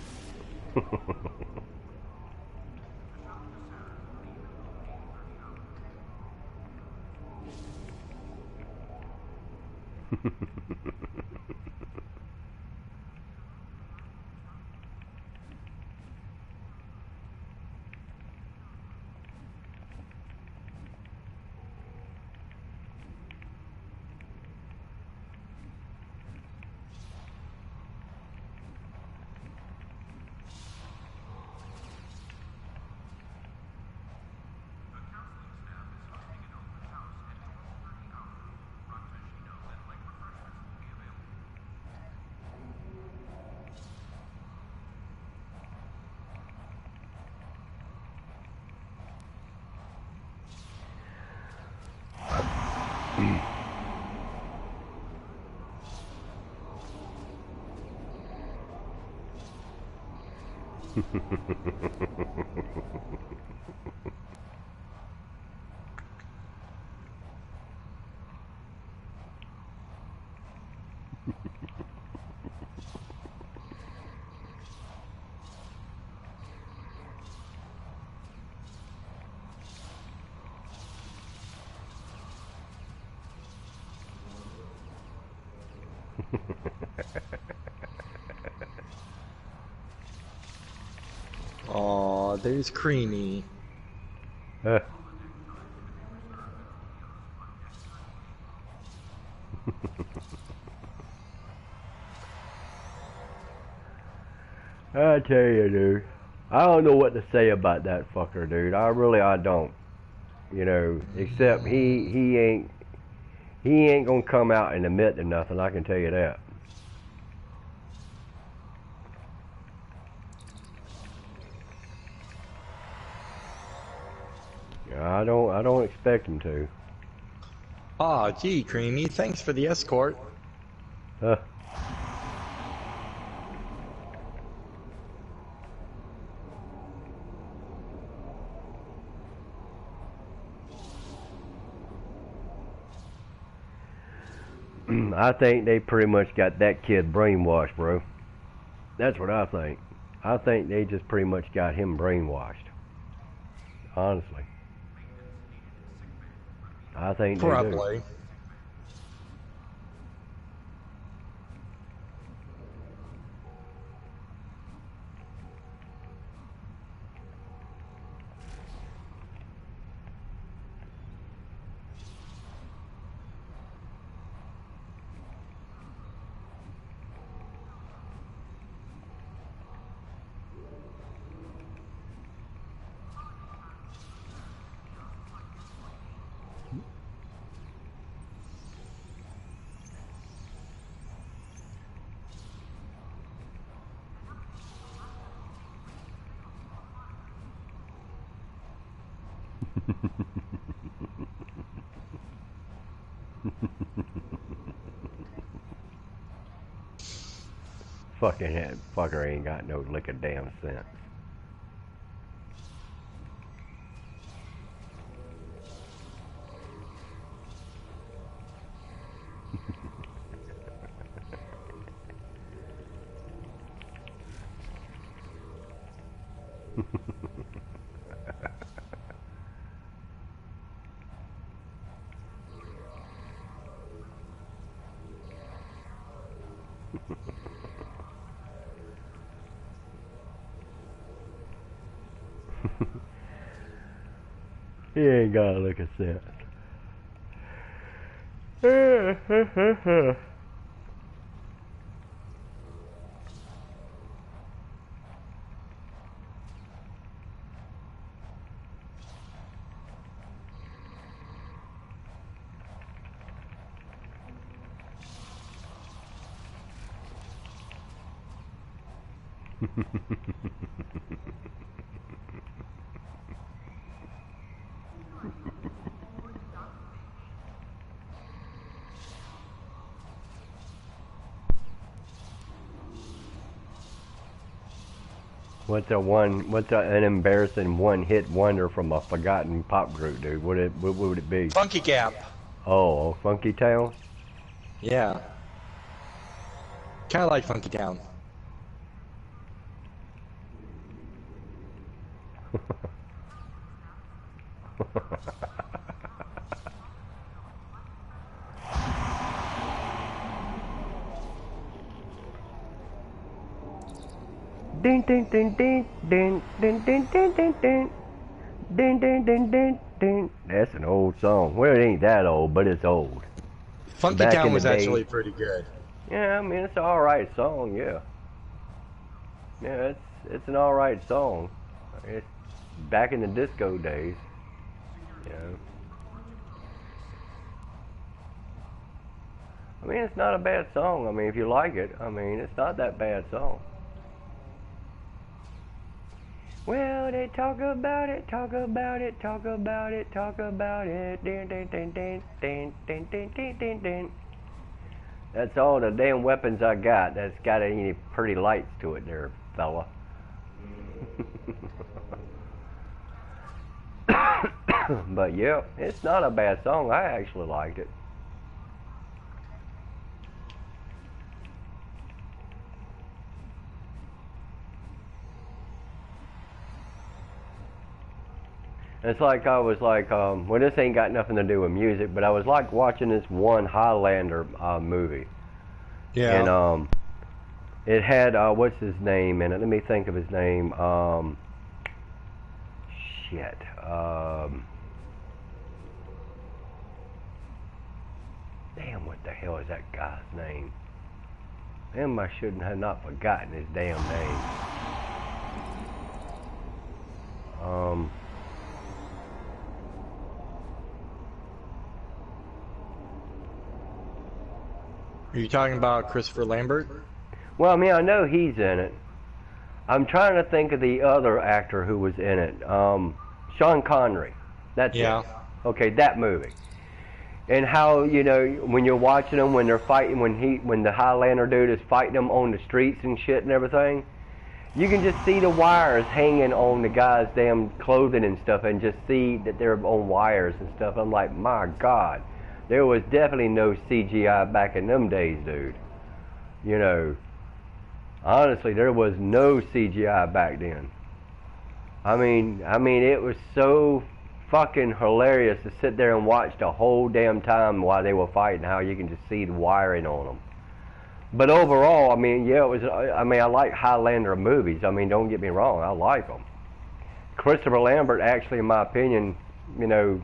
Aw, there's Creamy. I tell you, dude. I don't know what to say about that fucker, dude. I don't. You know, except he ain't gonna come out and admit to nothing. I can tell you that. I don't expect him to. Aw, gee, Creamy, thanks for the escort. Huh. I think they pretty much got that kid brainwashed, bro. That's what I think. I think they just pretty much got him brainwashed. Honestly. I think they do. Probably. Fucking that fucker ain't got no lick of damn sense. He ain't got a lick of sense. What's an embarrassing one-hit wonder from a forgotten pop group, dude? What would it be? Funky Gap. Oh, Funky Town? Yeah. Kind of like Funky Town. Ding ding ding ding ding ding ding ding ding ding ding ding ding ding ding. That's an old song. Well, it ain't that old, but it's old. Funky Back Town in the was day. actually pretty good. Yeah, I mean it's an alright song, yeah. Yeah, it's an alright song. It's back in the disco days. You know. I mean it's not a bad song. I mean if you like it, I mean it's not that bad song. Well, they talk about it, talk about it, talk about it, talk about it. Din, din, din, din, din, din, din, din, din, din. That's all the damn weapons I got. That's got any pretty lights to it there, fella. But yeah, it's not a bad song. I actually liked it. It's like I was like, well, this ain't got nothing to do with music, but I was like watching this one Highlander movie. Yeah. And it had what's his name in it? Let me think of his name. Shit. Damn, what the hell is that guy's name? Damn, I shouldn't have not forgotten his damn name. Are you talking about Christopher Lambert? Well, I mean, I know he's in it. I'm trying to think of the other actor who was in it. Sean Connery. That's Yeah. it. Okay, that movie. And how, you know, when you're watching them, when they're fighting, when the Highlander dude is fighting them on the streets and shit and everything, you can just see the wires hanging on the guy's damn clothing and stuff, and just see that they're on wires and stuff. I'm like, my God, there was definitely no CGI back in them days, dude. You know, honestly, there was no CGI back then. I mean, it was so fucking hilarious to sit there and watch the whole damn time while they were fighting, how you can just see the wiring on them. But overall, I mean, yeah, it was. I mean, I like Highlander movies. I mean, don't get me wrong, I like them. Christopher Lambert, actually, in my opinion, you know,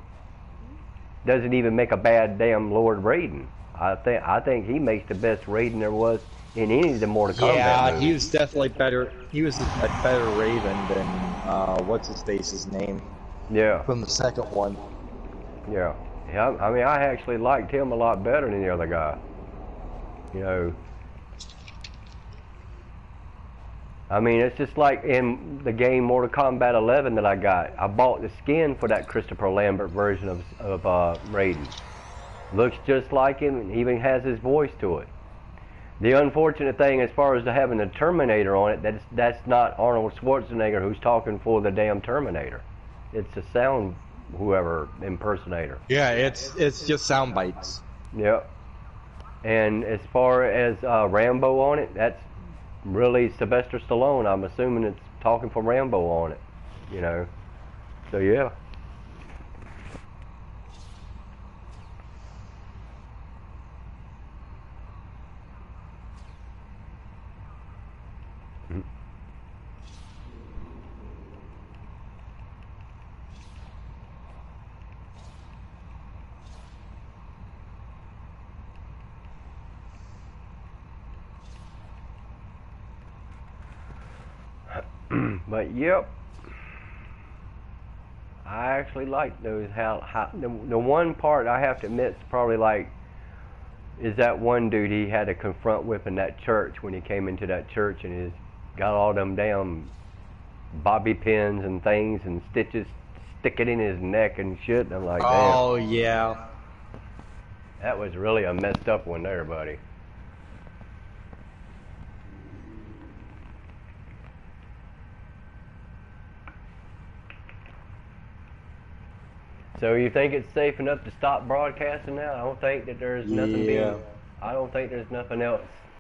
doesn't even make a bad damn Lord Raiden. I think he makes the best Raiden there was in any of the Mortal Kombat Yeah, movies. he was definitely better. He was a better Raven than what's his face's name Yeah, from the second one. yeah. I mean, I actually liked him a lot better than the other guy. You know. I mean, it's just like in the game Mortal Kombat 11 that I got. I bought the skin for that Christopher Lambert version of Raiden. Looks just like him, and even has his voice to it. The unfortunate thing, as far as having the Terminator on it, that's not Arnold Schwarzenegger who's talking for the damn Terminator. It's a sound whoever impersonator. Yeah, it's just sound bites. Yep. And as far as Rambo on it, that's really Sylvester Stallone. I'm assuming it's talking for Rambo on it, you know. So yeah. But yep, I actually like those. How the one part I have to admit is probably like is that one dude he had to confront with in that church when he came into that church and he's got all them damn bobby pins and things and stitches sticking in his neck and shit. And I'm like, damn. Oh yeah. That was really a messed up one there, buddy. So you think it's safe enough to stop broadcasting now? I don't think that there's nothing being. I don't think there's nothing else